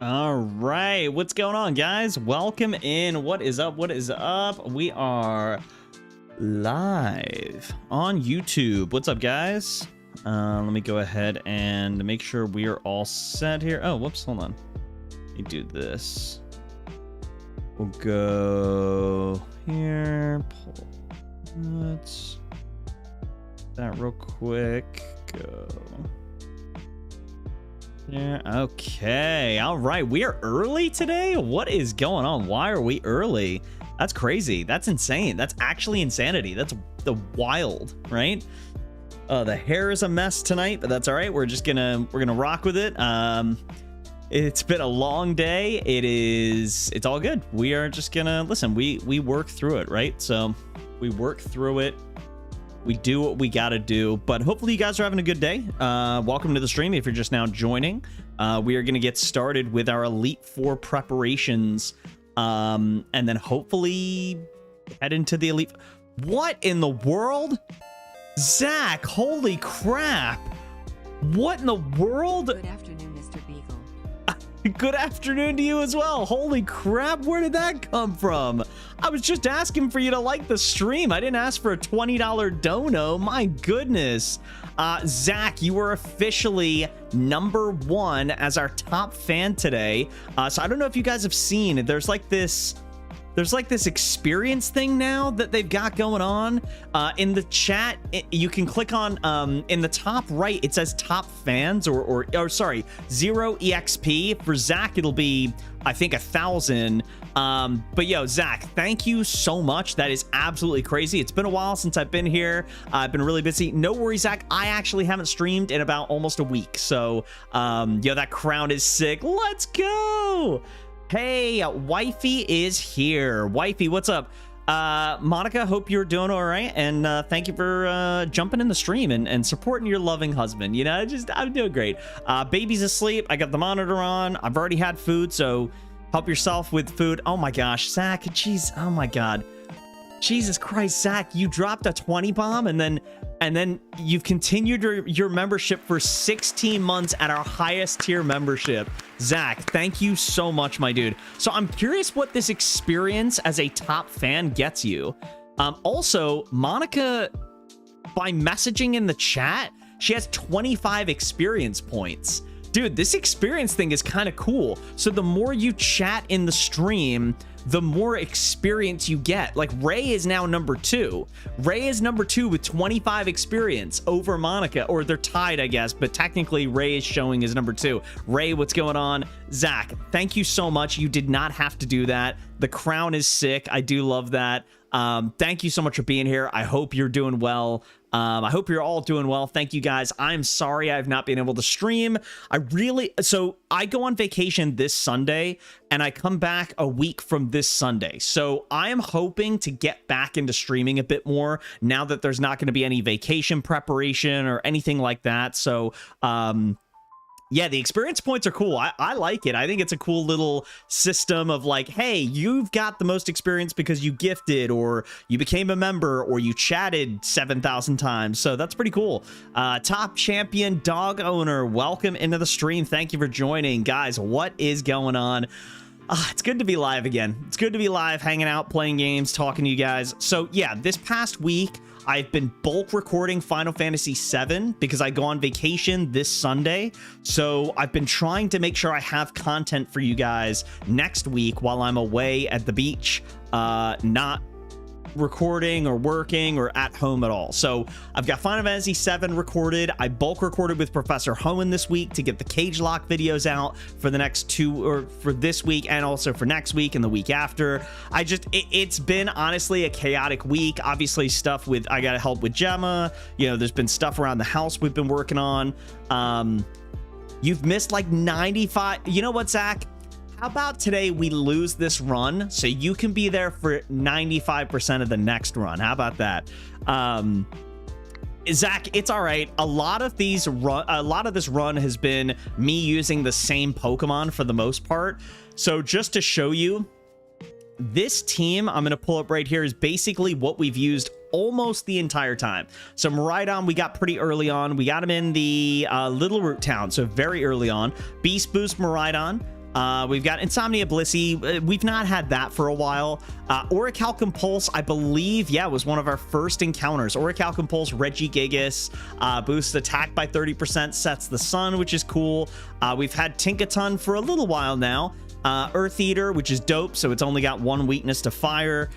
All right, what's going on, guys? Welcome in. What is up? What is up? We are live on YouTube. What's up, guys? Let me go ahead and make sure we are all set here. Oh, whoops, hold on. Let me do this. We'll go here. Pull that real quick. Go. Yeah, okay. All right. We are early today. What is going on? Why are we early? That's crazy. That's insane. That's actually insanity. That's the wild, right? The hair is a mess tonight, but that's all right. We're gonna rock with it. It's been a long day. It's all good. We are just gonna listen. We work through it, right? So we work through it. We do what we gotta do, but hopefully you guys are having a good day. Welcome to the stream if you're just now joining. We are gonna get started with our Elite Four preparations, and then hopefully head into the Elite. What in the world? Zach, holy crap. What in the world? Good afternoon, Mr. Beagle. Good afternoon to you as well. Holy crap, where did that come from? I was just asking for you to like the stream. I didn't ask for a $20 dono. My goodness. Zach, you were officially #1 as our top fan today. So I don't know if you guys have seen, there's like this experience thing now that they've got going on. In the chat, you can click on in the top right, it says top fans or sorry, 0 EXP. For Zach, it'll be, I think, 1,000. But yo, Zach, thank you so much. That is absolutely crazy. It's been a while since I've been here. I've been really busy. No worries, Zach. I actually haven't streamed in about almost a week. So, yo, that crown is sick. Let's go. Hey, wifey is here. Wifey, what's up? Monica, hope you're doing all right, and thank you for jumping in the stream and supporting your loving husband. You know, I'm doing great. Baby's asleep. I got the monitor on. I've already had food, so help yourself with food. Oh my gosh, Zach, jeez, oh my god. Jesus Christ, Zach, you dropped a 20 bomb and then you've continued your membership for 16 months at our highest tier membership. Zach, thank you so much, my dude. So I'm curious what this experience as a top fan gets you. Also, Monica, by messaging in the chat, she has 25 experience points. Dude, this experience thing is kind of cool. So the more you chat in the stream, the more experience you get. Like, Ray is now #2. Ray is #2 with 25 experience over Monica, or they're tied, I guess, but technically Ray is showing as #2. Ray, what's going on? Zach, thank you so much. You did not have to do that. The crown is sick. I do love that. Thank you so much for being here. I hope you're doing well. I hope you're all doing well. Thank you, guys. I'm sorry I've not been able to stream. So I go on vacation this Sunday and I come back a week from this Sunday. So I am hoping to get back into streaming a bit more now that there's not going to be any vacation preparation or anything like that. So, yeah, the experience points are cool. I like it. I think it's a cool little system of like, hey, you've got the most experience because you gifted or you became a member or you chatted 7,000 times. So that's pretty cool. Top champion dog owner, welcome into the stream. Thank you for joining. Guys, what is going on? It's good to be live again. It's good to be live, hanging out, playing games, talking to you guys. So yeah, this past week, I've been bulk recording Final Fantasy VII because I go on vacation this Sunday. So I've been trying to make sure I have content for you guys next week while I'm away at the beach, not recording or working or at home at all. So I've got Final Fantasy VII recorded. I bulk recorded with Professor Hoenn this week to get the cage lock videos out for the next for this week and also for next week and the week after. It's been honestly a chaotic week. Obviously stuff with, I gotta help with Gemma. You know, there's been stuff around the house we've been working on. You've missed like 95. You know what, Zach? How about today we lose this run so you can be there for 95% of the next run? How about that? Zach, it's all right. A lot of this run has been me using the same Pokemon for the most part. So just to show you, this team I'm going to pull up right here is basically what we've used almost the entire time. So Miraidon, we got pretty early on. We got him in the Little Root Town, so very early on. Beast Boost Miraidon. We've got Insomnia Blissey. We've not had that for a while. Orichalcum Pulse, I believe, yeah, was one of our first encounters. Orichalcum Pulse, Regigigas, boosts attack by 30%, sets the sun, which is cool. We've had Tinkaton for a little while now. Earth Eater, which is dope, so it's only got one weakness to fire.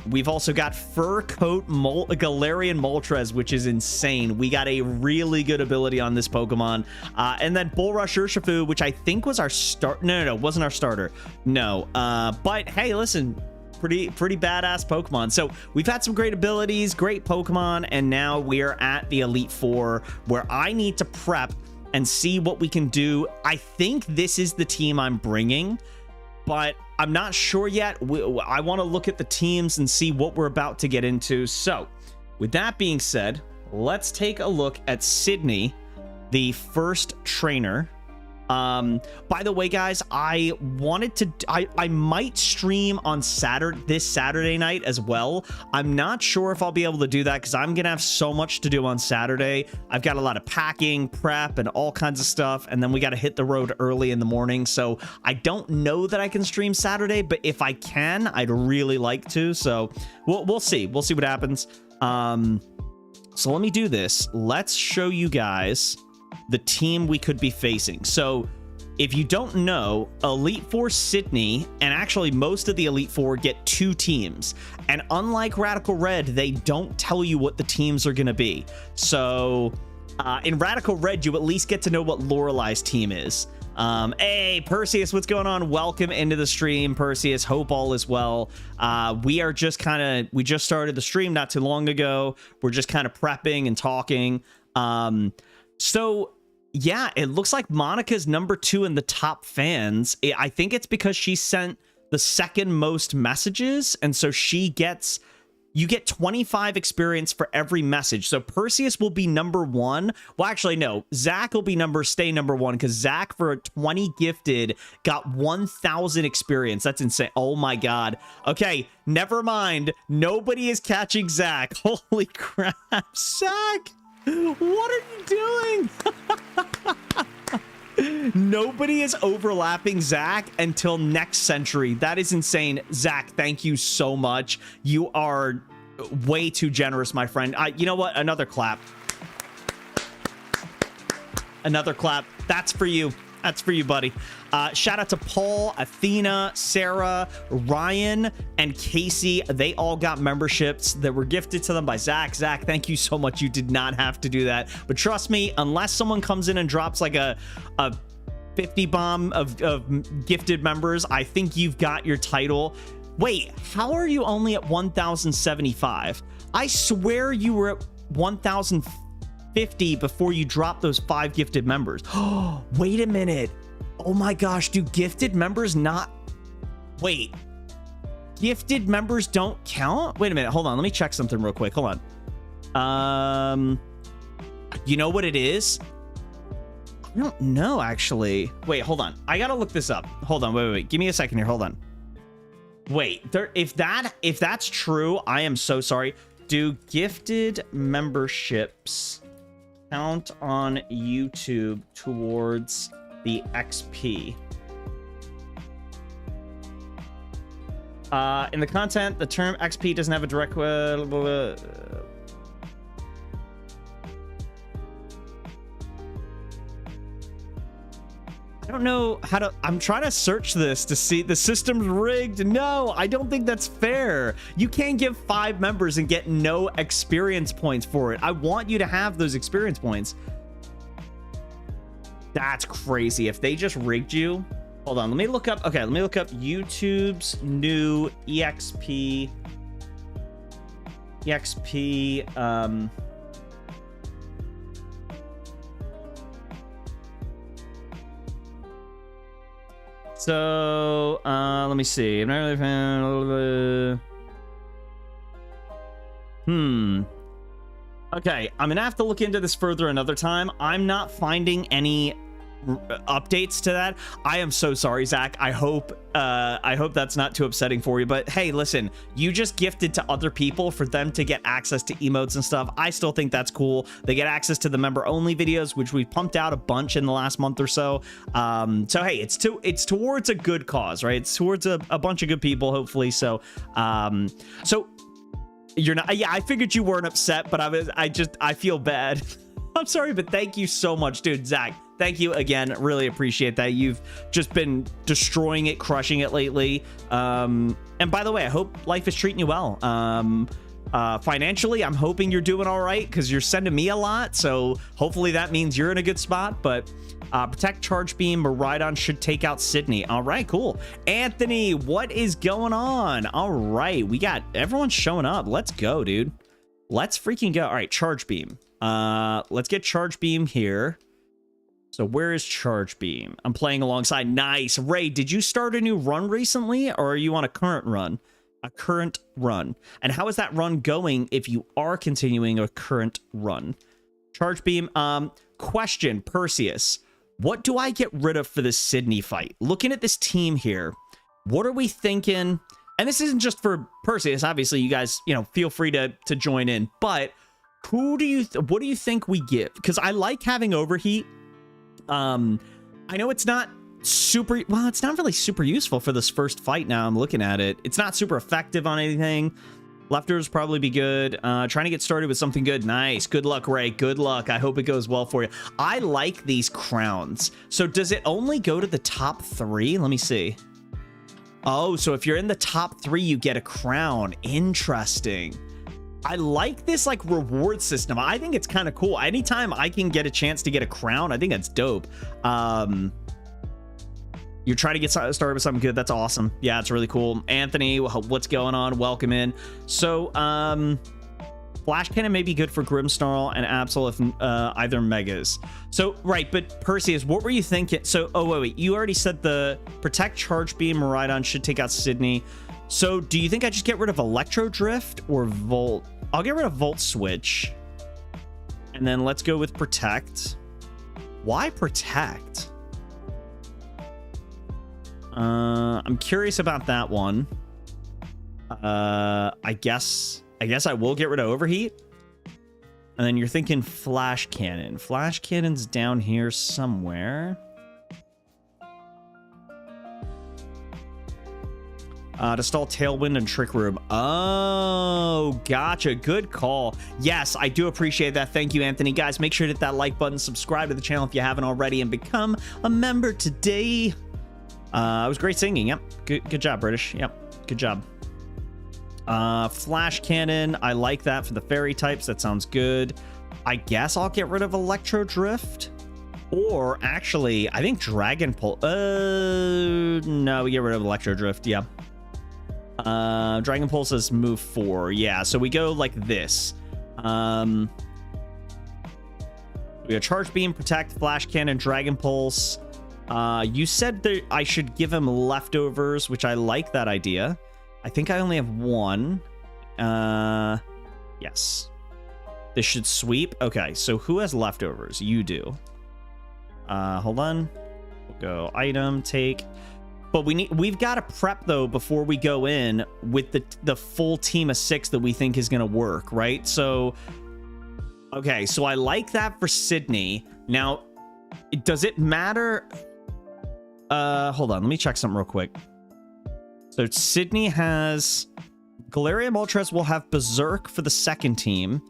We've also got Fur Coat Galarian Moltres, which is insane. We got a really good ability on this Pokemon. And then Bullrush Urshifu, which I think was our start. No, wasn't our starter. No. But hey, listen, pretty badass Pokemon. So we've had some great abilities, great Pokemon, and now we are at the Elite Four, where I need to prep and see what we can do. I think this is the team I'm bringing, but I'm not sure yet. I want to look at the teams and see what we're about to get into. So with that being said, let's take a look at Sydney, the first trainer. By the way, guys, I might stream on this Saturday night as well. I'm not sure if I'll be able to do that because I'm gonna have so much to do on Saturday. I've got a lot of packing, prep, and all kinds of stuff, and then we got to hit the road early in the morning. So I don't know that I can stream Saturday, but if I can, I'd really like to. So we'll see. We'll see what happens. So let me do this. Let's show you guys the team we could be facing. So if you don't know, Elite Four Sydney, and actually most of the Elite Four, get two teams, and unlike Radical Red, they don't tell you what the teams are going to be. So in Radical Red, you at least get to know what Lorelei's team is. Hey Perseus, what's going on? Welcome into the stream, Perseus. Hope all is well. We just started the stream not too long ago. We're just kind of prepping and talking. So yeah, it looks like Monica's #2 in the top fans. I think it's because she sent the second most messages, and so you get 25 experience for every message. So Perseus will be #1. Well, actually, no. Zach will be stay #1, because Zach, for a 20 gifted, got 1,000 experience. That's insane. Oh my god. Okay, never mind. Nobody is catching Zach. Holy crap. Zach! What are you doing? Nobody is overlapping Zach until next century. That is insane. Zach, thank you so much. You are way too generous, my friend. You know what? Another clap. Another clap. That's for you. That's for you, buddy. Shout out to Paul, Athena, Sarah, Ryan, and Casey. They all got memberships that were gifted to them by Zach. Zach, thank you so much. You did not have to do that. But trust me, unless someone comes in and drops like a 50 bomb of gifted members, I think you've got your title. Wait, how are you only at 1,075? I swear you were at 1,050 before you dropped those 5 gifted members. Oh, wait a minute. Oh my gosh, do gifted members not... Wait. Gifted members don't count? Wait a minute, hold on. Let me check something real quick. Hold on. You know what it is? I don't know, actually. Wait, hold on. I gotta look this up. Hold on, wait. Give me a second here. Hold on. Wait, if that's true, I am so sorry. Do gifted memberships count on YouTube towards the XP? In the content, the term XP doesn't have a direct... I don't know how to... I'm trying to search this to see... The system's rigged. No, I don't think that's fair. You can't give 5 members and get no experience points for it. I want you to have those experience points. That's crazy. If they just rigged you... Hold on, let me look up... Okay, let me look up YouTube's new EXP... So, let me see. I'm not really fan. Okay, I'm gonna have to look into this further another time. I'm not finding any updates to that. I am so sorry, Zach. I hope that's not too upsetting for you, but hey, listen, you just gifted to other people for them to get access to emotes and stuff. I still think that's cool. They get access to the member only videos, which we pumped out a bunch in the last month or so. So hey, it's towards a good cause, right? It's towards a bunch of good people, hopefully. So you're not, yeah, I figured you weren't upset, but I feel bad. I'm sorry, but thank you so much, dude. Zach, thank you again. Really appreciate that. You've just been destroying it, crushing it lately. And by the way, I hope life is treating you well. Financially, I'm hoping you're doing all right because you're sending me a lot. So hopefully that means you're in a good spot. But Protect, Charge Beam, Maridon should take out Sydney. All right, cool. Anthony, what is going on? All right, we got everyone showing up. Let's go, dude. Let's freaking go. All right, Charge Beam. Let's get Charge Beam here. So where is Charge Beam? I'm playing alongside. Nice. Ray, did you start a new run recently, or are you on a current run? A current run. And how is that run going if you are continuing a current run? Charge Beam. Question, Perseus. What do I get rid of for this Sydney fight? Looking at this team here, what are we thinking? And this isn't just for Perseus. Obviously, you guys, feel free to join in. But what do you think we give? Because I like having Overheat. I know it's not super, well, it's not really super useful for this first fight. Now I'm looking at it. It's not super effective on anything. Lefters probably be good. Trying to get started with something good. Nice. Good luck, Ray. Good luck. I hope it goes well for you. I like these crowns. So does it only go to the top 3? Let me see. Oh, so if you're in the top 3, you get a crown. Interesting. I like this like reward system. I think it's kind of cool. Anytime I can get a chance to get a crown, I think that's dope. You're trying to get started with something good. That's awesome. Yeah, it's really cool. Anthony, what's going on? Welcome in. So, Flash Cannon may be good for Grimmsnarl and Absol if either Megas. So, right, but Perseus, what were you thinking? So, oh, wait. You already said the Protect, Charge Beam, Maridon should take out Sydney. So, do you think I just get rid of Electro Drift or Volt? I'll get rid of Volt Switch. And then let's go with Protect. Why Protect? I'm curious about that one. I guess I will get rid of Overheat. And then you're thinking Flash Cannon. Flash Cannon's down here somewhere. To stall Tailwind and Trick Room. Oh, gotcha. Good call. Yes, I do appreciate that. Thank you, Anthony. Guys, make sure to hit that like button, subscribe to the channel if you haven't already, and become a member today. It was great singing. Yep. Good job, British. Yep. Good job. Flash Cannon. I like that for the fairy types. That sounds good. I guess I'll get rid of Electro Drift. Or actually, I think Dragon Pulse. No, we get rid of Electro Drift. Yeah. Dragon Pulse says move 4. Yeah, so we go like this. We got Charge Beam, Protect, Flash Cannon, Dragon Pulse. You said that I should give him leftovers, which I like that idea. I think I only have 1. Yes. This should sweep. Okay, so who has leftovers? You do. Hold on. We'll go item, take. But we've got to prep though before we go in with the full team of 6 that we think is going to work, right? So okay, so I like that for Sydney. Now, does it matter? Hold on, let me check something real quick. So Sydney has Galarian Moltres will have Berserk for the second team.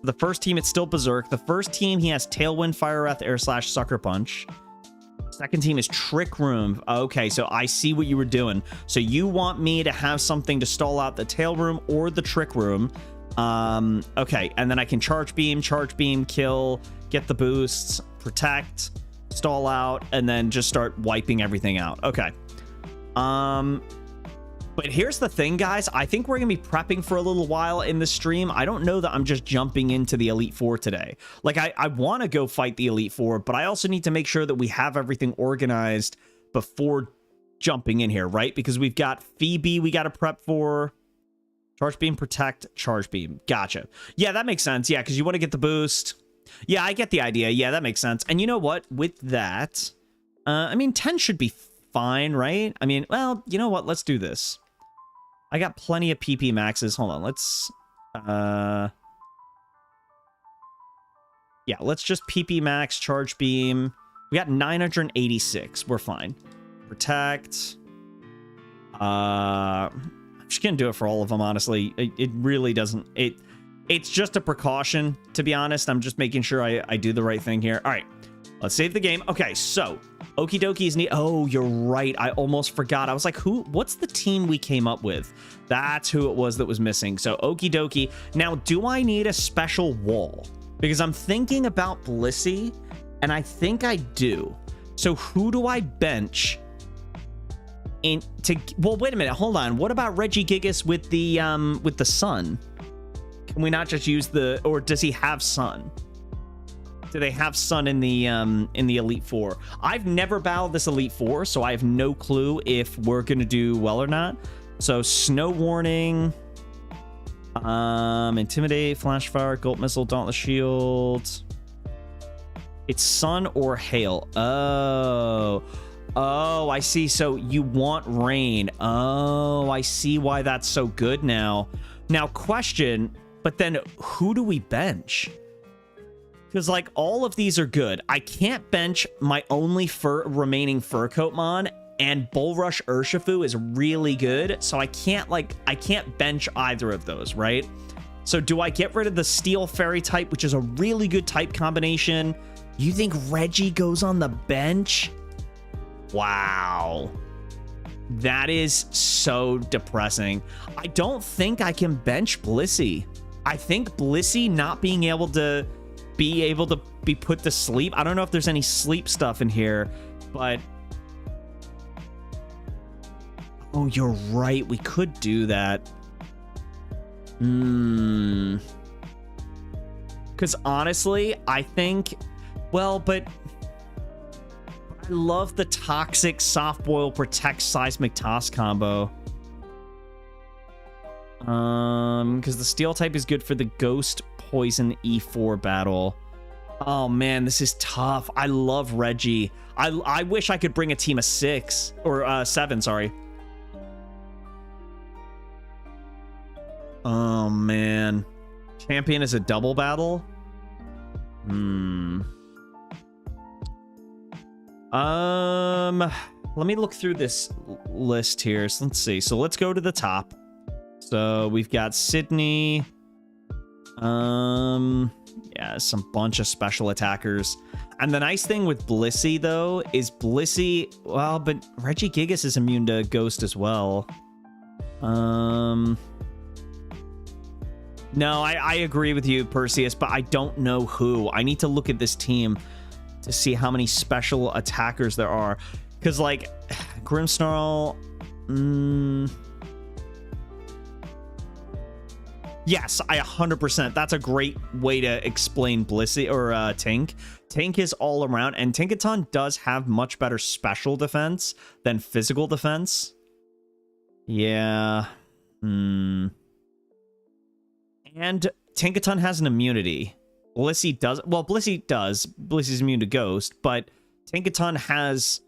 For the first team, it's still Berserk. The first team, he has Tailwind, Fire Breath, Air Slash, Sucker Punch. Second team is Trick Room. Okay, so I see what you were doing. So you want me to have something to stall out the Tail Room or the Trick Room. Okay, and then I can Charge Beam, kill, get the boosts, Protect, stall out, and then just start wiping everything out. Okay. But here's the thing, guys. I think we're going to be prepping for a little while in the stream. I don't know that I'm just jumping into the Elite Four today. Like, I want to go fight the Elite Four, but I also need to make sure that we have everything organized before jumping in here, right? Because we've got Phoebe we got to prep for. Charge Beam, Protect, Charge Beam. Gotcha. Yeah, that makes sense. Yeah, because you want to get the boost. Yeah, I get the idea. Yeah, that makes sense. And you know what? With that, I mean, 10 should be fine, right? I mean, well, you know what? Let's do this. I got plenty of PP maxes. Hold on, let's... Yeah, let's just PP max, charge beam. We got 986. We're fine. Protect. I'm just gonna do it for all of them, honestly. It really doesn't... It's just a precaution, to be honest. I'm just making sure I do the right thing here. All right, let's save the game. Okay, so Okie dokie is neat. Oh, you're right. I almost forgot. I was like, what's the team we came up with? That's who it was that was missing. So okie dokie. Now, do I need a special wall? Because I'm thinking about Blissey, and I think I do. So who do I bench well, wait a minute. Hold on. What about Regigigas with the sun? Can we not just use or does he have sun? Do they have sun in the Elite Four? I've never battled this Elite Four, so I have no clue if we're gonna do well or not. So Snow Warning, Intimidate, Flash Fire, Gold Missile, Dauntless Shield. It's sun or hail. Oh, I see. So you want rain. Oh, I see why that's so good now. Now, question, but then who do we bench? Because, like, all of these are good. I can't bench my only remaining Fur Coatmon, and Bulrush Urshifu is really good, so I can't bench either of those, right? So do I get rid of the Steel Fairy type, which is a really good type combination? You think Reggie goes on the bench? Wow. That is so depressing. I don't think I can bench Blissey. I think Blissey not being able to be put to sleep. I don't know if there's any sleep stuff in here, but... Oh, you're right. We could do that. Because honestly, I think... Well, but... I love the Toxic Soft Boil Protect Seismic Toss combo. Because the Steel type is good for the Ghost Poison E4 battle. Oh man, this is tough. I love Reggie. I wish I could bring a team of 6 or 7, sorry. Oh man. Champion is a double battle? Let me look through this list here. So let's see. So let's go to the top. So we've got Sydney. Yeah, some bunch of special attackers. And the nice thing with Blissey, though, is Blissey... Well, but Regigigas is immune to Ghost as well. No, I agree with you, Perseus, but I don't know who. I need to look at this team to see how many special attackers there are. Because, like, Grimmsnarl... Yes, I 100%. That's a great way to explain Blissey or Tink. Tink is all around, and Tinkaton does have much better special defense than physical defense. Yeah. And Tinkaton has an immunity. Blissey does. Well, Blissey does. Blissey's immune to Ghost, but Tinkaton has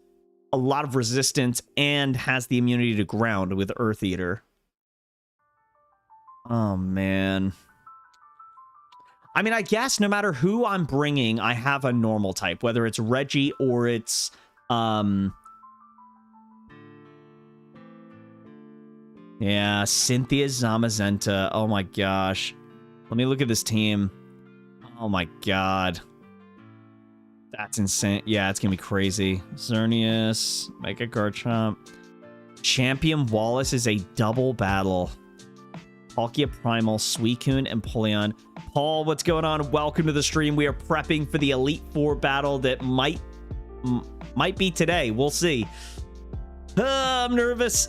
a lot of resistance and has the immunity to ground with Earth Eater. Oh, man. I mean, I guess no matter who I'm bringing, I have a normal type, whether it's Reggie or it's, yeah, Cynthia Zamazenta. Oh, my gosh. Let me look at this team. Oh, my God. That's insane. Yeah, it's going to be crazy. Xerneas, Mega Garchomp. Champion Wallace is a double battle. Palkia Primal, Suicune, and Polion. Paul, what's going on? Welcome to the stream. We are prepping for the Elite Four battle that might be today. We'll see. I'm nervous.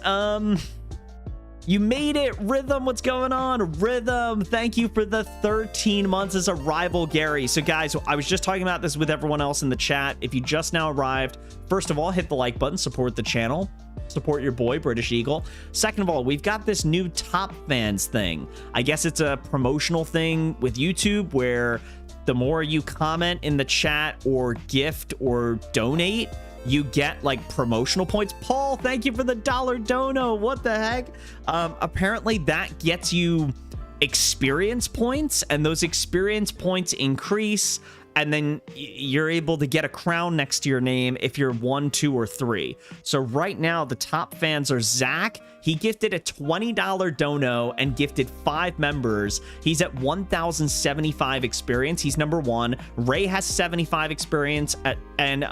You made it, Rhythm. What's going on? Rhythm, thank you for the 13 months as a rival, Gary. So guys, I was just talking about this with everyone else in the chat. If you just now arrived, first of all, hit the like button, support the channel, support your boy, British Eagle. Second of all, we've got this new Top Fans thing. I guess it's a promotional thing with YouTube where the more you comment in the chat or gift or donate, you get like promotional points. Paul, thank you for the $1 dono. What the heck? Apparently that gets you experience points, and those experience points increase, and then you're able to get a crown next to your name if you're 1, 2, or 3. So right now, the top fans are Zach. He gifted a $20 dono and gifted 5 members. He's at 1,075 experience. He's number 1. Ray has 75 experience, and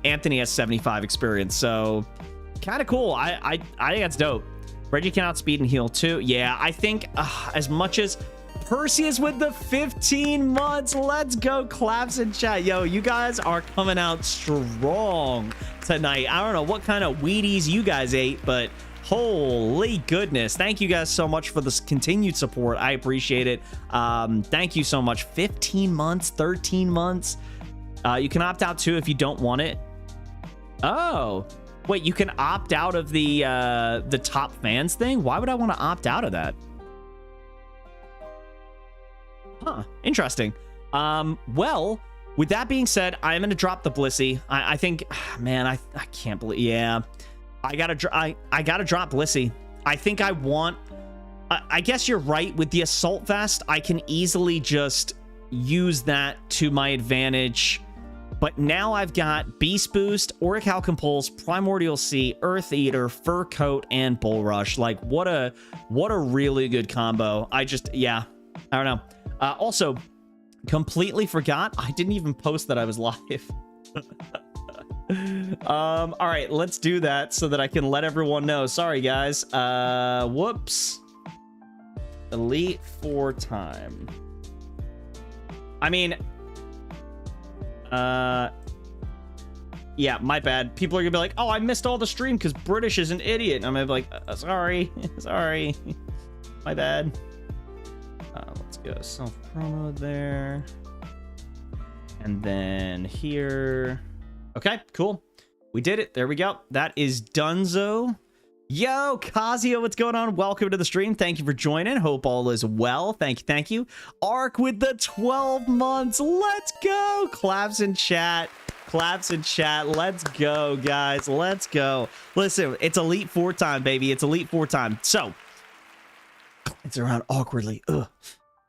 Anthony has 75 experience. So kind of cool. I think that's dope. Reggie can outspeed and heal too. Yeah, I think as much as Perseus with the 15 months. Let's go. Claps in chat. Yo, you guys are coming out strong tonight. I don't know what kind of Wheaties you guys ate, but holy goodness. Thank you guys so much for this continued support. I appreciate it. Thank you so much. 15 months, 13 months. You can opt out too if you don't want it. Oh, wait, you can opt out of the top fans thing? Why would I want to opt out of that? Huh, interesting. Well, with that being said, I'm going to drop the Blissey. I think, man, I can't believe, yeah. I gotta drop Blissey. I think I want, I guess you're right. With the Assault Vest, I can easily just use that to my advantage. But now I've got Beast Boost, Orichalcum Pulse, Primordial Sea, Earth Eater, Fur Coat, and Bull Rush. Like, what a really good combo. Yeah, I don't know. Also, completely forgot. I didn't even post that I was live. All right, let's do that so that I can let everyone know. Sorry, guys. Whoops. Elite 4 time. I mean, yeah, my bad. People are gonna be like, oh, I missed all the stream because British is an idiot. And I'm gonna be like, sorry. Sorry. My bad. Let's go self promo there. And then here. Okay, cool. We did it. There we go. That is Dunzo. Yo, Kazio, what's going on? Welcome to the stream. Thank you for joining. Hope all is well. Thank you. Ark with the 12 months. Let's go. Claps in chat. Claps in chat. Let's go, guys. Let's go. Listen, it's Elite 4 time, baby. It's Elite 4 time. So, it's around awkwardly. Ugh.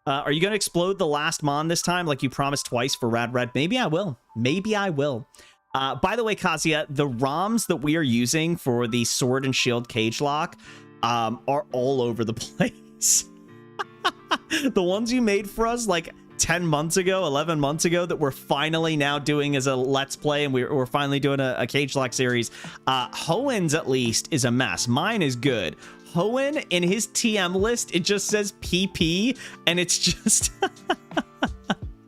Are you going to explode the last Mon this time like you promised twice for Rad Red? Maybe I will. Maybe I will. By the way, Kazia, the ROMs that we are using for the Sword and Shield Cage Lock are all over the place. The ones you made for us like 10 months ago, 11 months ago, that we're finally now doing as a Let's Play, and we're finally doing a Cage Lock series. Hoen's at least is a mess. Mine is good. Hoenn, in his TM list, it just says PP, and it's just...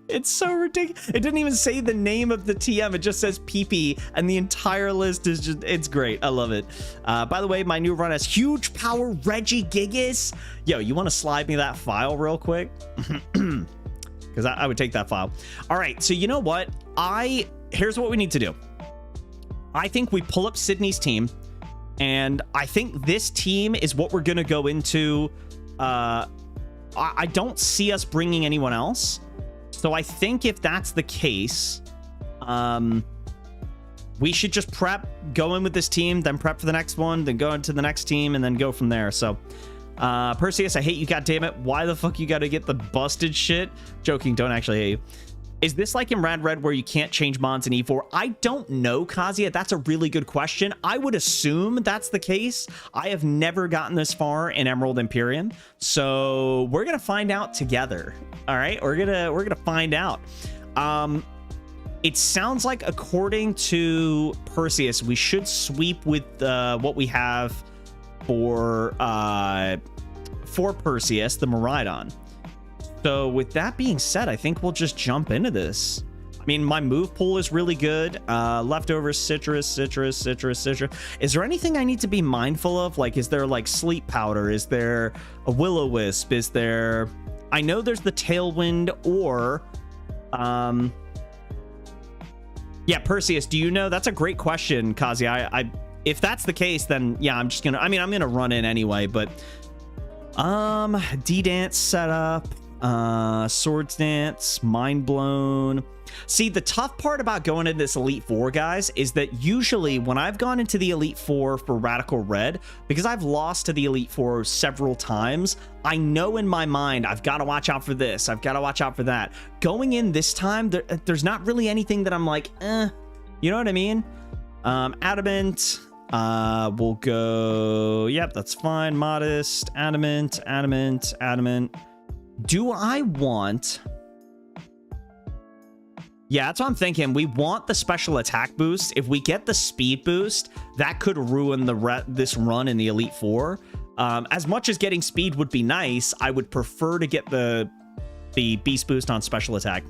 It's so ridiculous. It didn't even say the name of the TM. It just says PP, and the entire list is just, it's great. I love it. By the way, my new run has huge power Reggie Gigas. Yo, you want to slide me that file real quick? Because I would take that file. All right, so you know what? Here's what we need to do. I think we pull up Sydney's team, and I think this team is what we're going to go into. I don't see us bringing anyone else. So I think if that's the case, we should just go in with this team, then prep for the next one, then go into the next team, and then go from there. So, Perseus, I hate you, goddammit. Why the fuck you gotta get the busted shit? Joking, don't actually hate you. Is this like in Rad Red where you can't change Mons in E4? I don't know, Kazia. That's a really good question. I would assume that's the case. I have never gotten this far in Emerald Imperium, so we're gonna find out together. All right, we're gonna find out. It sounds like, according to Perseus, we should sweep with what we have for Perseus, the Miraidon. So with that being said, I think we'll just jump into this. I mean, my move pool is really good. Leftovers, citrus. Is there anything I need to be mindful of? Like, is there like sleep powder? Is there a will-o-wisp? Is there... I know there's the tailwind, or... Yeah, Perseus, do you know? That's a great question, Kazi. If that's the case, then yeah, I'm just gonna... I mean, I'm gonna run in anyway, but... D-Dance setup... Swords Dance, Mind Blown. See, the tough part about going into this Elite Four, guys, is that usually when I've gone into the Elite Four for Radical Red, because I've lost to the Elite Four several times, I know in my mind, I've got to watch out for this. I've got to watch out for that. Going in this time, there's not really anything that I'm like, you know what I mean? Adamant. We'll go, yep, that's fine. Modest, Adamant, Adamant, Adamant. Do I want... Yeah, that's what I'm thinking. We want the special attack boost. If we get the speed boost, that could ruin this run in the Elite Four. As much as getting speed would be nice, I would prefer to get the beast boost on special attack.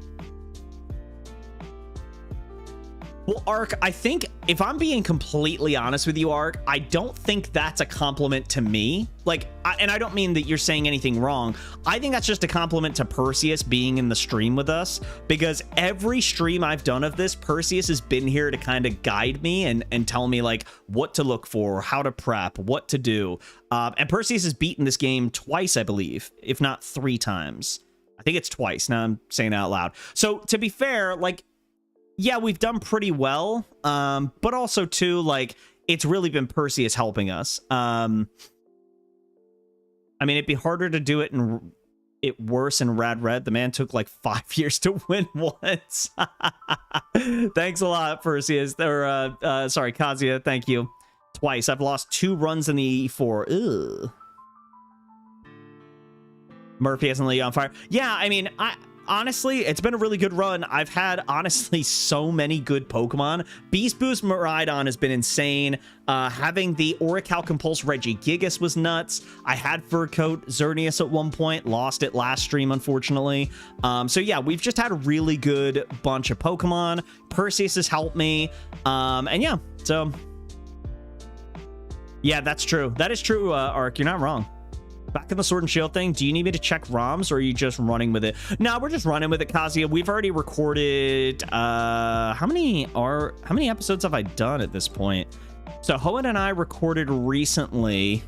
Well, Ark, I think, if I'm being completely honest with you, Ark, I don't think that's a compliment to me. Like, and I don't mean that you're saying anything wrong. I think that's just a compliment to Perseus being in the stream with us, because every stream I've done of this, Perseus has been here to kind of guide me and tell me, like, what to look for, how to prep, what to do. And Perseus has beaten this game twice, I believe, if not 3 times. I think it's twice. Now I'm saying it out loud. So, to be fair, like, yeah, we've done pretty well, but also, too, like, it's really been Perseus helping us. I mean, it'd be harder to do it worse in Rad Red. The man took, like, 5 years to win once. Thanks a lot, Perseus. Or, sorry, Kazia, thank you. Twice. I've lost 2 runs in the E4. Ugh. Murphy hasn't lit you on fire. Yeah, I mean, honestly, it's been a really good run. I've had, honestly, so many good Pokemon. Beast Boost Miraidon has been insane. Having the Orichalcum Pulse Regigigas was nuts. I had Fur Coat Xerneas at one point. Lost it last stream, unfortunately. So yeah, we've just had a really good bunch of Pokemon. Perseus has helped me. And yeah, so... Yeah, that's true. That is true, Ark. You're not wrong. Back in the Sword and Shield thing, do you need me to check ROMs, or are you just running with it? No, we're just running with it, Kazia. We've already recorded, how many episodes have I done at this point? So Hoenn and I recorded recently.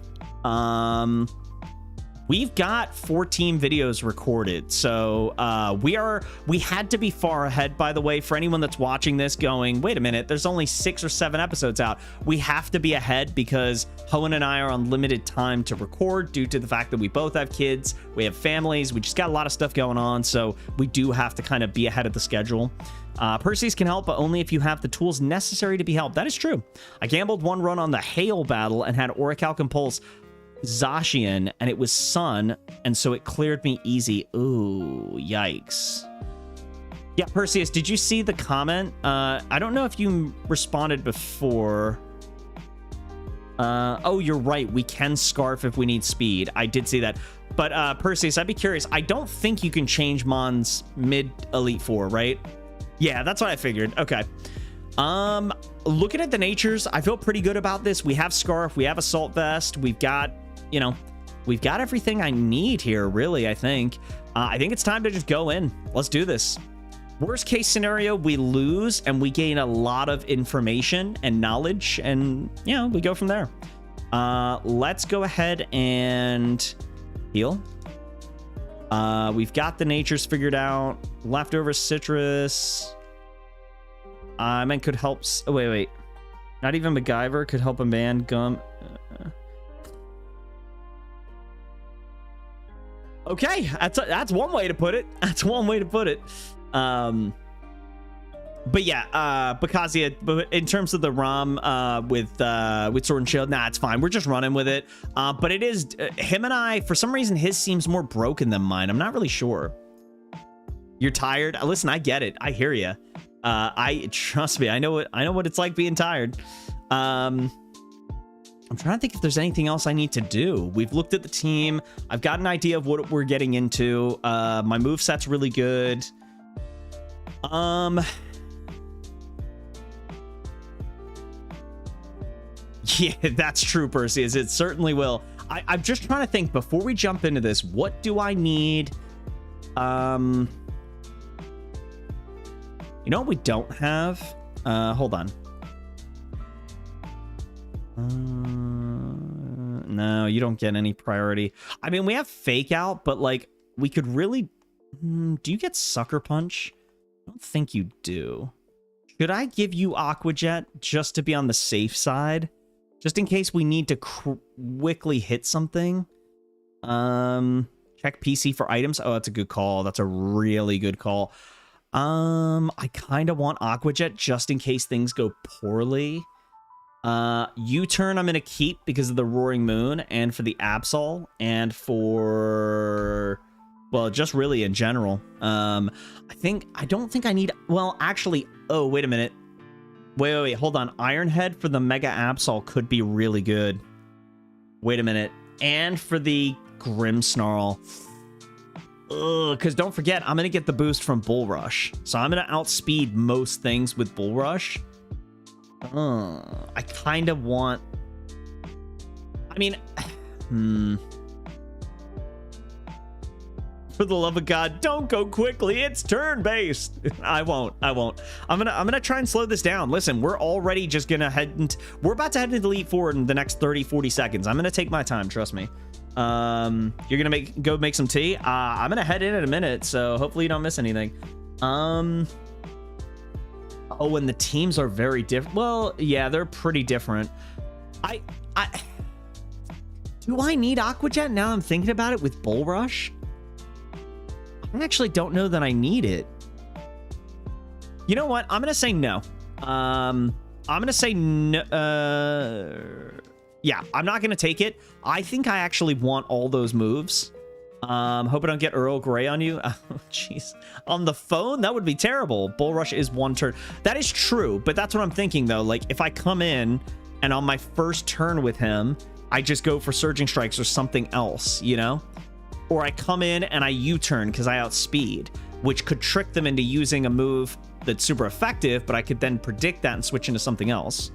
We've got 14 videos recorded. So we had to be far ahead, by the way, for anyone that's watching this going, wait a minute, there's only 6 or 7 episodes out. We have to be ahead because Hoenn and I are on limited time to record due to the fact that we both have kids, we have families, we just got a lot of stuff going on. So we do have to kind of be ahead of the schedule. Perseus can help, but only if you have the tools necessary to be helped. That is true. I gambled one run on the Hail battle and had Orichalcum Pulse Zacian, and it was Sun, and so it cleared me easy. Ooh, yikes. Yeah, Perseus, did you see the comment? I don't know if you responded before. Oh, you're right. We can Scarf if we need speed. I did see that. But Perseus, I'd be curious. I don't think you can change Mons mid-Elite Four, right? Yeah, that's what I figured. Okay. Looking at the natures, I feel pretty good about this. We have Scarf. We have Assault Vest. We've got... You know, we've got everything I need here, really, I think. I think it's time to just go in. Let's do this. Worst case scenario, we lose and we gain a lot of information and knowledge, and, you know, we go from there. Let's go ahead and heal. We've got the natures figured out. Leftover citrus. I meant could help... Oh, wait. Not even MacGyver could help a man. Gum... Okay, that's one way to put it. That's one way to put it. But yeah, because in terms of the ROM with Sword and Shield, nah, it's fine. We're just running with it. But it is him and I. For some reason, his seems more broken than mine. I'm not really sure. You're tired. Listen, I get it. I hear you. I trust me. I know what it's like being tired. I'm trying to think if there's anything else I need to do. We've looked at the team. I've got an idea of what we're getting into. My moveset's really good. Yeah, that's true, Perseus. It certainly will. I'm just trying to think, before we jump into this, what do I need? You know what we don't have? Hold on. No, you don't get any priority. I mean, we have Fake Out, but like, we could really... do you get Sucker Punch? I don't think you do. Should I give you Aqua Jet just to be on the safe side? Just in case we need to quickly hit something? Check PC for items. Oh, that's a good call. That's a really good call. I kind of want Aqua Jet just in case things go poorly. U-turn I'm going to keep because of the Roaring Moon and for the Absol and for... well, just really in general. I don't think I need... well, actually... oh, wait a minute. Wait. Hold on. Iron Head for the Mega Absol could be really good. Wait a minute. And for the Grimmsnarl. Ugh, because don't forget, I'm going to get the boost from Bull Rush. So I'm going to outspeed most things with Bull Rush. I kind of want... I mean... For the love of God, don't go quickly. It's turn-based. I won't. I'm gonna try and slow this down. Listen, we're already just gonna we're about to head into Elite Four in the next 30-40 seconds. I'm gonna take my time, trust me. You're gonna go make some tea. I'm gonna head in a minute, so hopefully you don't miss anything. Oh, and the teams are very different. Well, yeah, they're pretty different. Do I need Aqua Jet now I'm thinking about it with Bull Rush? I actually don't know that I need it. You know what? I'm going to say no. I'm going to say no. Yeah, I'm not going to take it. I think I actually want all those moves. Hope I don't get Earl Grey on you. Oh, jeez. On the phone? That would be terrible. Bull Rush is one turn. That is true, but that's what I'm thinking, though. Like, if I come in and on my first turn with him, I just go for Surging Strikes or something else, you know? Or I come in and I U-turn because I outspeed, which could trick them into using a move that's super effective, but I could then predict that and switch into something else.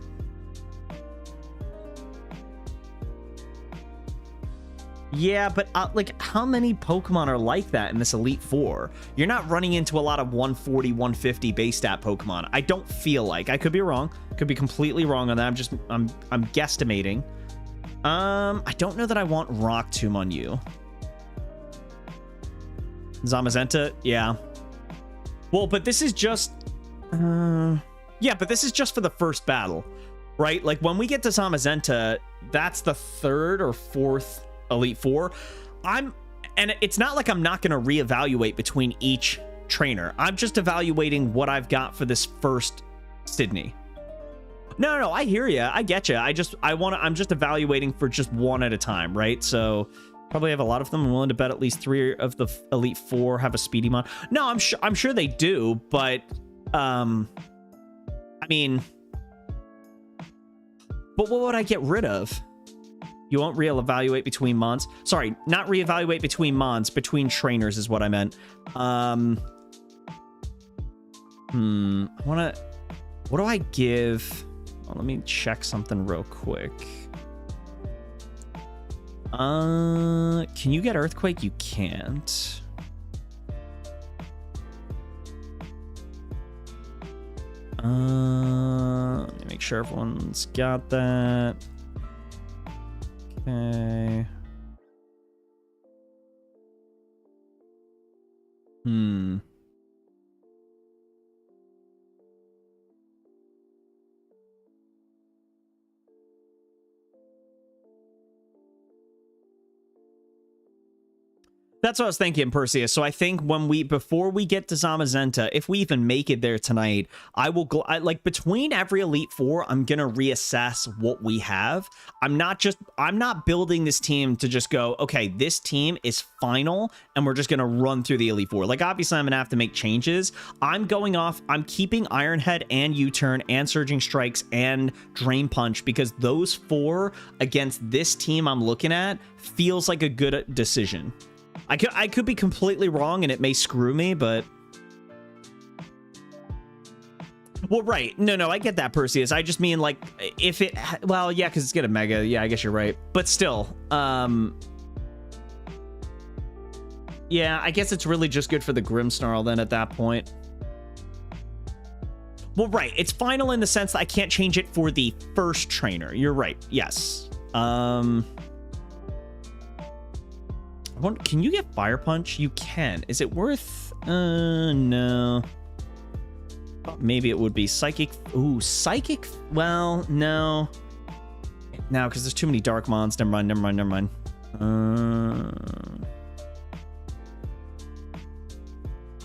Yeah, but like, how many Pokemon are like that in this Elite Four? You're not running into a lot of 140, 150 base stat Pokemon. I don't feel like. I could be wrong. Could be completely wrong on that. I'm guesstimating. I don't know that I want Rock Tomb on you. Zamazenta, yeah. Well, but this is just... yeah, but this is just for the first battle, right? Like, when we get to Zamazenta, that's the third or fourth Elite Four. And it's not like I'm not going to reevaluate between each trainer. I'm just evaluating what I've got for this first Sydney. No, I hear you. I get you. I'm just evaluating for just one at a time, right? So... probably have a lot of them. I'm willing to bet at least 3 of the Elite Four have a speedy mod. No, I'm sure they do, but I mean, but what would I get rid of? You won't reevaluate between mons. Sorry, not reevaluate between mons, between trainers is what I meant. What do I give? Well, let me check something real quick. Can you get Earthquake? You can't. Let me make sure everyone's got that. Okay. That's what I was thinking, Perseus. So I think before we get to Zamazenta, if we even make it there tonight, like between every Elite Four, I'm going to reassess what we have. I'm not building this team to just go, okay, this team is final and we're just going to run through the Elite Four. Like, obviously I'm going to have to make changes. I'm keeping Iron Head and U-turn and Surging Strikes and Drain Punch because those 4 against this team I'm looking at feels like a good decision. I could be completely wrong and it may screw me, but... well, right. No, I get that, Perseus. I just mean, like, if it... well, yeah, because it's got a Mega. Yeah, I guess you're right. But still, yeah, I guess it's really just good for the Grimmsnarl then at that point. Well, right. It's final in the sense that I can't change it for the first trainer. You're right. Yes. Can you get Fire Punch? You can. Is it worth... no. Maybe it would be Psychic. Ooh, Psychic? Well, no. No, because there's too many Dark Mons. Never mind, never mind, never mind.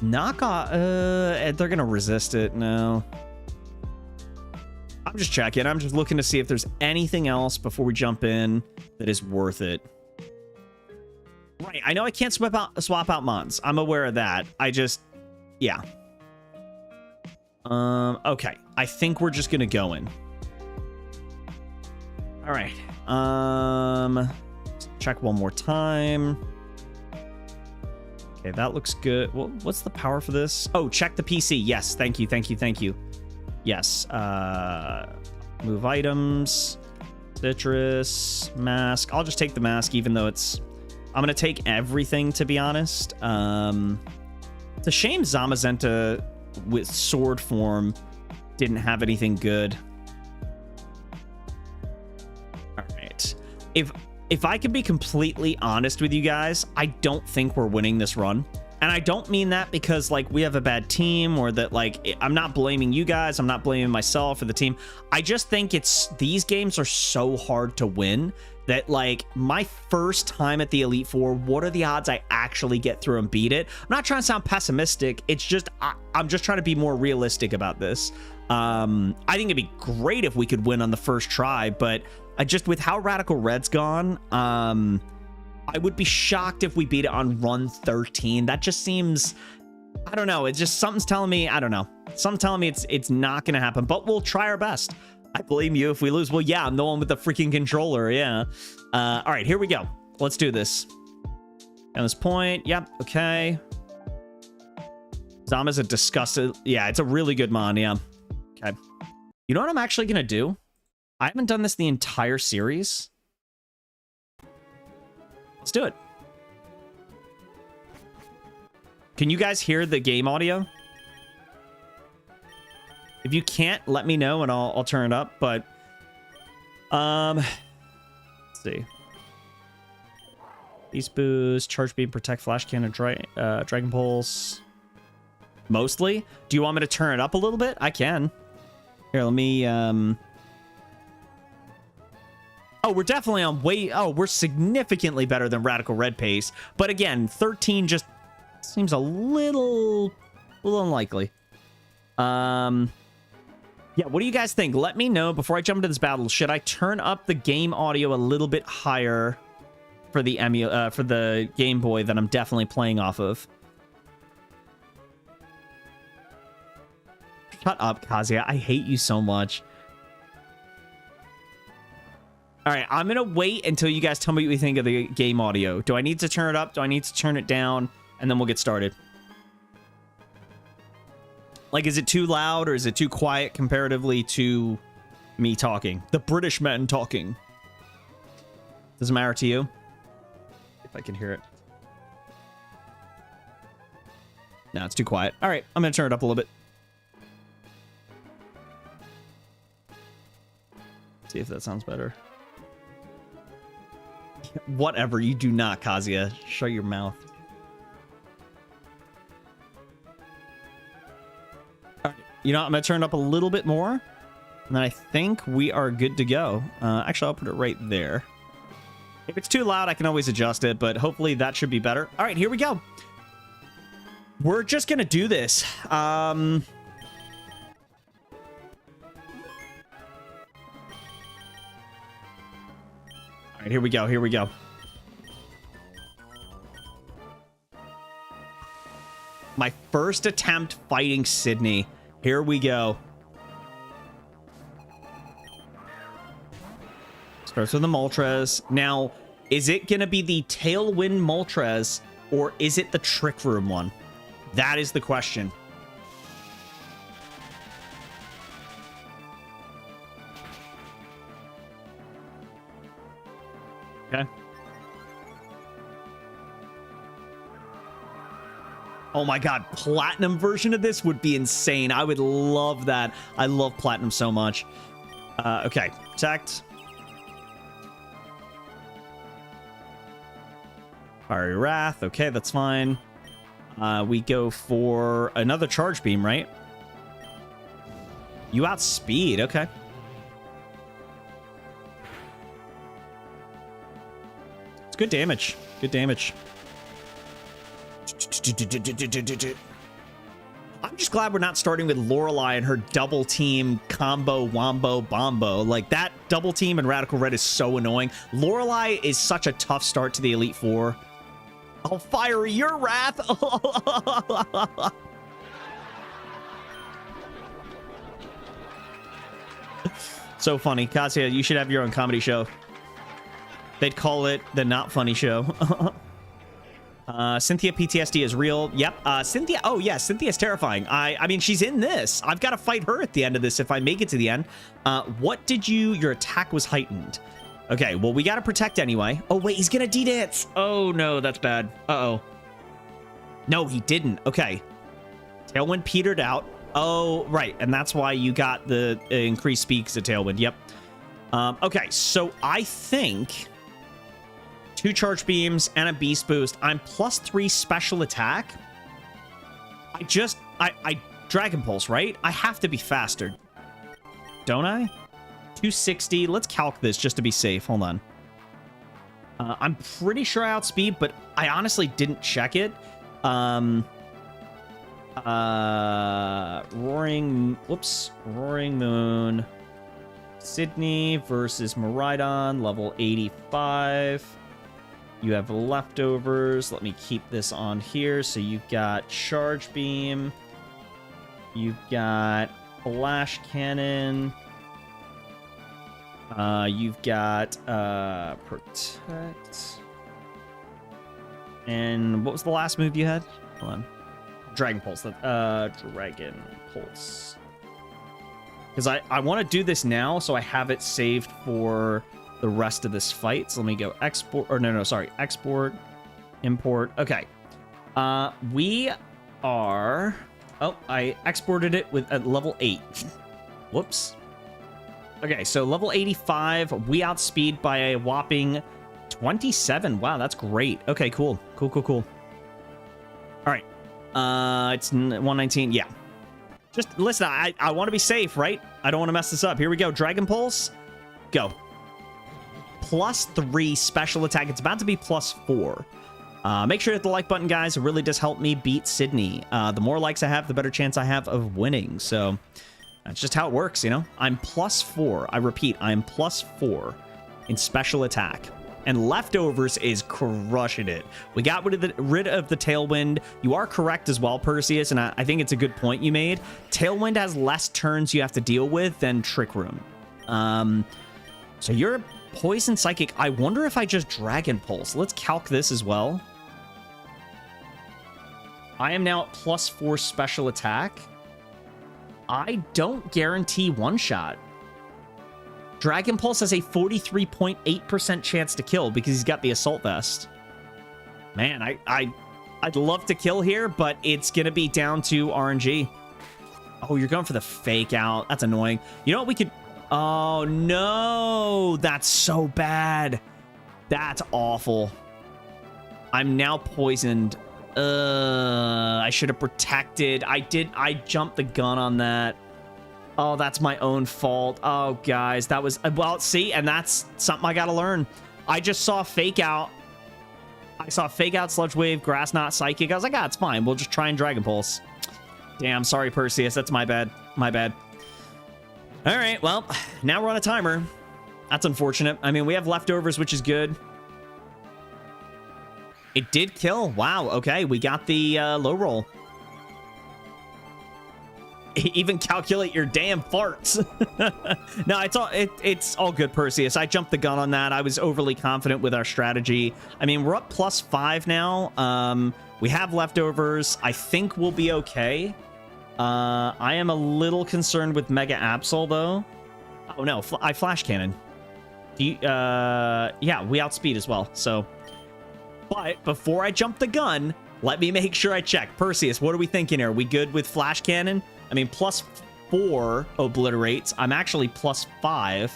Knock off. They're going to resist it. No. I'm just checking. I'm just looking to see if there's anything else before we jump in that is worth it. Right. I know I can't swap out Mons. I'm aware of that. Yeah. Okay. I think we're just going to go in. All right. Check one more time. Okay, that looks good. Well, what's the power for this? Oh, check the PC. Yes, thank you, thank you, thank you. Yes. Move items. Citrus. Mask. I'll just take the mask, even though it's... I'm going to take everything, to be honest. It's a shame Zamazenta with sword form didn't have anything good. All right. If I could be completely honest with you guys, I don't think we're winning this run. And I don't mean that because, like, we have a bad team or that, like, I'm not blaming you guys. I'm not blaming myself or the team. I just think these games are so hard to win that, like, my first time at the Elite Four, what are the odds I actually get through and beat it? I'm not trying to sound pessimistic. It's just, I'm just trying to be more realistic about this. I think it'd be great if we could win on the first try, but just with how Radical Red's gone, I would be shocked if we beat it on run 13. That just seems, I don't know. It's just something's telling me, I don't know. Something's telling me it's not going to happen, but we'll try our best. I blame you if we lose. Well, yeah, I'm the one with the freaking controller. Yeah. All right, here we go. Let's do this. At this point, yep, okay. Zama's a disgusted. Yeah, it's a really good mon, yeah. Okay. You know what I'm actually going to do? I haven't done this the entire series. Let's do it. Can you guys hear the game audio? If you can't, let me know and I'll turn it up. But let's see. Beast Boost, Charge Beam, Protect, Flash Cannon, Dragon Pulse. Mostly. Do you want me to turn it up a little bit? I can. Here, let me Oh, we're definitely on we're significantly better than Radical Red pace. But again, 13 just seems a little unlikely. Yeah, what do you guys think? Let me know before I jump into this battle. Should I turn up the game audio a little bit higher for the for the Game Boy that I'm definitely playing off of? Shut up, Kazuya. I hate you so much. All right, I'm going to wait until you guys tell me what you think of the game audio. Do I need to turn it up? Do I need to turn it down? And then we'll get started. Like, is it too loud or is it too quiet comparatively to me talking? The British man talking. Does it matter to you? If I can hear it. No, it's too quiet. All right, I'm going to turn it up a little bit. See if that sounds better. Whatever, you do not, Kazuya. Shut your mouth. All right, you know, I'm going to turn it up a little bit more. And then I think we are good to go. Actually, I'll put it right there. If it's too loud, I can always adjust it, but hopefully that should be better. All right, here we go. We're just going to do this. All right, here we go. Here we go. My first attempt fighting Sydney. Here we go. Starts with the Moltres. Now, is it going to be the Tailwind Moltres or is it the Trick Room one? That is the question. Okay. Oh my god, platinum version of this would be insane. I would love that. I love platinum so much. Okay, protect. Fiery Wrath. Okay, that's fine. We go for another Charge Beam, right? You outspeed. Okay. It's good damage. Good damage. I'm just glad we're not starting with Lorelei and her double team combo wombo bombo. Like, that double team in Radical Red is so annoying. Lorelei is such a tough start to the Elite Four. I'll fire your wrath. So funny. Kasia, you should have your own comedy show. They'd call it the Not Funny Show. Cynthia PTSD is real. Yep. Cynthia. Oh, yeah. Cynthia's terrifying. I mean, she's in this. I've got to fight her at the end of this if I make it to the end. What did you... Your attack was heightened. Okay, well, we got to protect anyway. Oh, wait, he's going to D-dance. Oh, no, that's bad. Uh-oh. No, he didn't. Okay. Tailwind petered out. Oh, right. And that's why you got the increased speed because of Tailwind. Yep. Okay, so I think 2 Charge Beams and a Beast Boost. I'm +3 special attack. I Dragon Pulse, right? I have to be faster. Don't I? 260. Let's calc this just to be safe. Hold on. I'm pretty sure I outspeed, but I honestly didn't check it. Roaring Moon. Sydney versus Miraidon, level 85. You have leftovers. Let me keep this on here. So you've got Charge Beam. You've got Flash Cannon. You've got Protect. And what was the last move you had? Hold on. Dragon Pulse. Dragon Pulse. Because I want to do this now, so I have it saved for the rest of this fight. So let me go export. Or no, sorry. Export. Import. Okay. We are... Oh, I exported it with at level 8. Whoops. Okay, so level 85. We outspeed by a whopping 27. Wow, that's great. Okay, cool. Cool. All right. It's 119. Yeah. Just listen, I want to be safe, right? I don't want to mess this up. Here we go. Dragon Pulse. Go. +3 special attack. It's about to be +4. Make sure to hit the like button, guys. It really does help me beat Sydney. The more likes I have, the better chance I have of winning. So that's just how it works, you know? I'm +4. I repeat, I'm +4 in special attack. And leftovers is crushing it. We got rid of the Tailwind. You are correct as well, Perseus, and I think it's a good point you made. Tailwind has less turns you have to deal with than Trick Room. So you're Poison Psychic. I wonder if I just Dragon Pulse. Let's calc this as well. I am now at +4 special attack. I don't guarantee one-shot. Dragon Pulse has a 43.8% chance to kill because he's got the Assault Vest. Man, I'd love to kill here, but it's going to be down to RNG. Oh, you're going for the Fake Out. That's annoying. You know what we could... Oh, no. That's so bad. That's awful. I'm now poisoned. I should have protected. I jumped the gun on that. Oh, that's my own fault. Oh, guys, that was... Well, see, and that's something I gotta learn. I just saw Fake Out. I saw Fake Out, Sludge Wave, Grass Knot, Psychic. I was like, it's fine. We'll just try and Dragon Pulse. Damn, sorry, Perseus. That's my bad. My bad. All right, well, now we're on a timer. That's unfortunate. I mean, we have leftovers, which is good. It did kill. Wow, okay. We got the low roll. Even calculate your damn farts. No, it's all good, Perseus. I jumped the gun on that. I was overly confident with our strategy. I mean, we're up +5 now. We have leftovers. I think we'll be okay. I am a little concerned with Mega Absol, though. Oh, no. I Flash Cannon. Yeah, we outspeed as well, so... But before I jump the gun, let me make sure I check. Perseus, what are we thinking here? Are we good with Flash Cannon? I mean, +4 obliterates. I'm actually +5.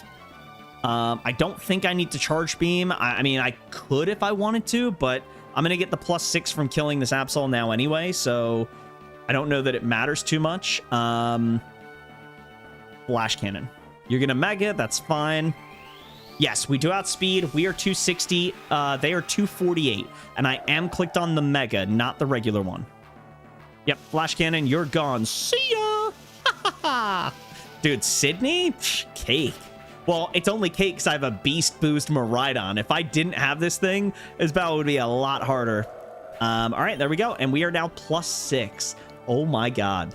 I don't think I need to Charge Beam. I mean, I could if I wanted to, but I'm going to get the +6 from killing this Absol now anyway, so I don't know that it matters too much. Flash Cannon. You're going to Mega, that's fine. Yes, we do outspeed. We are 260. They are 248. And I am clicked on the Mega, not the regular one. Yep, Flash Cannon, you're gone. See ya! Dude, Sydney? Psh, cake. Well, it's only cake because I have a Beast Boost Miraidon. If I didn't have this thing, this battle would be a lot harder. All right, there we go. And we are now +6. Oh my god.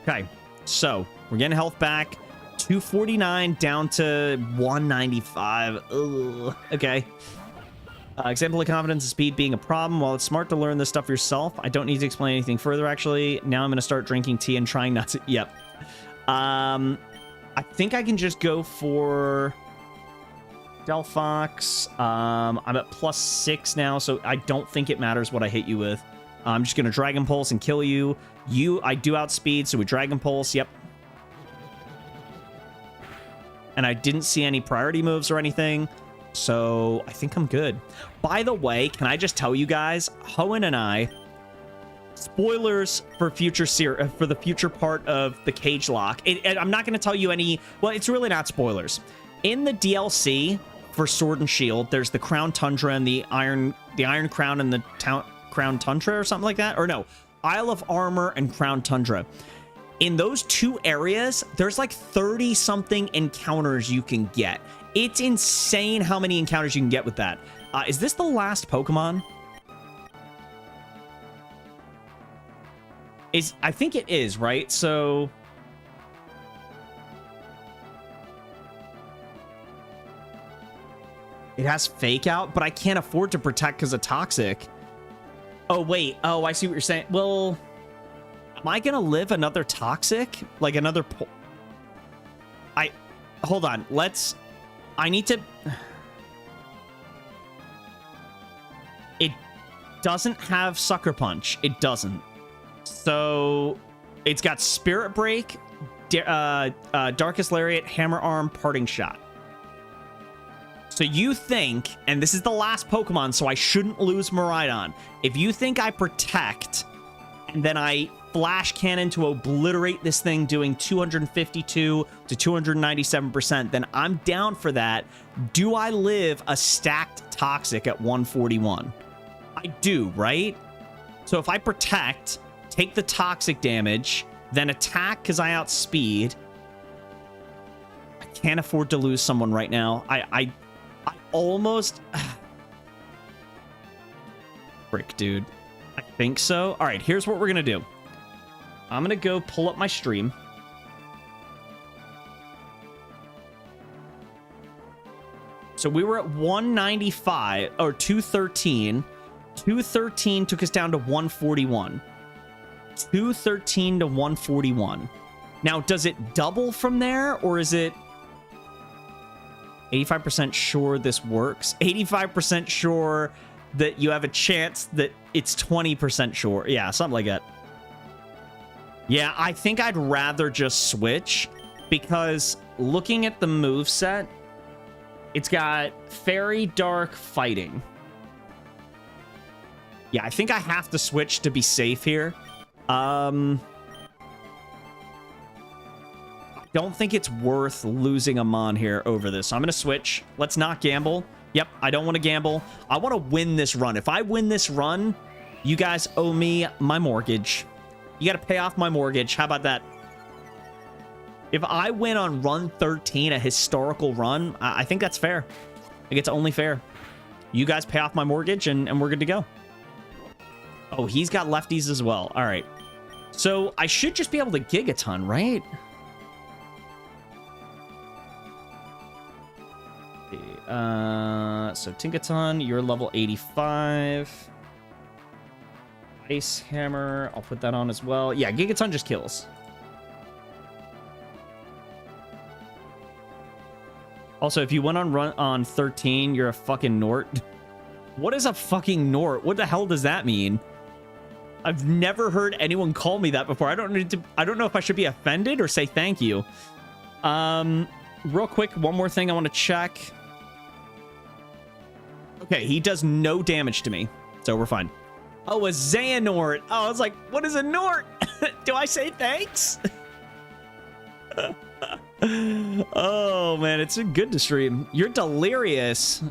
Okay, so we're getting health back. 249 down to 195. Ugh. Okay. Example of confidence and speed being a problem. While it's smart to learn this stuff yourself, I don't need to explain anything further, actually. Now I'm going to start drinking tea and trying not to... Yep. I think I can just go for Delphox. I'm at +6 now, so I don't think it matters what I hit you with. I'm just going to Dragon Pulse and kill you. I do outspeed, so we Dragon Pulse. Yep. And I didn't see any priority moves or anything. So I think I'm good. By the way, can I just tell you guys, Hoenn and I, spoilers for the future part of the Cage Lock. I'm not going to tell you any. Well, it's really not spoilers. In the DLC for Sword and Shield, there's the Crown Tundra and the Iron Crown and the Crown Tundra or something like that. Or no, Isle of Armor and Crown Tundra. In those two areas, there's like 30 something encounters you can get. It's insane how many encounters you can get with that. Is this the last Pokemon? I think it is, right? So... it has Fake Out, but I can't afford to protect because of Toxic. Oh, wait. Oh, I see what you're saying. Well, am I going to live another Toxic? Like another... Hold on. I need to... It doesn't have Sucker Punch. It doesn't. So it's got Spirit Break, Darkest Lariat, Hammer Arm, Parting Shot. So you think, and this is the last Pokemon, so I shouldn't lose Miraidon. If you think I protect, and then I Flash Cannon to obliterate this thing doing 252 to 297%, then I'm down for that. Do I live a stacked Toxic at 141? I do, right? So if I protect, take the Toxic damage, then attack because I outspeed, I can't afford to lose someone right now. I almost... Frick, dude. I think so. All right, here's what we're going to do. I'm going to go pull up my stream. So we were at 195, or 213. 213 took us down to 141. 213 to 141. Now, does it double from there, or is it 85% sure this works? 85% sure that you have a chance that it's 20% sure. Yeah, something like that. Yeah, I think I'd rather just switch, because looking at the moveset, it's got Fairy, Dark, Fighting. Yeah, I think I have to switch to be safe here. I don't think it's worth losing a Mon here over this. So I'm going to switch. Let's not gamble. Yep, I don't want to gamble. I want to win this run. If I win this run, you guys owe me my mortgage. You got to pay off my mortgage. How about that? If I win on run 13, a historical run, I think that's fair. I think it's only fair. You guys pay off my mortgage, and we're good to go. Oh, he's got lefties as well. All right. So I should just be able to Gigaton, right? So Tinkaton, you're level 85. Ice Hammer, I'll put that on as well. Yeah, Gigaton just kills. Also, if you went on run on 13, you're a fucking Nort. What is a fucking Nort? What the hell does that mean? I've never heard anyone call me that before. I don't know if I should be offended or say thank you. real quick, one more thing I want to check. Okay, he does no damage to me, so we're fine. Oh, a Xehanort. Oh, I was like, what is a Nort? Do I say thanks? Oh, man, it's good to stream. You're delirious.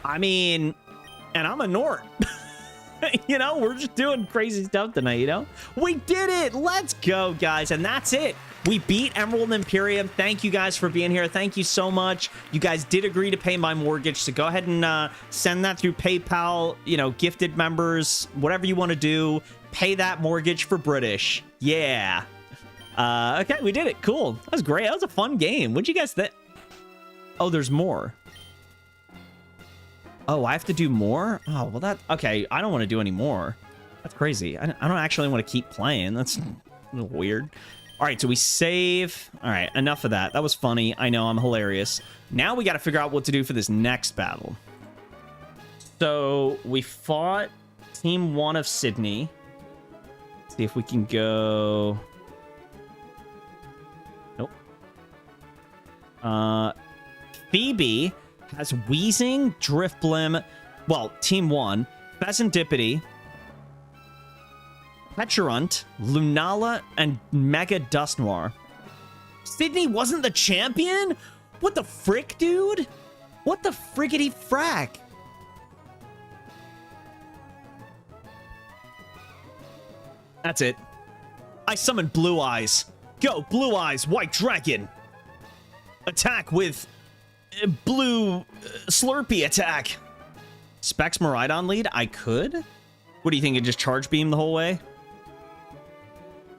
I mean, and I'm a Nort. You know, we're just doing crazy stuff tonight, you know? We did it! Let's go, guys. And that's it. We beat Emerald Imperium. Thank you guys for being here. Thank you so much. You guys did agree to pay my mortgage, so go ahead and send that through PayPal, you know, gifted members, whatever you want to do. Pay that mortgage for British. Yeah. Okay, we did it. Cool. That was great. That was a fun game. What'd you guys think? Oh, there's more. Oh, I have to do more? Oh, well, that... Okay, I don't want to do any more. That's crazy. I don't actually want to keep playing. That's a little weird. All right, so we save. All right, enough of that. That was funny. I know, I'm hilarious. Now we got to figure out what to do for this next battle. So we fought Team 1 of Sydney. Let's see if we can go... Nope. Phoebe... has Weezing, Drifblim, well, Team 1, Pheasantipity, Pecharunt, Lunala, and Mega Dusknoir. Sydney wasn't the champion? What the frick, dude? What the friggity frack? That's it. I summoned Blue Eyes. Go, Blue Eyes, White Dragon. Attack with... blue Slurpee attack. Specs Miraidon lead? I could? What do you think? It just charge beam the whole way?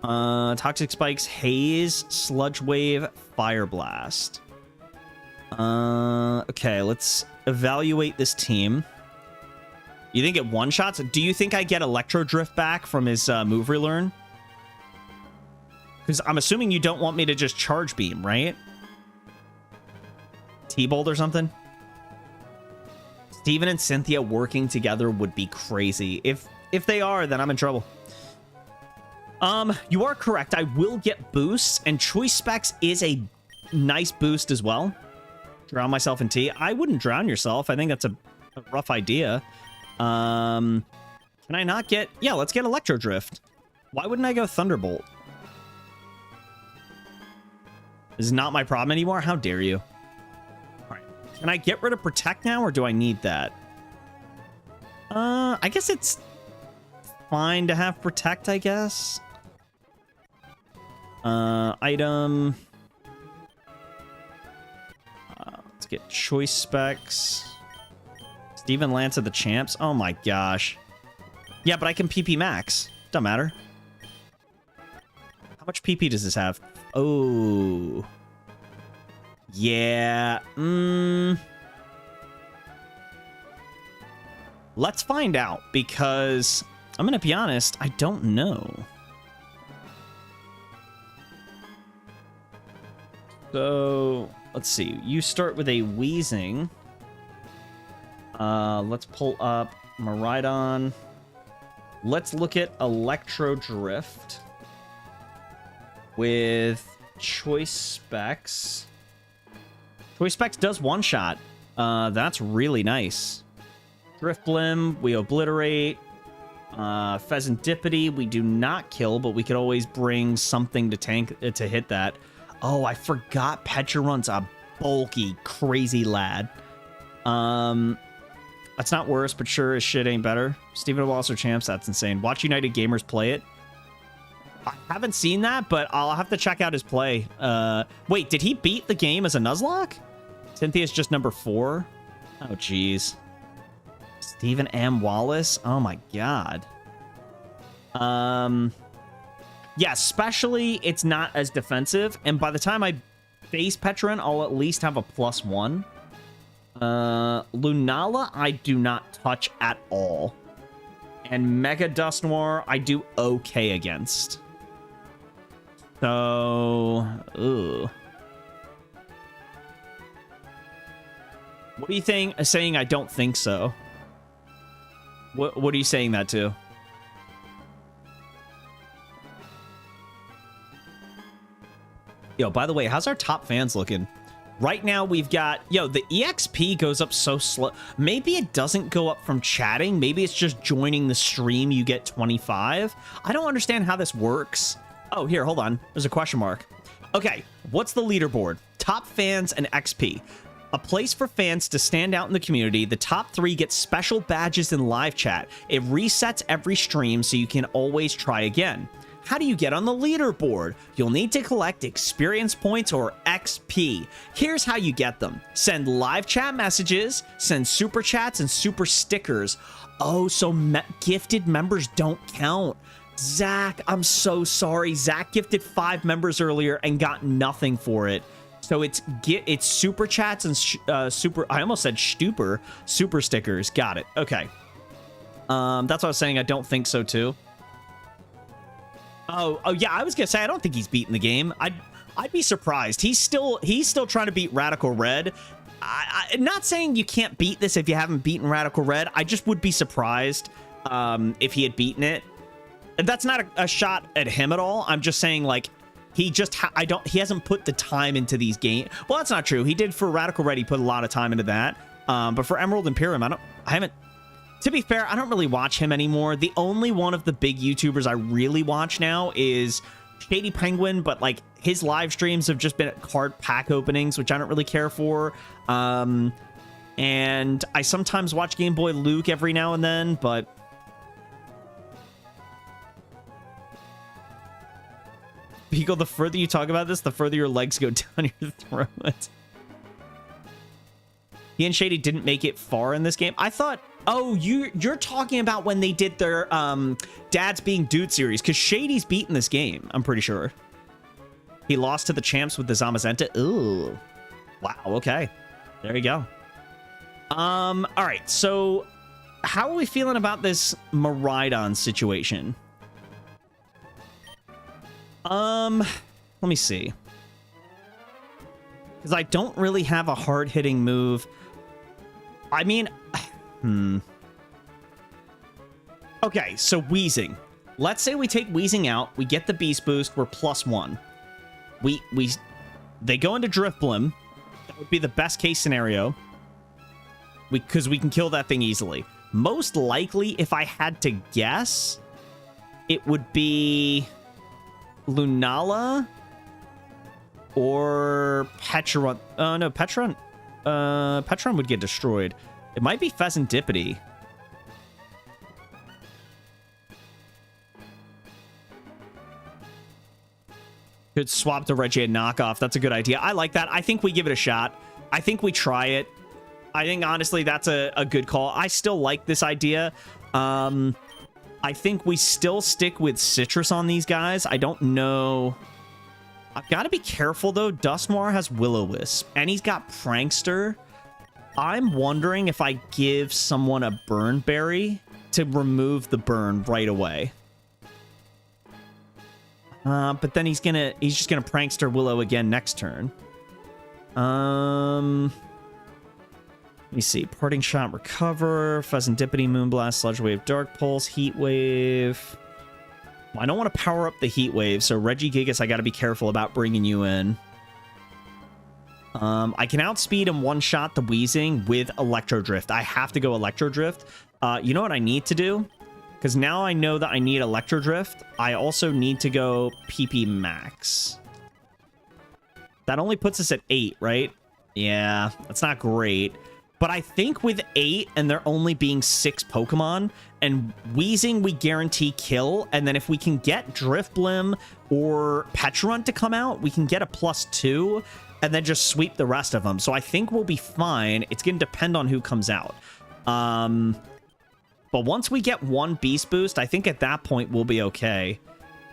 Toxic Spikes, Haze, Sludge Wave, Fire Blast. Okay, let's evaluate this team. You think it one-shots? Do you think I get Electro Drift back from his move relearn? Because I'm assuming you don't want me to just charge beam, right? T-Bolt or something? Steven and Cynthia working together would be crazy. If they are, then I'm in trouble. You are correct. I will get boosts, and Choice Specs is a nice boost as well. Drown myself in tea. I wouldn't drown yourself. I think that's a rough idea. Can I not get... Yeah, let's get Electro Drift. Why wouldn't I go Thunderbolt? This is not my problem anymore? How dare you? Can I get rid of Protect now, or do I need that? I guess it's fine to have Protect, I guess. Item. Let's get Choice Specs. Steven Lance of the Champs. Oh my gosh. Yeah, but I can PP max. Doesn't matter. How much PP does this have? Oh... Yeah, let's find out, because I'm gonna be honest, I don't know. So, let's see. You start with a Weezing. Let's pull up Miraidon. Let's look at Electro Drift with Choice Specs. Choice Specs does one-shot. That's really nice. Drifblim, we obliterate. Pheasantipity, we do not kill, but we could always bring something to tank to hit that. Oh, I forgot Pecharunt's a bulky, crazy lad. That's not worse, but sure as shit ain't better. Steven Wallace or Champs, that's insane. Watch United Gamers play it. I haven't seen that, but I'll have to check out his play. Wait, did he beat the game as a Nuzlocke? Cynthia's just number 4? Oh, jeez. Stephen M. Wallace? Oh, my God. Yeah, especially it's not as defensive, and by the time I face Pecharunt, I'll at least have a +1. Lunala, I do not touch at all. And Mega Dusknoir, I do okay against. So, ugh. What are you saying I don't think so? What are you saying that to? Yo, by the way, how's our top fans looking? Right now we've got, yo, the EXP goes up so slow. Maybe it doesn't go up from chatting. Maybe it's just joining the stream. You get 25. I don't understand how this works. Oh, here, hold on. There's a question mark. Okay, what's the leaderboard? Top fans and XP. A place for fans to stand out in the community. The top 3 get special badges in live chat. It resets every stream so you can always try again. How do you get on the leaderboard? You'll need to collect experience points or XP. Here's how you get them. Send live chat messages, send super chats and super stickers. Oh, so gifted members don't count. Zach, I'm so sorry. Zach gifted 5 members earlier and got nothing for it. So it's super chats and super, I almost said stupor, super stickers. Got it. Okay. That's what I was saying. I don't think so too. Oh yeah, I was gonna say I don't think he's beaten the game. I'd be surprised. He's still trying to beat Radical Red. I'm not saying you can't beat this if you haven't beaten Radical Red. I just would be surprised if he had beaten it. And that's not a shot at him at all. I'm just saying, like, he just he hasn't put the time into these games. Well, that's not true. He did for Radical Red. He put a lot of time into that. But for Emerald Imperium, I haven't. To be fair, I don't really watch him anymore. The only one of the big YouTubers I really watch now is Shady Penguin, but like his live streams have just been card pack openings, which I don't really care for. And I sometimes watch Game Boy Luke every now and then, but Beagle, the further you talk about this, the further your legs go down your throat. He and Shady didn't make it far in this game. I thought, oh, you're talking about when they did their Dads Being Dude series, because Shady's beaten this game, I'm pretty sure. He lost to the champs with the Zamazenta. Ooh. Wow, okay. There you go. All right, so how are we feeling about this Miraidon situation? Let me see. Because I don't really have a hard-hitting move. I mean, okay, so Wheezing. Let's say we take Wheezing out, we get the Beast Boost, we're +1. They go into Driftblim. That would be the best case scenario. Because we can kill that thing easily. Most likely, if I had to guess, it would be Lunala or Petron. No, Petron. Petron would get destroyed. It might be Pheasantipity. Could swap to Regiad knockoff. That's a good idea. I like that. I think we give it a shot. I think we try it. I think, honestly, that's a good call. I still like this idea. I think we still stick with Citrus on these guys. I don't know. I've got to be careful, though. Duskmar has Will-O-Wisp, and he's got Prankster. I'm wondering if I give someone a Burn Berry to remove the burn right away. But then he's just gonna Prankster Willow again next turn. Let me see. Parting Shot, Recover, Pheasantipity, Moonblast, Sludge Wave, Dark Pulse, Heat Wave. I don't want to power up the Heat Wave, so Regigigas, I got to be careful about bringing you in. I can outspeed and one-shot the Wheezing with Electro Drift. I have to go Electro Drift. You know what I need to do? Because now I know that I need Electro Drift. I also need to go PP Max. That only puts us at 8, right? Yeah, that's not great. But I think with 8 and there only being 6 Pokemon, and Wheezing we guarantee kill, and then if we can get Driftblim or Pecharunt to come out, we can get a +2, and then just sweep the rest of them. So I think we'll be fine. It's going to depend on who comes out. But once we get one Beast Boost, I think at that point we'll be okay.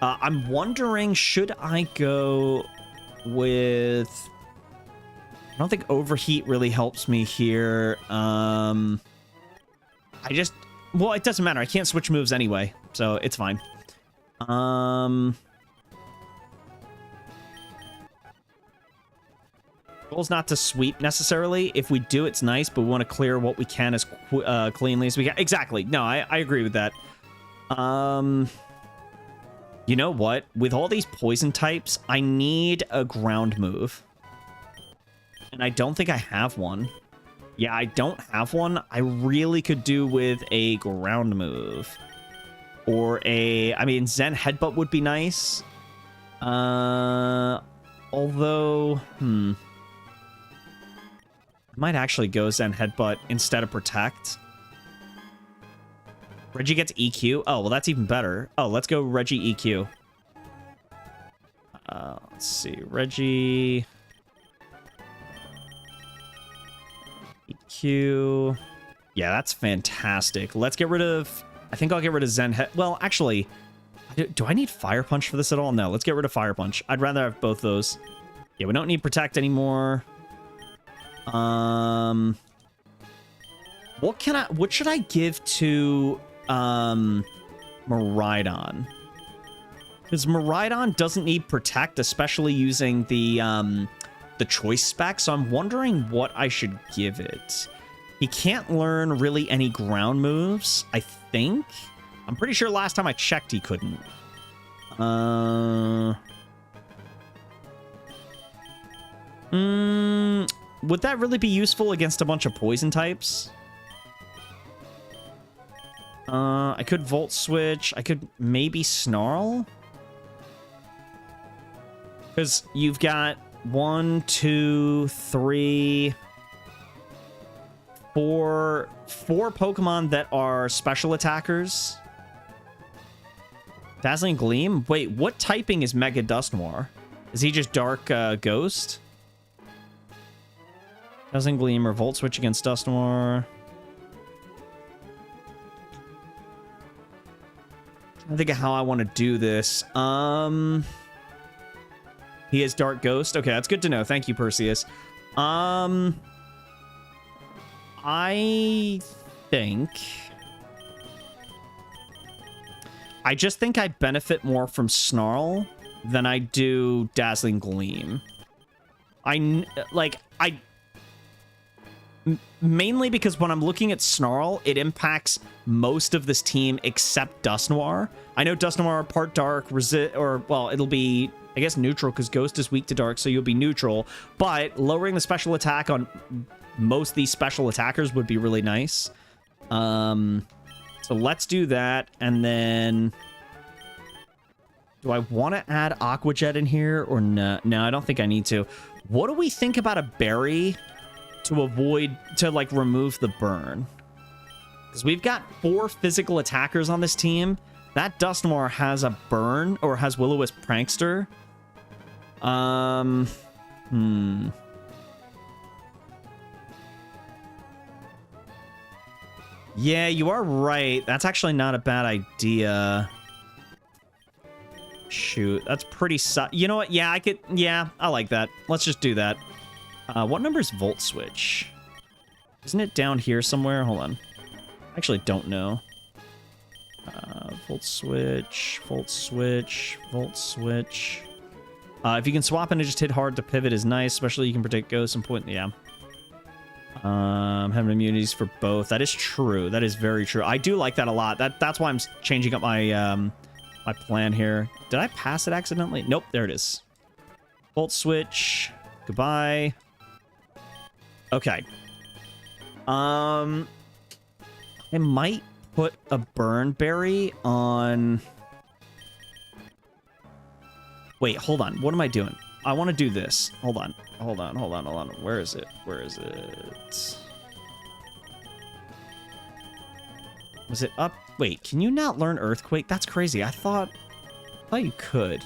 I'm wondering, should I go with... I don't think Overheat really helps me here. Well, it doesn't matter. I can't switch moves anyway, so it's fine. Goal's not to sweep necessarily. If we do, it's nice, but we want to clear what we can as cleanly as we can. Exactly. No, I agree with that. You know what? With all these poison types, I need a ground move. And I don't think I have one. Yeah, I don't have one. I really could do with a ground move. Or a... I mean, Zen Headbutt would be nice. Although... I might actually go Zen Headbutt instead of Protect. Reggie gets EQ. Oh, well, that's even better. Oh, let's go Reggie EQ. Let's see. Reggie... EQ. Yeah, that's fantastic. Let's get rid of... I think I'll get rid of Zen Head... Well, actually... Do I need Fire Punch for this at all? No, let's get rid of Fire Punch. I'd rather have both those. Yeah, we don't need Protect anymore. What should I give to Miraidon? Because Miraidon doesn't need Protect, especially using the choice spec, so I'm wondering what I should give it. He can't learn really any ground moves, I think. I'm pretty sure last time I checked he couldn't. Would that really be useful against a bunch of poison types? I could Volt Switch. I could maybe Snarl. Because you've got 1, 2, 3... four Pokemon that are special attackers. Dazzling Gleam? Wait, what typing is Mega Dusknoir? Is he just Dark Ghost? Dazzling Gleam or Volt Switch against Dusknoir. I think of how I want to do this. He is Dark Ghost. Okay, that's good to know. Thank you, Perseus. I just think I benefit more from Snarl than I do Dazzling Gleam. Mainly because when I'm looking at Snarl, it impacts most of this team except Dusknoir. I know Dusknoir part Dark, it'll be, I guess, neutral because Ghost is weak to Dark, so you'll be neutral. But lowering the special attack on most of these special attackers would be really nice. So let's do that, and then... Do I want to add Aqua Jet in here, or no? No, I don't think I need to. What do we think about a berry to remove the burn? Because we've got 4 physical attackers on this team. That Dusknoir has a burn, or has Will-O-Wisp Prankster. Yeah, you are right. That's actually not a bad idea. Shoot, that's pretty you know what? Yeah, I like that. Let's just do that. What number is Volt Switch? Isn't it down here somewhere? Hold on. I actually don't know. Volt Switch, Volt Switch, Volt Switch. If you can swap and just hit hard to pivot is nice, especially you can predict ghosts and point. Yeah. Having immunities for both. That is true. That is very true. I do like that a lot. That's why I'm changing up my my plan here. Did I pass it accidentally? Nope, there it is. Volt Switch. Goodbye. Okay. I might put a Burn Berry on... Wait, hold on. What am I doing? I want to do this. Hold on. Hold on. Where is it? Was it up? Wait, can you not learn Earthquake? That's crazy. I thought you could.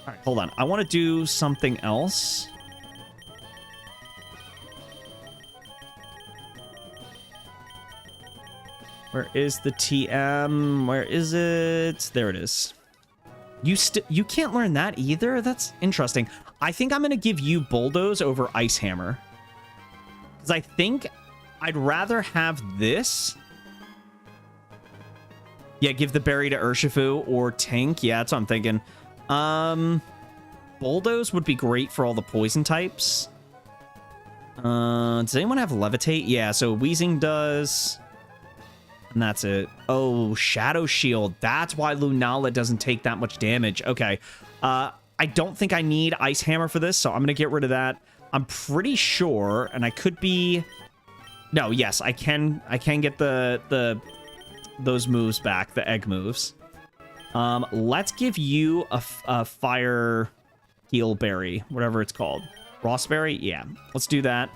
All right, hold on. I want to do something else. Where is the TM? Where is it? There it is. You can't learn that either? That's interesting. I think I'm going to give you Bulldoze over Ice Hammer. Because I think I'd rather have this. Yeah, give the berry to Urshifu or Tink. Yeah, that's what I'm thinking. Bulldoze would be great for all the poison types. Does anyone have Levitate? Yeah, so Weezing does... And that's it. Oh, Shadow Shield. That's why Lunala doesn't take that much damage. Okay. I don't think I need Ice Hammer for this, so I'm going to get rid of that. I'm pretty sure, and I could be... No, yes, I can get those moves back, the egg moves. Let's give you a fire heal berry, whatever it's called. Frostberry? Yeah, let's do that.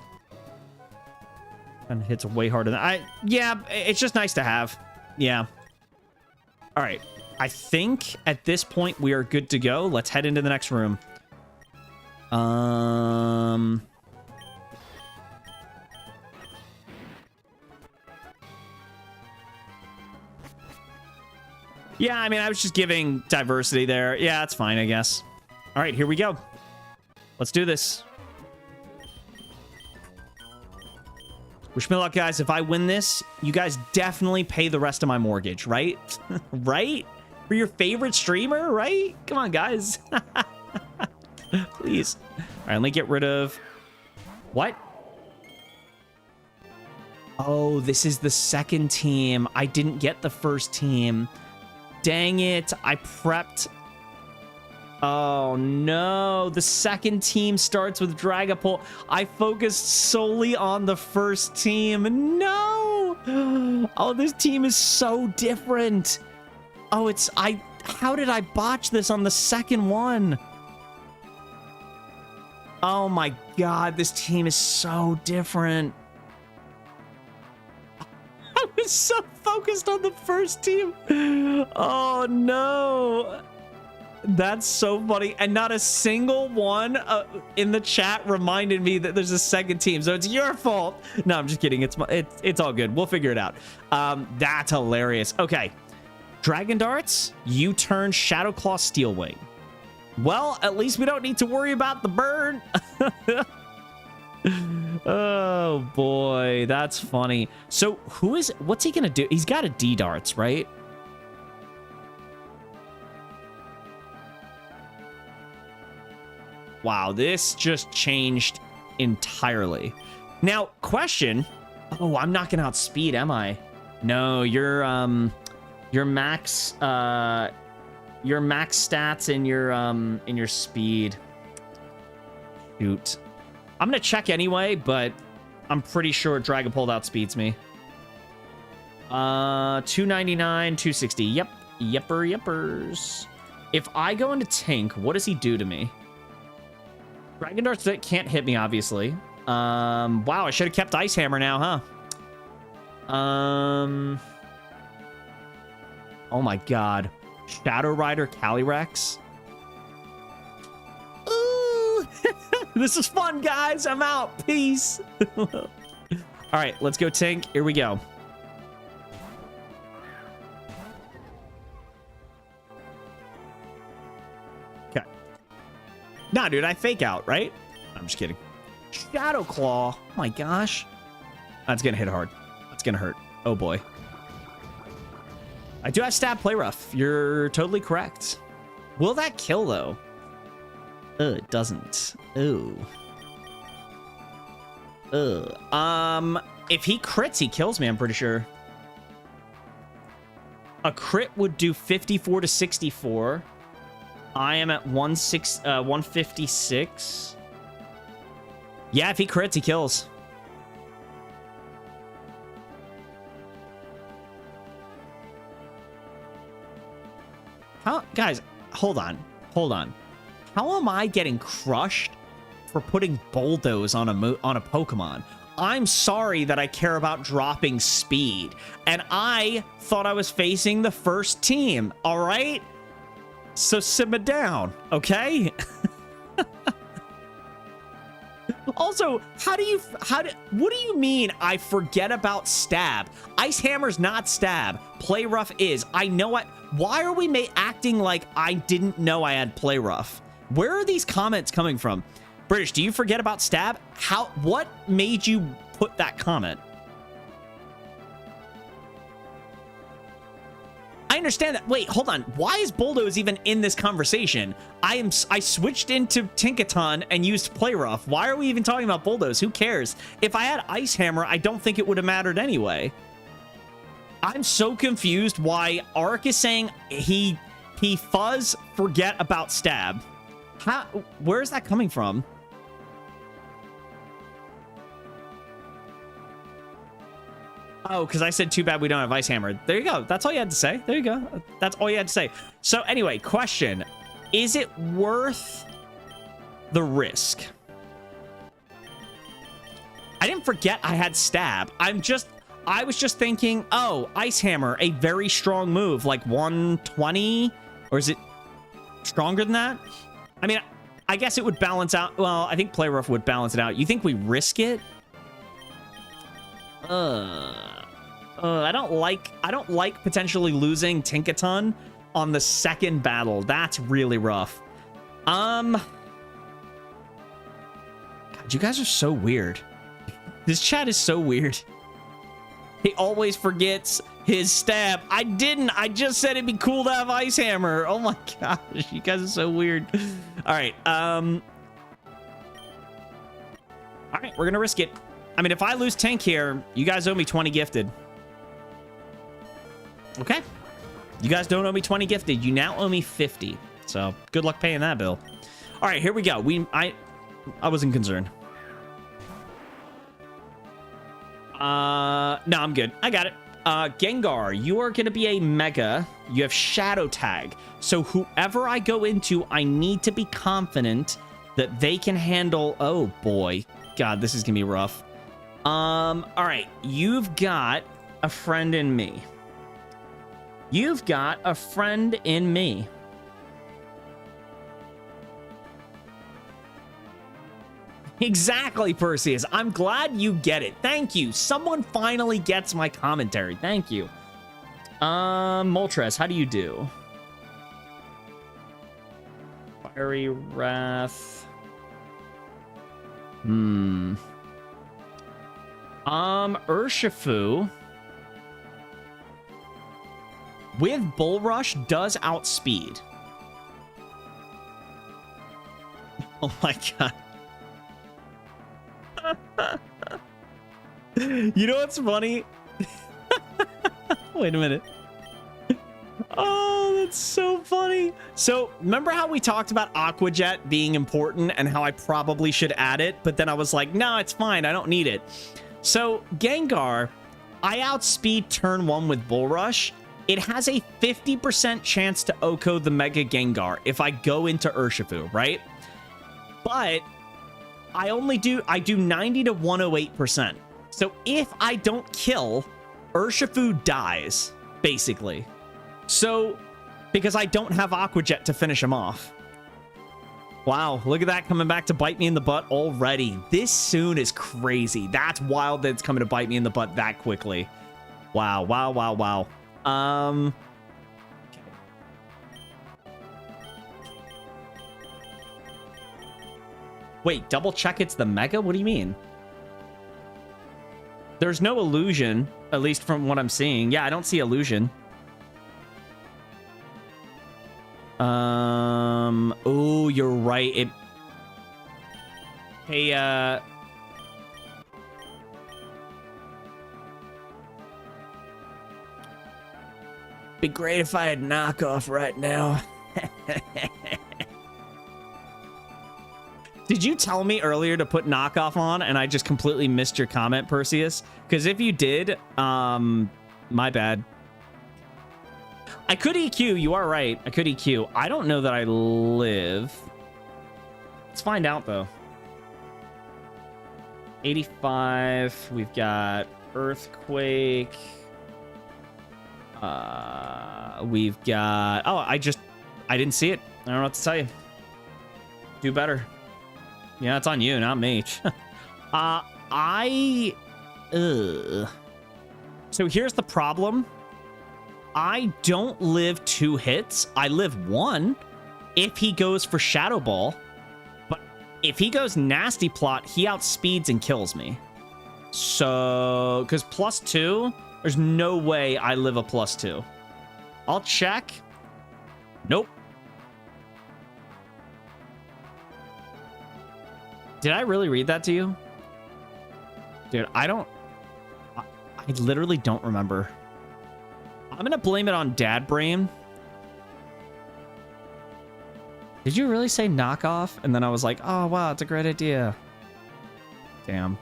And hits way harder than yeah, it's just nice to have. Yeah. All right. I think at this point we are good to go. Let's head into the next room. Yeah, I mean, I was just giving diversity there. Yeah, that's fine, I guess. All right, here we go. Let's do this. Wish me luck, guys. If I win this, you guys definitely pay the rest of my mortgage, right? Right? For your favorite streamer, right? Come on, guys. Please. All right, let me get rid of... What? Oh, this is the second team. I didn't get the first team. Dang it. I prepped... Oh, no. The second team starts with Dragapult. I focused solely on the first team. No! Oh, this team is so different. Oh, it's... How did I botch this on the second one? Oh, my God. This team is so different. I was so focused on the first team. Oh, no. That's so funny. And not a single one in the chat reminded me that there's a second team. So it's your fault. No, I'm just kidding. It's all good. We'll figure it out. That's hilarious. Okay. Dragon Darts, U-turn, Shadow Claw, Steel Wing. Well, at least we don't need to worry about the burn. Oh, boy. That's funny. So what's he going to do? He's got a D-Darts, right? Wow, this just changed entirely. Now, question. Oh, I'm not gonna outspeed, am I? No, your max stats and your speed. Shoot. I'm gonna check anyway, but I'm pretty sure Dragapult outspeeds me. 299, 260. Yep. Yeppers. If I go into Tink, what does he do to me? Dragon Darts can't hit me, obviously. Wow, I should have kept Ice Hammer now, huh? Oh my God. Shadow Rider Calyrex. Ooh! This is fun, guys. I'm out. Peace. All right, let's go, Tink. Here we go. Nah, dude, I fake out, right? I'm just kidding. Shadow Claw. Oh my gosh. That's gonna hit hard. That's gonna hurt. Oh boy. I do have stab play rough. You're totally correct. Will that kill though? It doesn't. Ooh. If he crits, he kills me, I'm pretty sure. A crit would do 54 to 64. I am at 156. Yeah, if he crits, he kills. How, guys, hold on. How am I getting crushed for putting Bulldoze on a Pokemon? I'm sorry that I care about dropping speed, and I thought I was facing the first team. All right. So simmer down, okay? Also, what do you mean I forget about stab? Ice Hammer's not stab. Play rough is. I know it. Why are we acting like I didn't know I had play rough? Where are these comments coming from? British, do you forget about stab? What made you put that comment? I understand that. Wait, hold on. Why is Bulldoze even in this conversation? I switched into Tinkaton and used Play Rough. Why are we even talking about Bulldoze? Who cares? If I had Ice Hammer, I don't think it would have mattered anyway. I'm so confused why Ark is saying he forget about stab. Where is that coming from? Oh, because I said too bad we don't have Ice Hammer. There you go. That's all you had to say. There you go. That's all you had to say. So anyway, question. Is it worth the risk? I didn't forget I had Stab. I was just thinking, oh, Ice Hammer, a very strong move, like 120? Or is it stronger than that? I mean, I guess it would balance out. Well, I think Play Rough would balance it out. You think we risk it? I don't like potentially losing Tinkaton on the second battle. That's really rough. God, you guys are so weird. This chat is so weird. He always forgets his Stab. I didn't. I just said it'd be cool to have Ice Hammer. Oh my gosh, you guys are so weird. All right. All right, we're gonna risk it. I mean, if I lose Tank here, you guys owe me 20 gifted. Okay. You guys don't owe me 20 gifted. You now owe me 50. So good luck paying that bill. All right, here we go. I wasn't concerned. No, I'm good. I got it. Gengar, you are going to be a Mega. You have Shadow Tag. So whoever I go into, I need to be confident that they can handle... Oh, boy. God, this is going to be rough. All right. You've got a friend in me. You've got a friend in me. Exactly, Perseus. I'm glad you get it. Thank you. Someone finally gets my commentary. Thank you. Moltres, how do you do? Fiery Wrath. Urshifu with Bull Rush does outspeed. Oh my god. You know what's funny? Wait a minute. Oh, that's so funny. So remember how we talked about Aqua Jet being important and how I probably should add it, but then I was like, no, it's fine. I don't need it. So Gengar, I outspeed turn 1 with Bull Rush. It has a 50% chance to OHKO the Mega Gengar if I go into Urshifu, right? But I do 90 to 108%. So if I don't kill, Urshifu dies, basically. So, because I don't have Aqua Jet to finish him off. Wow, look at that coming back to bite me in the butt already. This soon is crazy. That's wild that it's coming to bite me in the butt that quickly. Wow, wow, wow, wow. Wait, double check it's the Mega? What do you mean? There's no illusion, at least from what I'm seeing. Yeah, I don't see illusion. Oh, you're right. Hey, be great if I had knockoff right now. Did you tell me earlier to put knockoff on and I just completely missed your comment, Perseus? Because if you did, my bad. I could EQ. You are right. I could EQ. I don't know that I live. Let's find out, though. 85. We've got Earthquake. We've got... Oh, I didn't see it. I don't know what to tell you. Do better. Yeah, it's on you, not me. So here's the problem. I don't live 2 hits. I live 1 if he goes for Shadow Ball. But if he goes Nasty Plot, he outspeeds and kills me. So, because +2, there's no way I live a +2. I'll check. Nope. Did I really read that to you? Dude, I literally don't remember. I'm gonna blame it on Dad Brain. Did you really say knockoff? And then I was like, oh, wow, it's a great idea. Damn.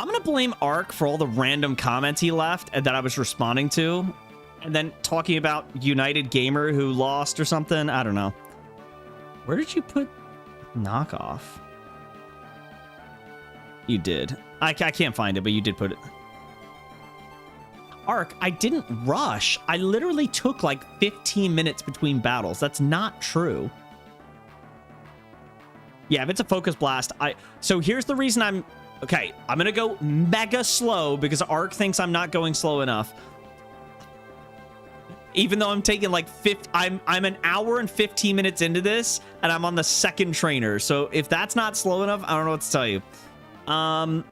I'm gonna blame Ark for all the random comments he left and that I was responding to, and then talking about United Gamer who lost or something. I don't know. Where did you put knockoff? You did. I can't find it, but you did put it. Ark, I didn't rush. I literally took like 15 minutes between battles. That's not true. Yeah, if it's a focus blast, so here's the reason I'm gonna go mega slow because Ark thinks I'm not going slow enough. Even though I'm taking like I'm an hour and 15 minutes into this, and I'm on the second trainer. So if that's not slow enough, I don't know what to tell you. The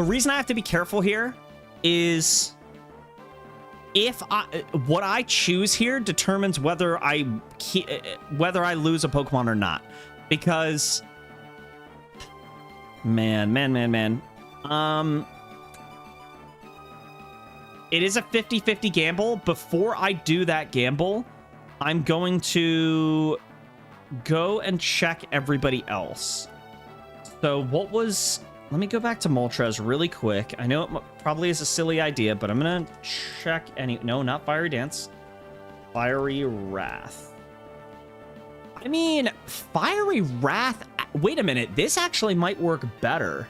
reason I have to be careful here is if what I choose here determines whether I lose a Pokemon or not, because man, it is a 50-50 gamble. Before I do that gamble, I'm going to go and check everybody else. So what was... Let me go back to Moltres really quick. I know it probably is a silly idea, but I'm going to check any... No, not Fiery Dance. Fiery Wrath. I mean, Fiery Wrath... Wait a minute. This actually might work better.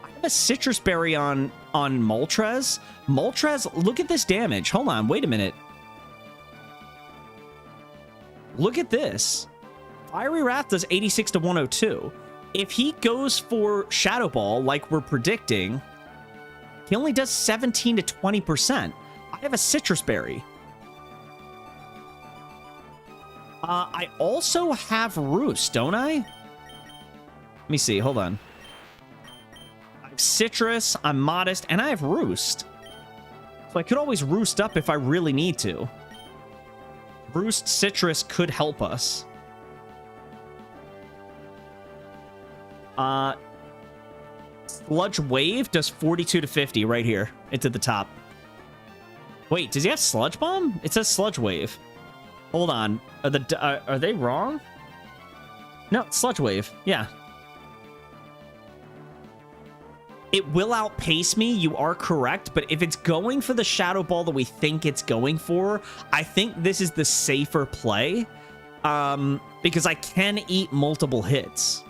I have a Citrus Berry on Moltres. Moltres, look at this damage. Hold on. Wait a minute. Look at this. Fiery Wrath does 86 to 102. If he goes for Shadow Ball, like we're predicting, he only does 17 to 20%. I have a Citrus Berry. I also have Roost, don't I? Let me see. Hold on. I have Citrus, I'm Modest, and I have Roost. So I could always Roost up if I really need to. Roost Citrus could help us. Sludge Wave does 42 to 50 right here. It's at the top. Wait, does he have Sludge Bomb? It says Sludge Wave. Hold on. Are they wrong? No, it's Sludge Wave. Yeah. It will outpace me. You are correct. But if it's going for the Shadow Ball that we think it's going for, I think this is the safer play. Because I can eat multiple hits.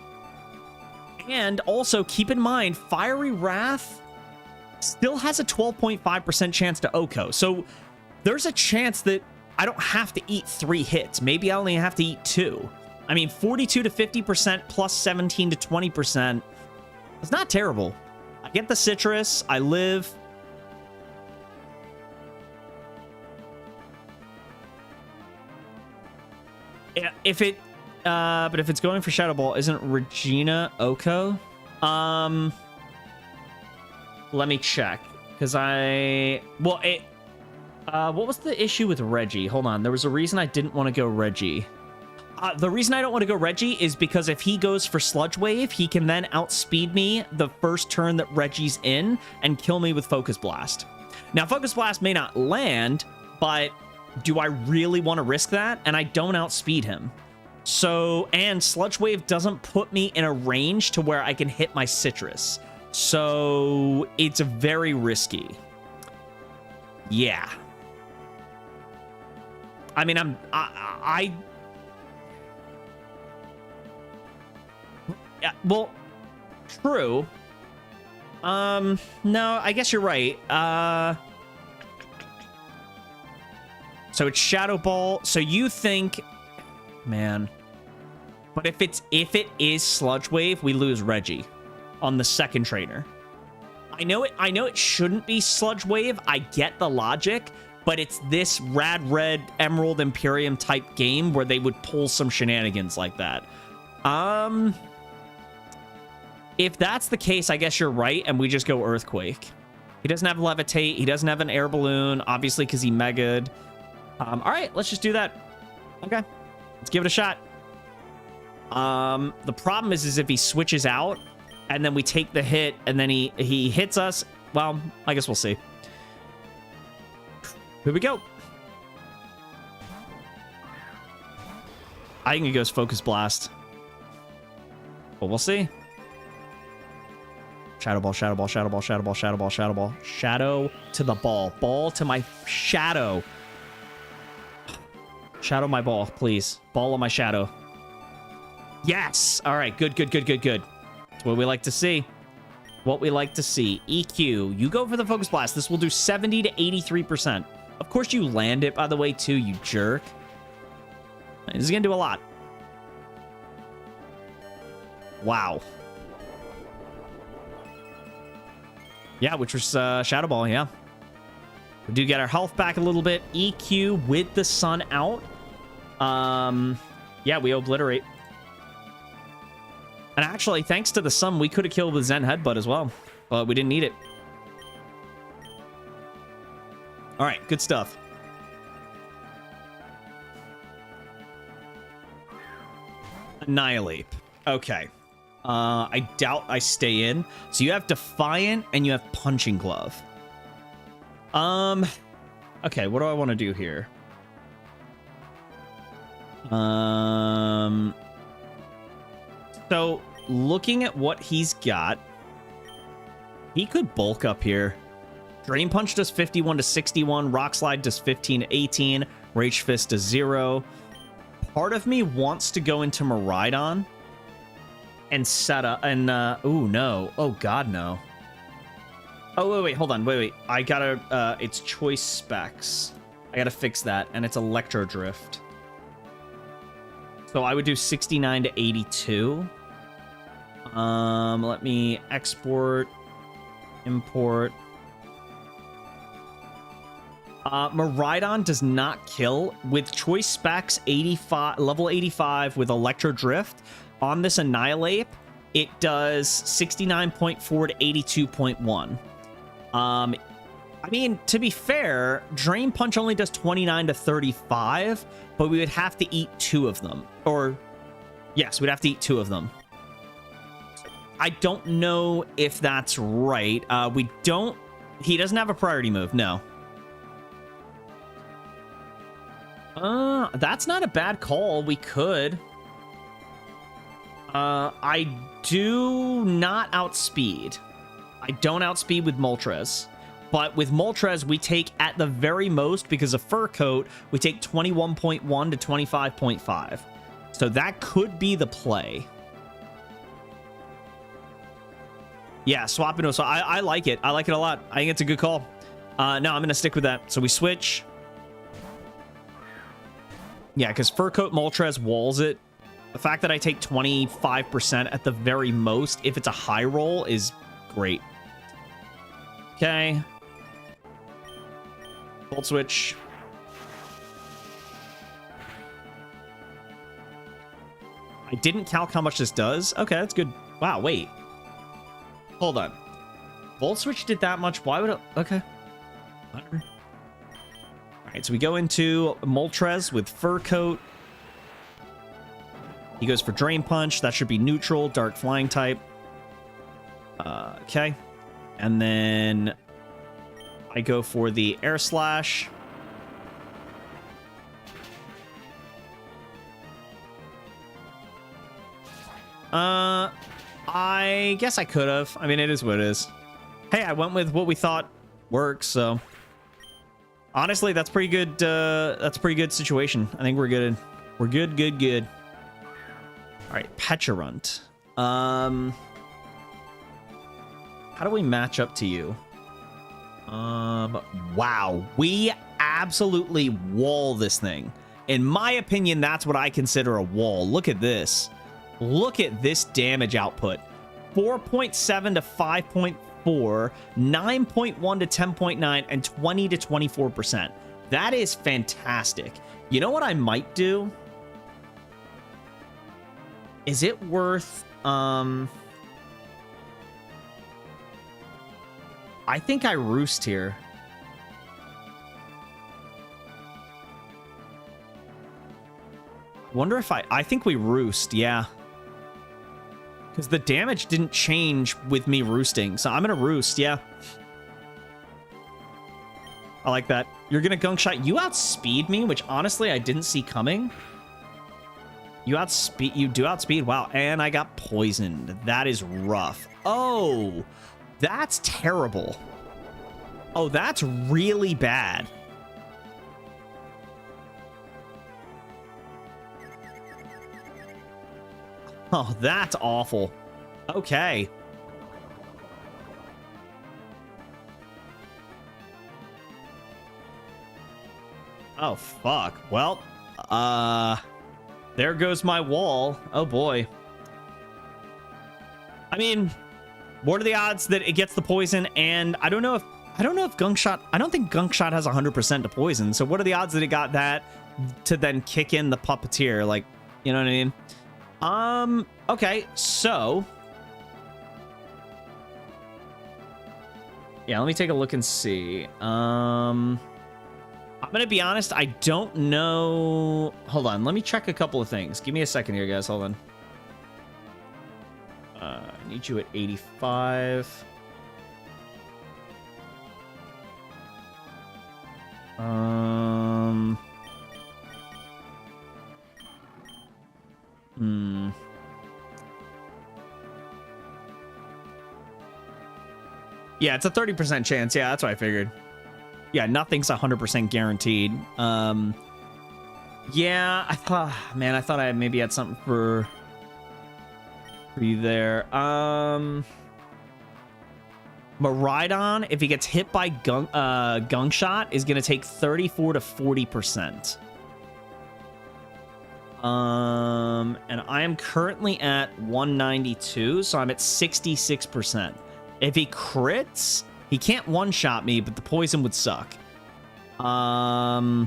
And also, keep in mind, Fiery Wrath still has a 12.5% chance to OHKO. So there's a chance that I don't have to eat 3 hits. Maybe I only have to eat 2. I mean, 42 to 50% plus 17 to 20%. It's not terrible. I get the Citrus. I live. Yeah, but if it's going for Shadow Ball, isn't Regina OHKO? Let me check. Because what was the issue with Reggie? Hold on. There was a reason I didn't want to go Reggie. The reason I don't want to go Reggie is because if he goes for Sludge Wave, he can then outspeed me the first turn that Reggie's in and kill me with Focus Blast. Now, Focus Blast may not land, but do I really want to risk that? And I don't outspeed him. So, and Sludge Wave doesn't put me in a range to where I can hit my Citrus. So, it's very risky. Yeah. I mean, yeah, well, true. No, I guess you're right. So it's Shadow Ball. So you think, man. But if it is Sludge Wave, we lose Reggie on the second trainer. I know it shouldn't be Sludge Wave. I get the logic, but it's this Rad Red Emerald Imperium type game where they would pull some shenanigans like that. If that's the case, I guess you're right, and we just go Earthquake. He doesn't have Levitate. He doesn't have an Air Balloon, obviously, because he Mega'd. All right, let's just do that. Okay, let's give it a shot. The problem is if he switches out, and then we take the hit, and then he hits us. Well, I guess we'll see. Here we go. I think he goes Focus Blast. But we'll see. Shadow ball, shadow ball, shadow ball, shadow ball, shadow ball, shadow ball. Shadow to the ball. Ball to my shadow. Shadow my ball, please. Ball on my shadow. Yes. All right. Good, good, good, good, good. That's what we like to see. What we like to see. EQ. You go for the Focus Blast. This will do 70 to 83%. Of course, you land it, by the way, too, you jerk. This is going to do a lot. Wow. Yeah, which was Shadow Ball, yeah. We do get our health back a little bit. EQ with the sun out. Yeah, we obliterate. And actually, thanks to the sun, we could have killed the Zen Headbutt as well. But we didn't need it. All right, good stuff. Annihilate. Okay. I doubt I stay in. So you have Defiant and you have Punching Glove. Okay, what do I want to do here? So looking at what he's got, he could bulk up here. Drain Punch does 51 to 61. Rock Slide does 15 to 18. Rage Fist does 0. Part of me wants to go into Miraidon and set up and ooh, no. Oh god, no. Oh wait, hold on. Wait. I gotta it's choice specs. I gotta fix that, and it's Electro Drift. So I would do 69 to 82. Let me export, import. Miraidon does not kill with choice specs 85, level 85 with Electro Drift. On this Annihilate, it does 69.4 to 82.1. I mean, to be fair, Drain Punch only does 29 to 35, but we would have to eat 2 of them. Or, yes, we'd have to eat 2 of them. I don't know if that's right. He doesn't have a priority move, no. That's not a bad call. We could. I do not outspeed. I don't outspeed with Moltres. But with Moltres, we take at the very most, because of Fur Coat, we take 21.1 to 25.5. So that could be the play. Yeah, swap into. So I like it. I like it a lot. I think it's a good call. No, I'm going to stick with that. So we switch. Yeah, because Fur Coat Moltres walls it. The fact that I take 25% at the very most, if it's a high roll, is great. Okay. Volt Switch. I didn't calc how much this does. Okay, that's good. Wow, wait. Hold on. Volt Switch did that much. Why would it? Okay. Whatever. All right, so we go into Moltres with Fur Coat. He goes for Drain Punch. That should be neutral, Dark Flying type. Okay. And then I go for the Air Slash. I guess I could have. I mean, it is what it is. Hey, I went with what we thought works, so honestly, that's pretty good. That's a pretty good situation. I think we're good. We're good, good, good. All right, Pecharunt. How do we match up to you? Wow, we absolutely wall this thing. In my opinion, that's what I consider a wall. Look at this. Look at this damage output. 4.7 to 5.4, 9.1 to 10.9, and 20 to 24%. That is fantastic. You know what I might do? Is it worth... I think I roost here. Wonder if I think we roost, yeah. Because the damage didn't change with me roosting. So I'm going to roost, yeah. I like that. You're going to Gunk Shot. You outspeed me, which honestly I didn't see coming. You do outspeed. Wow. And I got poisoned. That is rough. Oh, That's terrible. Oh, that's really bad. Oh, that's awful. Okay. Oh, fuck. Well, there goes my wall. Oh, boy. I mean, what are the odds that it gets the poison? And I don't know if Gunk Shot, I don't think Gunk Shot has 100% to poison. So what are the odds that it got that to then kick in the Puppeteer? Like, you know what I mean? Okay, so yeah, let me take a look and see. I'm gonna be honest, I don't know. Hold on, let me check a couple of things. Give me a second here, guys. Hold on. I need you at 85. Yeah, it's a 30% chance. Yeah, that's what I figured. Yeah, nothing's 100% guaranteed. Yeah, I thought, man, I thought I maybe had something for you there. Miraidon, if he gets hit by Gunk Shot, is gonna take 34 to 40%. And I am currently at 192, so I'm at 66%. If he crits, he can't one-shot me, but the poison would suck. I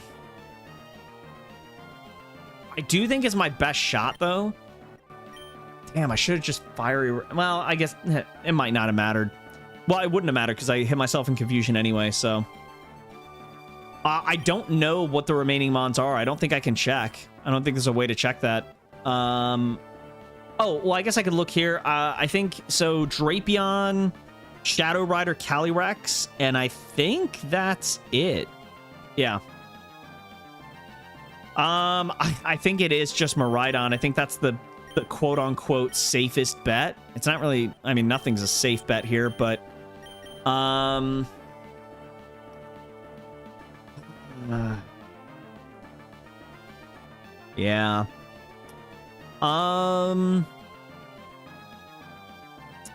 do think it's my best shot, though. Damn, I should have just fiery... Well, I guess it might not have mattered. Well, it wouldn't have mattered because I hit myself in confusion anyway, so... I don't know what the remaining mons are. I don't think I can check. I don't think there's a way to check that. Oh, well, I guess I could look here. I think, so Drapion, Shadow Rider, Calyrex, and I think that's it. Yeah. I think it is just Miraidon. I think that's the quote-unquote safest bet. It's not really, I mean, nothing's a safe bet here, but... yeah.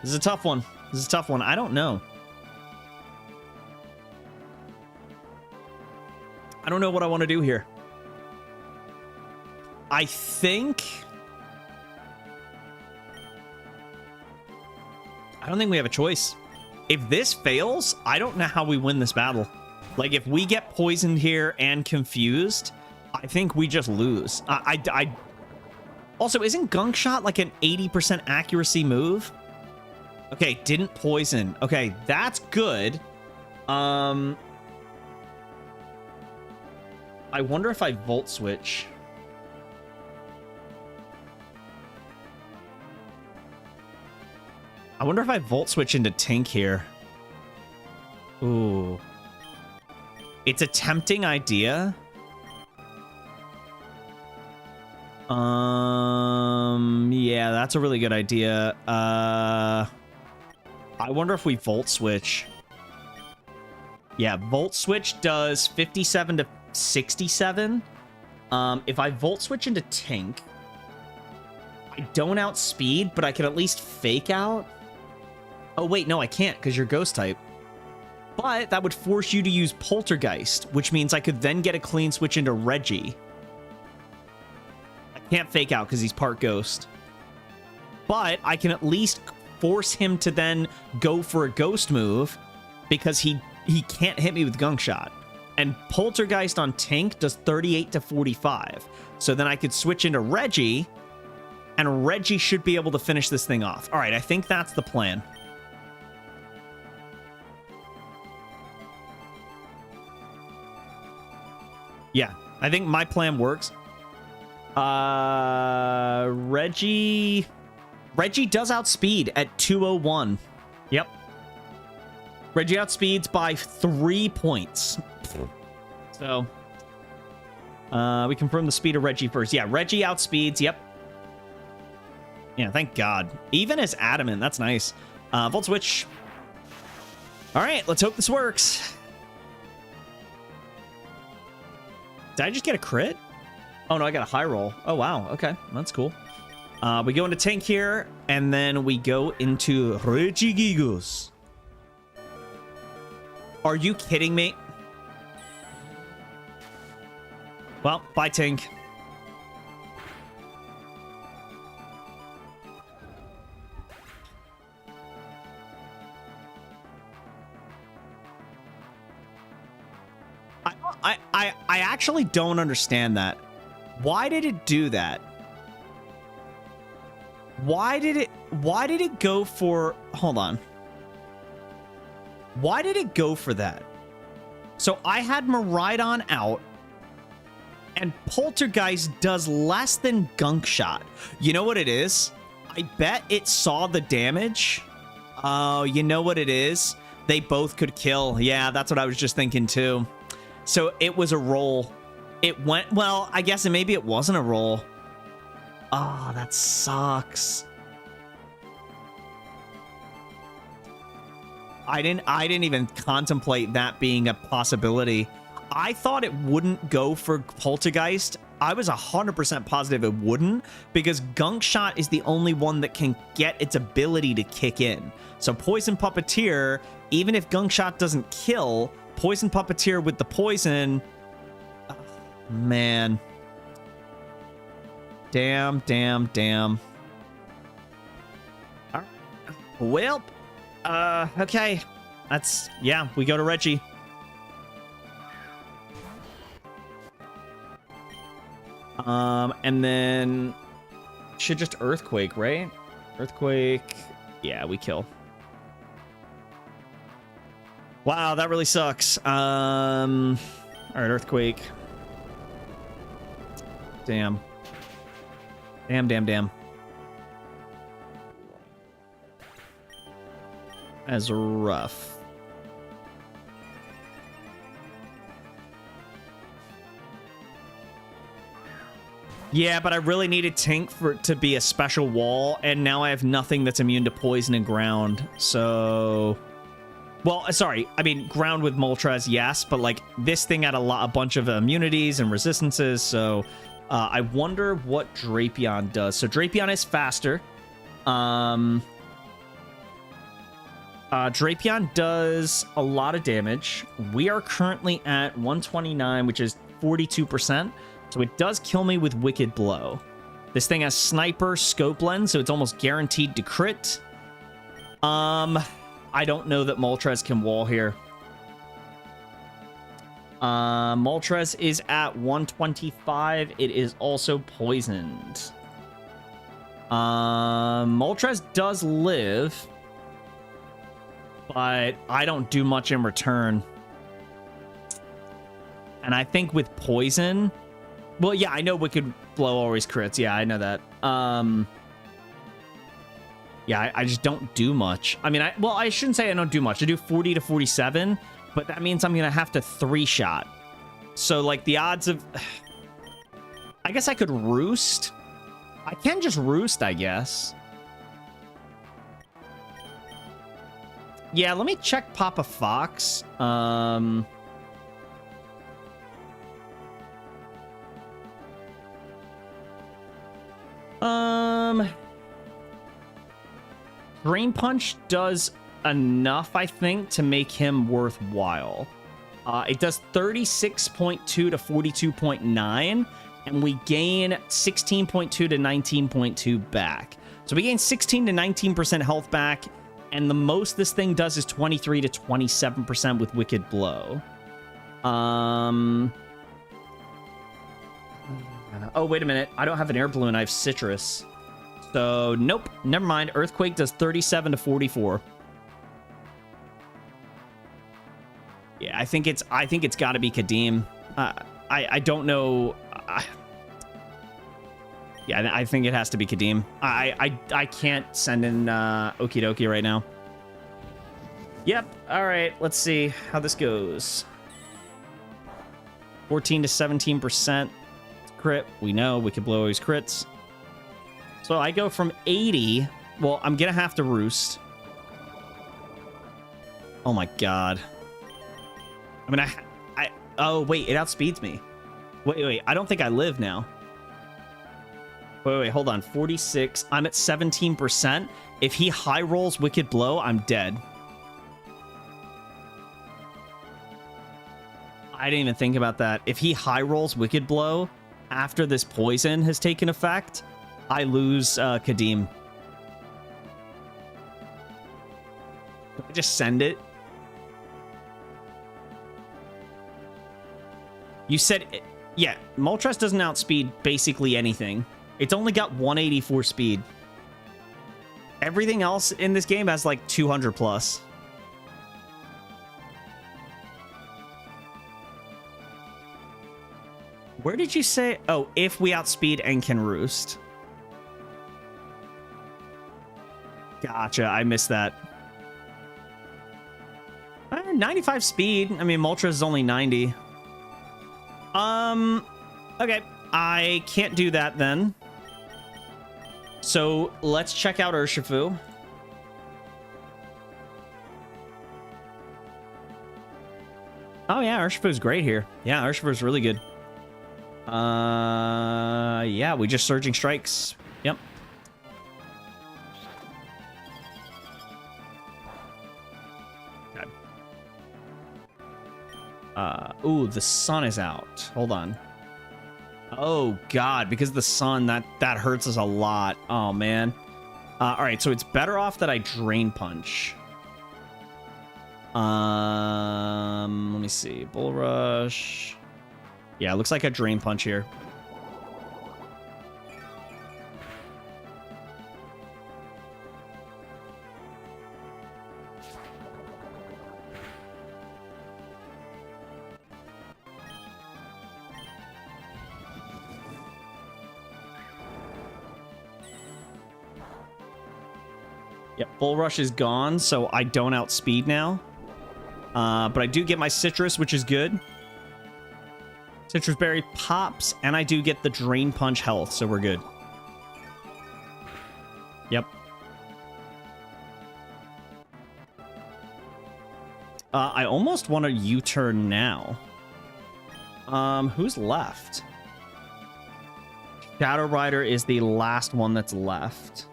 This is a tough one. This is a tough one. I don't know. I don't know what I want to do here. I think... I don't think we have a choice. If this fails, I don't know how we win this battle. Like, if we get poisoned here and confused, I think we just lose. Also, isn't Gunk Shot like an 80% accuracy move? Okay, didn't poison. Okay, that's good. I wonder if I Volt Switch. I wonder if I Volt Switch into Tink here. Ooh. It's a tempting idea. Yeah, that's a really good idea. I wonder if we Volt Switch. Yeah, Volt Switch does 57 to 67. If I Volt Switch into Tink, I don't outspeed, but I can at least fake out. Oh, wait, no, I can't, because you're Ghost type. But that would force you to use Poltergeist, which means I could then get a clean switch into Reggie. I can't fake out because he's part Ghost. But I can at least force him to then go for a Ghost move because he can't hit me with Gunk Shot. And Poltergeist on Tink does 38 to 45. So then I could switch into Reggie, and Reggie should be able to finish this thing off. All right, I think that's the plan. Yeah, I think my plan works. Reggie does outspeed at 201. Yep. Reggie outspeeds by 3 points. So, we confirm the speed of Reggie first. Yeah, Reggie outspeeds. Yep. Yeah, thank God. Even as Adamant, that's nice. Volt Switch. All right, let's hope this works. Did I just get a crit? Oh, no, I got a high roll. Oh, wow. Okay, that's cool. We go into tank here, and then we go into Regigigas. Are you kidding me? Well, bye, tank. I actually don't understand that. Why did it do that? Why did it go for... Hold on. Why did it go for that? So I had Miraidon out, and Poltergeist does less than Gunk Shot. You know what it is? I bet it saw the damage. Oh, you know what it is? They both could kill. Yeah, that's what I was just thinking too. So it was a roll. It went... Well, I guess maybe it wasn't a roll. Oh, that sucks. I didn't even contemplate that being a possibility. I thought it wouldn't go for Poltergeist. I was 100% positive it wouldn't, because Gunk Shot is the only one that can get its ability to kick in. So Poison Puppeteer, even if Gunk Shot doesn't kill, Poison Puppeteer with the poison... Oh, man. Damn. All right. Well, okay. That's... Yeah, we go to Reggie. And then... Should just Earthquake, right? Earthquake... Yeah, we kill. Wow, that really sucks. All right, Earthquake. Damn. That's rough. Yeah, but I really needed Tank for it to be a special wall, and now I have nothing that's immune to poison and ground, so... Well, sorry, I mean, ground with Moltres, yes, but, like, this thing had a bunch of immunities and resistances, so... I wonder what Drapion does. So Drapion is faster. Drapion does a lot of damage. We are currently at 129, which is 42%. So it does kill me with Wicked Blow. This thing has Sniper, Scope Lens, so it's almost guaranteed to crit. I don't know that Moltres can wall here. Moltres is at 125. It is also poisoned. Moltres does live, but I don't do much in return. And I think with poison... Well, yeah, I know Wicked Blow always crits. Yeah, I know that. Yeah, I just don't do much. I mean, I shouldn't say I don't do much. I do 40 to 47, but that means I'm going to have to 3-shot. So, like, the odds of... I guess I could Roost. I can just Roost, I guess. Yeah, let me check Papa Fox. Drain Punch does enough, I think, to make him worthwhile. It does 36.2 to 42.9, and we gain 16.2 to 19.2 back. So we gain 16 to 19% health back, and the most this thing does is 23 to 27% with Wicked Blow. Oh, wait a minute. I don't have an air balloon. I have Citrus. So, nope. Never mind. Earthquake does 37 to 44. Yeah, I think it's got to be Kadim. I don't know. Yeah, I think it has to be Kadim. I can't send in Okie Dokie right now. Yep. All right. Let's see how this goes. 14 to 17% crit. We know Wicked Blow always crits. So I go from 80. Well, I'm gonna have to Roost. Oh my god. I mean, oh wait, it outspeeds me. Wait, I don't think I live now. Wait, hold on. 46. I'm at 17%. If he high rolls Wicked Blow, I'm dead. I didn't even think about that. If he high rolls Wicked Blow after this poison has taken effect, I lose Kadim. Do I just send it? You said, yeah, Moltres doesn't outspeed basically anything. It's only got 184 speed. Everything else in this game has like 200 plus. Where did you say? Oh, if we outspeed and can roost. Gotcha, I missed that. 95 speed. I mean, Moltres is only 90. Okay. I can't do that then. So let's check out Urshifu. Oh yeah, Urshifu's great here. Yeah, Urshifu's really good. Yeah, we just Surging Strikes. Yep. Okay. Ooh, the sun is out. Hold on. Oh god, because of the sun, that hurts us a lot. Oh man. All right, so it's better off that I Drain Punch. Let me see. Bull Rush. Yeah, it looks like a Drain Punch here. Yep, Bull Rush is gone, so I don't outspeed now. But I do get my Citrus, which is good. Citrus Berry pops, and I do get the Drain Punch health, so we're good. Yep. I almost want a U-turn now. Who's left? Shadow Rider is the last one that's left.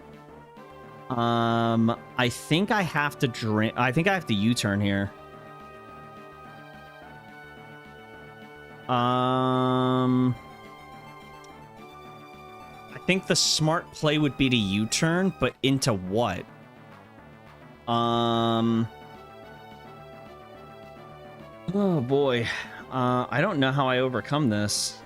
I think I have to I think I have to U-turn here. I think the smart play would be to U-turn, but into what? Oh boy. I don't know how I overcome this.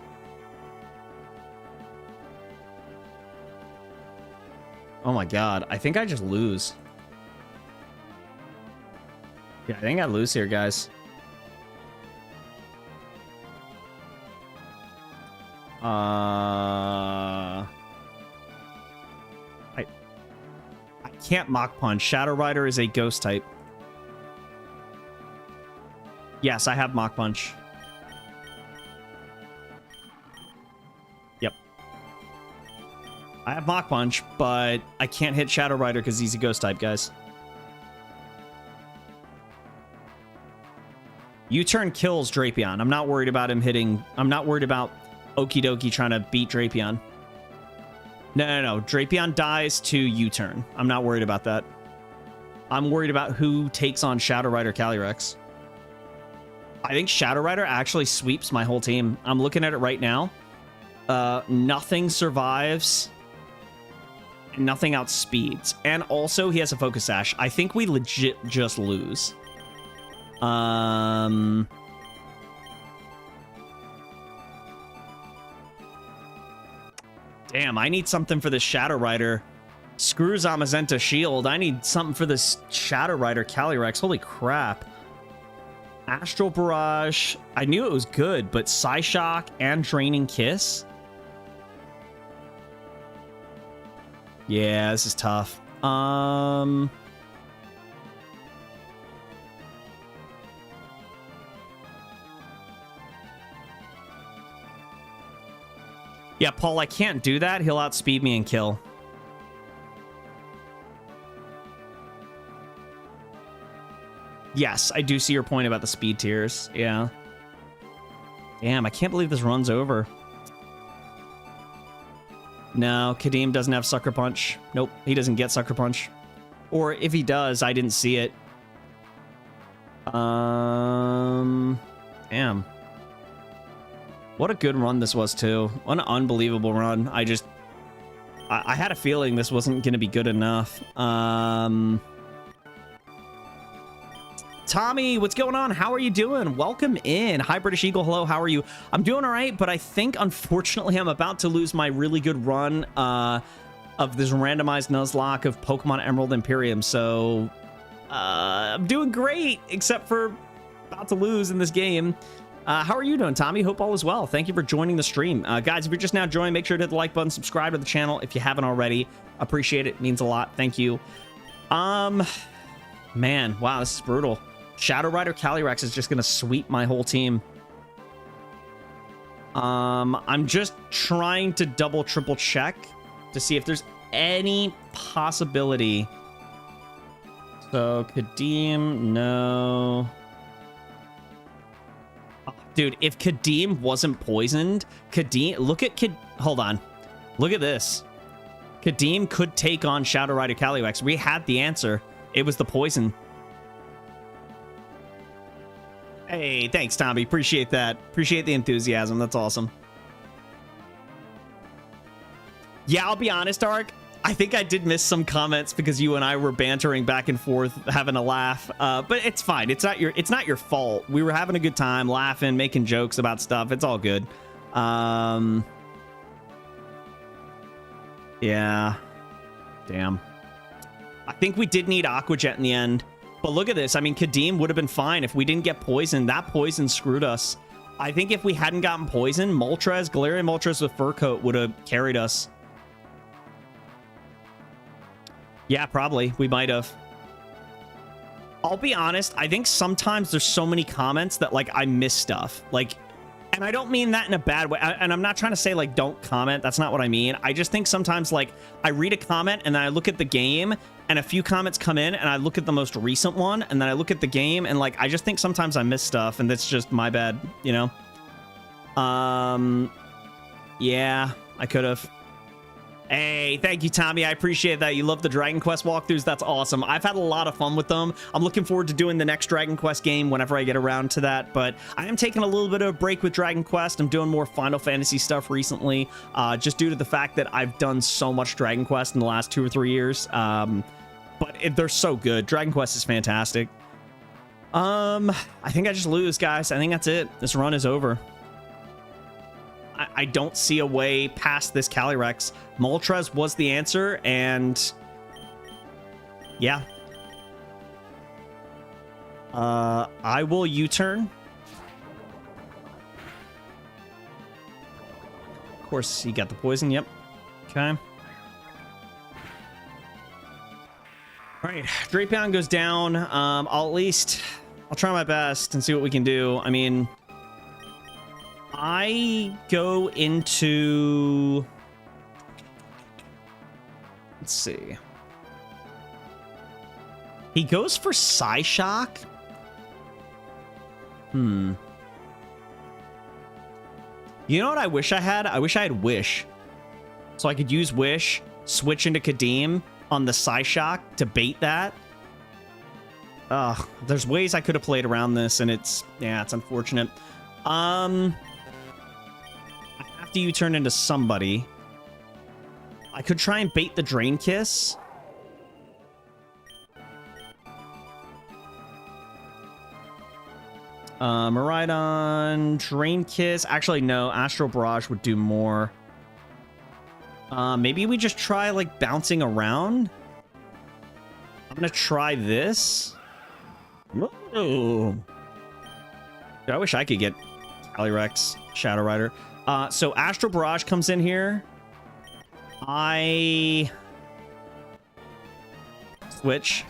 Oh my god, I think I just lose. Yeah, I think I lose here, guys. I can't Mach Punch. Shadow Rider is a ghost type. Yes, I have Mach Punch. Yep. I have Mach Punch, but I can't hit Shadow Rider because he's a ghost type, guys. U-turn kills Drapion. I'm not worried about him hitting... I'm not worried about Okie Dokie trying to beat Drapion. No. Drapion dies to U-turn. I'm not worried about that. I'm worried about who takes on Shadow Rider Calyrex. I think Shadow Rider actually sweeps my whole team. I'm looking at it right now. Nothing survives. Nothing outspeeds. And also, he has a Focus Sash. I think we legit just lose. Damn, I need something for this Shadow Rider. Screw Zamazenta Shield. I need something for this Shadow Rider Calyrex. Holy crap. Astral Barrage. I knew it was good, but Psyshock and Draining Kiss? Yeah, this is tough. Yeah, Paul, I can't do that. He'll outspeed me and kill. Yes, I do see your point about the speed tiers. Yeah. Damn, I can't believe this run's over. No, Kadeem doesn't have Sucker Punch. Nope, he doesn't get Sucker Punch. Or if he does, I didn't see it. Damn. What a good run this was, too. What an unbelievable run. I had a feeling this wasn't going to be good enough. Tommy, what's going on? How are you doing? Welcome in. Hi, British Eagle. Hello, how are you? I'm doing all right, but I think, unfortunately, I'm about to lose my really good run of this randomized Nuzlocke of Pokemon Emerald Imperium. So, I'm doing great, except for about to lose in this game. How are you doing, Tommy? Hope all is well. Thank you for joining the stream. Guys, if you're just now joining, make sure to hit the like button, subscribe to the channel if you haven't already. Appreciate it. It means a lot. Thank you. Man, wow, this is brutal. Shadow Rider Calyrex is just going to sweep my whole team. I'm just trying to double, triple check to see if there's any possibility. So, Kadeem, no. Oh, dude, if Kadeem wasn't poisoned, hold on. Look at this. Kadeem could take on Shadow Rider Calyrex. We had the answer. It was the poison. Hey, thanks, Tommy. Appreciate that. Appreciate the enthusiasm. That's awesome. Yeah, I'll be honest, Ark. I think I did miss some comments because you and I were bantering back and forth, having a laugh. But it's fine. It's not your fault. We were having a good time, laughing, making jokes about stuff. It's all good. Yeah. Damn. I think we did need Aqua Jet in the end. But look at this. I mean, Kadeem would have been fine if we didn't get poisoned. That poison screwed us. I think if we hadn't gotten poisoned, Moltres, Galarian Moltres with Fur Coat would have carried us. Yeah, probably. We might have. I'll be honest. I think sometimes there's so many comments that, like, I miss stuff. Like, and I don't mean that in a bad way. And I'm not trying to say, like, don't comment. That's not what I mean. I just think sometimes, like, I read a comment and then I look at the game and a few comments come in and I look at the most recent one and then I look at the game and, like, I just think sometimes I miss stuff and that's just my bad, you know? Yeah, I could have. Hey, thank you, Tommy. I appreciate that. You love the Dragon Quest walkthroughs. That's awesome. I've had a lot of fun with them. I'm looking forward to doing the next Dragon Quest game whenever I get around to that, but I am taking a little bit of a break with Dragon Quest. I'm doing more Final Fantasy stuff recently, just due to the fact that I've done so much Dragon Quest in the last 2 or 3 years. But they're so good. Dragon Quest is fantastic. I think I just lose, guys. I think that's it. This run is over. I don't see a way past this Calyrex. Moltres was the answer, and yeah. I will U-turn. Of course, he got the poison. Yep. Okay. All right, Drapion goes down. I'll try my best and see what we can do. I mean, I go into... Let's see. He goes for Psyshock? You know what I wish I had? I wish I had Wish. So I could use Wish, switch into Kadeem on the Psyshock to bait that. There's ways I could have played around this, and it's unfortunate. I have to U-turn into somebody. I could try and bait the Drain Kiss. Miraidon, Drain Kiss. Actually, no. Astral Barrage would do more. Maybe we just try, like, bouncing around. I'm gonna try this. Oh. Dude, I wish I could get Calyrex, Shadow Rider. So Astral Barrage comes in here. I switch.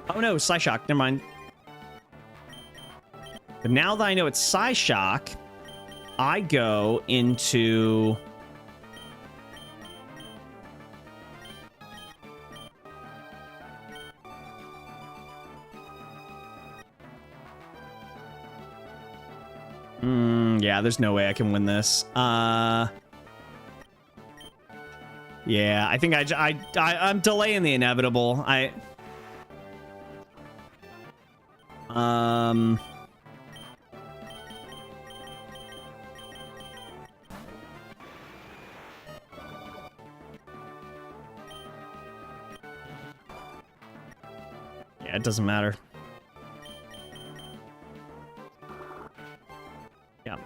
Oh no, Psyshock. Never mind. But now that I know it's Psyshock, I go into... Yeah, there's no way I can win this. Yeah, I think I'm delaying the inevitable. Yeah, it doesn't matter. Yeah.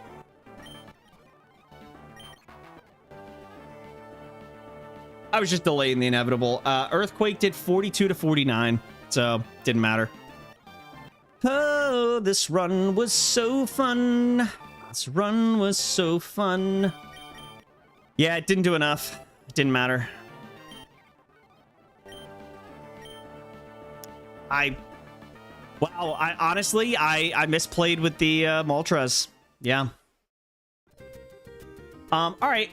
I was just delaying the inevitable. Earthquake did 42 to 49, so didn't matter. Oh, this run was so fun. This run was so fun. Yeah, it didn't do enough. It didn't matter. Wow, I honestly misplayed with the Moltres. Yeah. All right.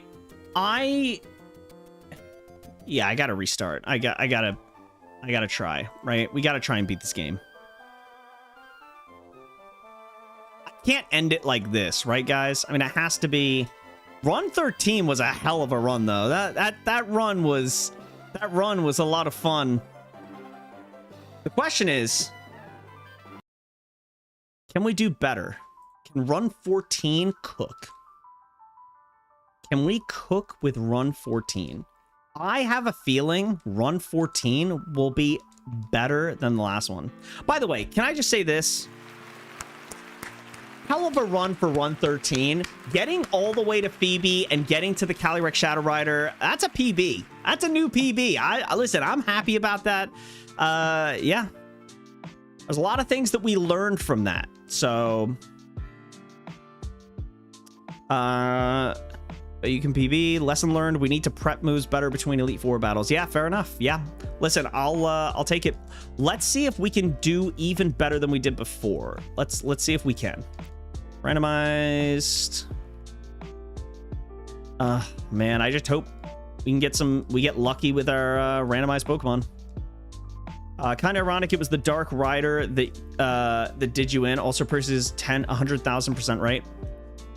Yeah, I gotta restart. I gotta try, right? We gotta try and beat this game. I can't end it like this, right, guys? I mean, it has to be. Run 13 was a hell of a run, though. That run was a lot of fun. The question is, can we do better? Can run 14 cook? Can we cook with run 14? I have a feeling run 14 will be better than the last one. By the way, can I just say this? Hell of a run for run 13. Getting all the way to Phoebe and getting to the Calyrex Shadow Rider, that's a PB. That's a new PB. Listen, I'm happy about that. Yeah. There's a lot of things that we learned from that. So, you can PB. Lesson learned. We need to prep moves better between Elite Four battles. Yeah, fair enough. Yeah. Listen, I'll take it. Let's see if we can do even better than we did before. Let's see if we can. Randomized. Man, I just hope we can get we get lucky with our randomized Pokemon. Kind of ironic. It was the Dark Rider that did you in. Also, Percy's 100,000% right.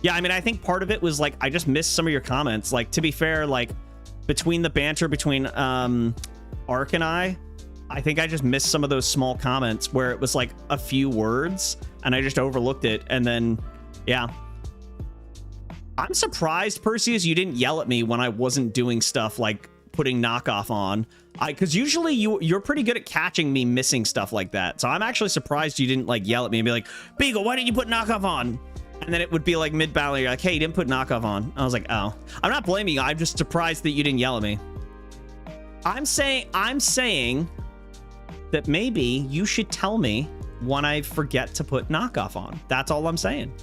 Yeah, I mean, I think part of it was like I just missed some of your comments. Like, to be fair, like between the banter between Ark and I think I just missed some of those small comments where it was like a few words and I just overlooked it. And then, yeah. I'm surprised, Perseus, you didn't yell at me when I wasn't doing stuff like putting knockoff on. Because usually you're pretty good at catching me missing stuff like that. So I'm actually surprised you didn't like yell at me and be like, Beagle, why didn't you put knockoff on? And then it would be like mid-battle, you're like, hey, you didn't put knockoff on. I was like, oh. I'm not blaming you. I'm just surprised that you didn't yell at me. I'm saying that maybe you should tell me when I forget to put knockoff on. That's all I'm saying.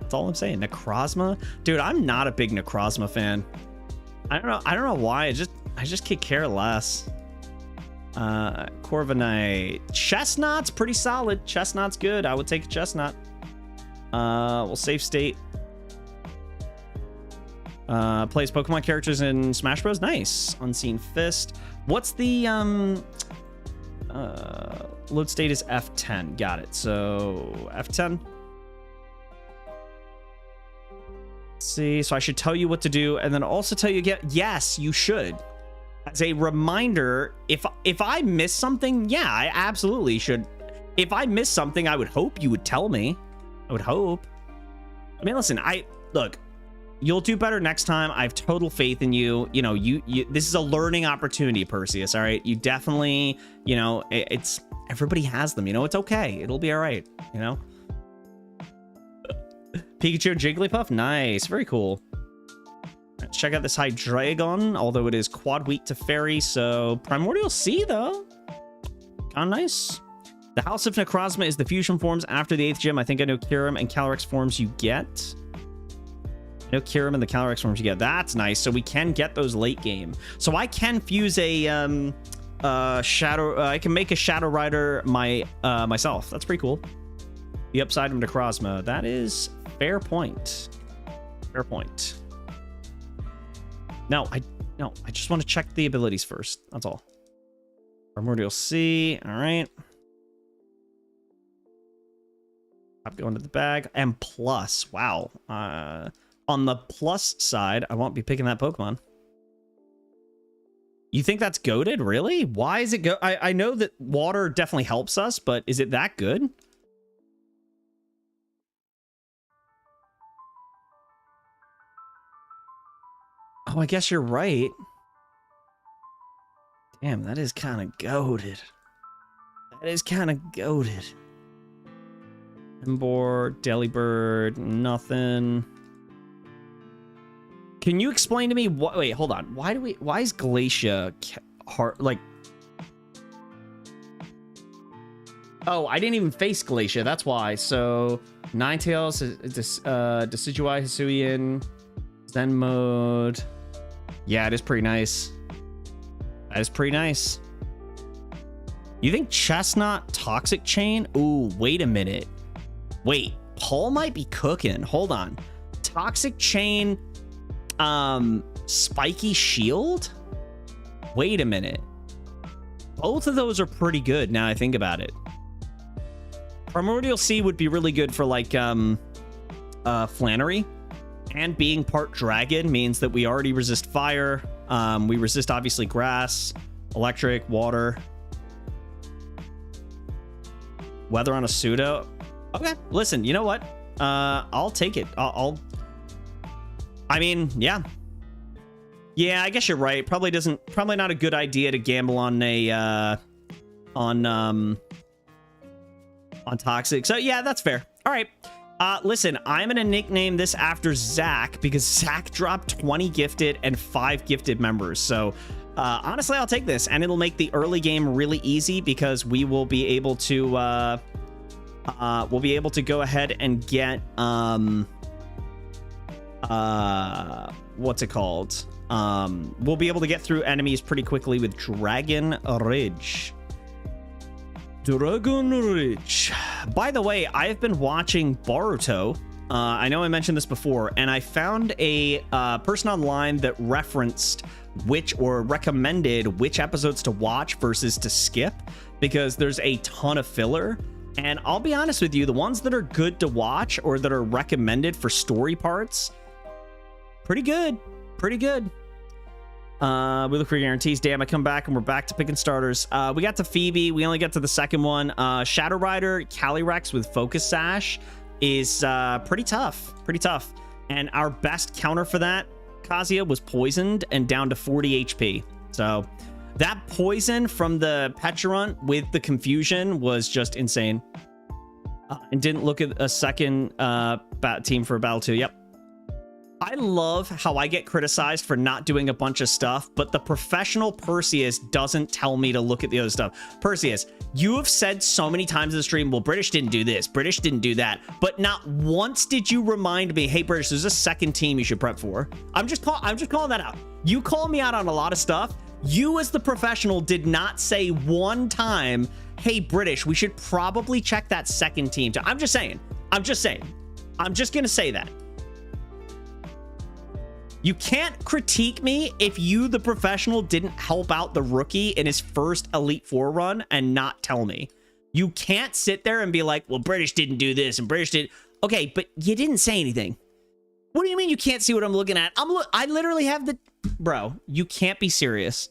That's all I'm saying. Necrozma? Dude, I'm not a big Necrozma fan. I don't know why. I just could care less. Corviknight. Chestnut's pretty solid. Chestnut's good. I would take a Chestnut. We'll save state. Plays Pokemon characters in Smash Bros. Nice. Unseen Fist. What's the load state is F10. Got it. So F10. Let's see. So I should tell you what to do, and then also tell you again. Yes, you should. As a reminder, if I miss something, yeah, I absolutely should. If I miss something, I would hope you would tell me. I would hope. I mean, listen, look, you'll do better next time. I have total faith in you. You know, this is a learning opportunity, Perseus. All right. You definitely, you know, it's everybody has them, you know, it's okay. It'll be all right. You know, Pikachu and Jigglypuff. Nice. Very cool. Let's check out this Hydreigon, although it is quad weak to Fairy. So Primordial Sea though. Oh, nice. The House of Necrozma is the fusion forms after the 8th gym. I think I know Kyurem and Calyrex forms you get. I know Kyurem and the Calyrex forms you get. That's nice. So we can get those late game. So I can fuse a Shadow... I can make a Shadow Rider myself. That's pretty cool. The upside of Necrozma. That is fair point. Fair point. No, I just want to check the abilities first. That's all. Primordial Sea. All right. I'm going to the bag. And plus, wow. On the plus side, I won't be picking that Pokemon. You think that's goated? Really? Why is it go? I know that water definitely helps us, but is it that good? Oh, I guess you're right. Damn, that is kind of goated. That is kind of goated. Embor, Delibird, nothing. Can you explain to me what? Wait, hold on. Why is Glacia hard? Like, oh, I didn't even face Glacia. That's why. So, Ninetales, Decidueye, Hisuian, Zen mode. Yeah, it is pretty nice. That is pretty nice. You think Chestnut, Toxic Chain? Ooh, wait a minute. Wait, Paul might be cooking. Hold on. Toxic Chain, Spiky Shield? Wait a minute. Both of those are pretty good now I think about it. Primordial Sea would be really good for like Flannery. And being part dragon means that we already resist fire. We resist obviously grass, electric, water. Weather on a pseudo. Okay, listen, you know what? I'll take it. I mean, yeah. Yeah, I guess you're right. Probably not a good idea to gamble on a on Toxic. So yeah, that's fair. All right. Listen, I'm gonna nickname this after Zach because Zach dropped 20 gifted and 5 gifted members. So honestly, I'll take this, and it'll make the early game really easy because we will be able to go ahead and get what's it called? We'll be able to get through enemies pretty quickly with Dragon Ridge. Dragon Ridge. By the way, I've been watching Boruto. I know I mentioned this before, and I found a person online that referenced recommended which episodes to watch versus to skip, because there's a ton of filler. And I'll be honest with you, the ones that are good to watch or that are recommended for story parts, pretty good. Pretty good. We look for guarantees. Damn, I come back and we're back to picking starters. We got to Phoebe. We only got to the second one. Shadow Rider, Calyrex with Focus Sash is pretty tough. Pretty tough. And our best counter for that, Kazuya, was poisoned and down to 40 HP. So that poison from the Petulant with the confusion was just insane. And didn't look at a second team for Battle 2. Yep. I love how I get criticized for not doing a bunch of stuff, but the professional Perseus doesn't tell me to look at the other stuff. Perseus, you have said so many times in the stream, well, British didn't do this, British didn't do that, but not once did you remind me, hey, British, there's a second team you should prep for. I'm just calling that out. You call me out on a lot of stuff. You as the professional did not say one time, hey, British, we should probably check that second team. I'm just saying. I'm just going to say that. You can't critique me if you, the professional, didn't help out the rookie in his first Elite Four run and not tell me. You can't sit there and be like, well, British didn't do this and British did. Okay, but you didn't say anything. What do you mean you can't see what I'm looking at? I literally have the... Bro, you can't be serious.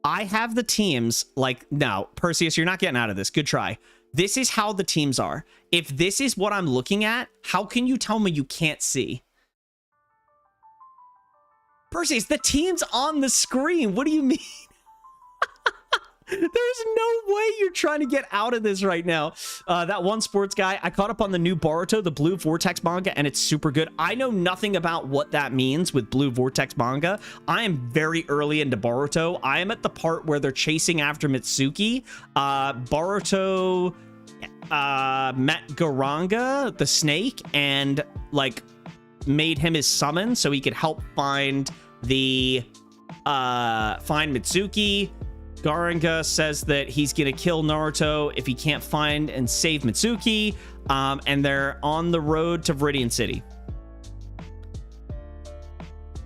I have the teams like... No, Perseus, you're not getting out of this. Good try. This is how the teams are. If this is what I'm looking at, how can you tell me you can't see? Perseus, the team's on the screen. What do you mean? There's no way you're trying to get out of this right now. That one sports guy, I caught up on the new Boruto, the Blue Vortex manga, and it's super good. I know nothing about what that means with Blue Vortex manga. I am very early into Boruto. I am at the part where they're chasing after Mitsuki. Boruto met Garanga, the snake, and like made him his summon so he could help find Mitsuki. Garanga says that he's gonna kill Naruto if he can't find and save Mitsuki, and they're on the road to Viridian City.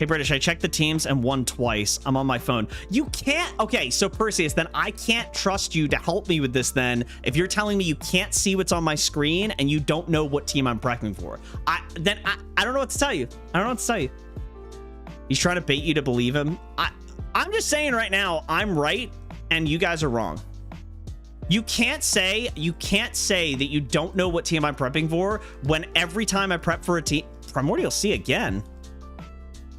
Hey, British, I checked the teams and won twice. I'm on my phone. You can't. Okay, so Perseus, then I can't trust you to help me with this then. If you're telling me you can't see what's on my screen and you don't know what team I'm prepping for, I don't know what to tell you. I don't know what to tell you. He's trying to bait you to believe him. I'm just saying right now, I'm right and you guys are wrong. You can't say that you don't know what team I'm prepping for when every time I prep for a team, Primordial Sea again.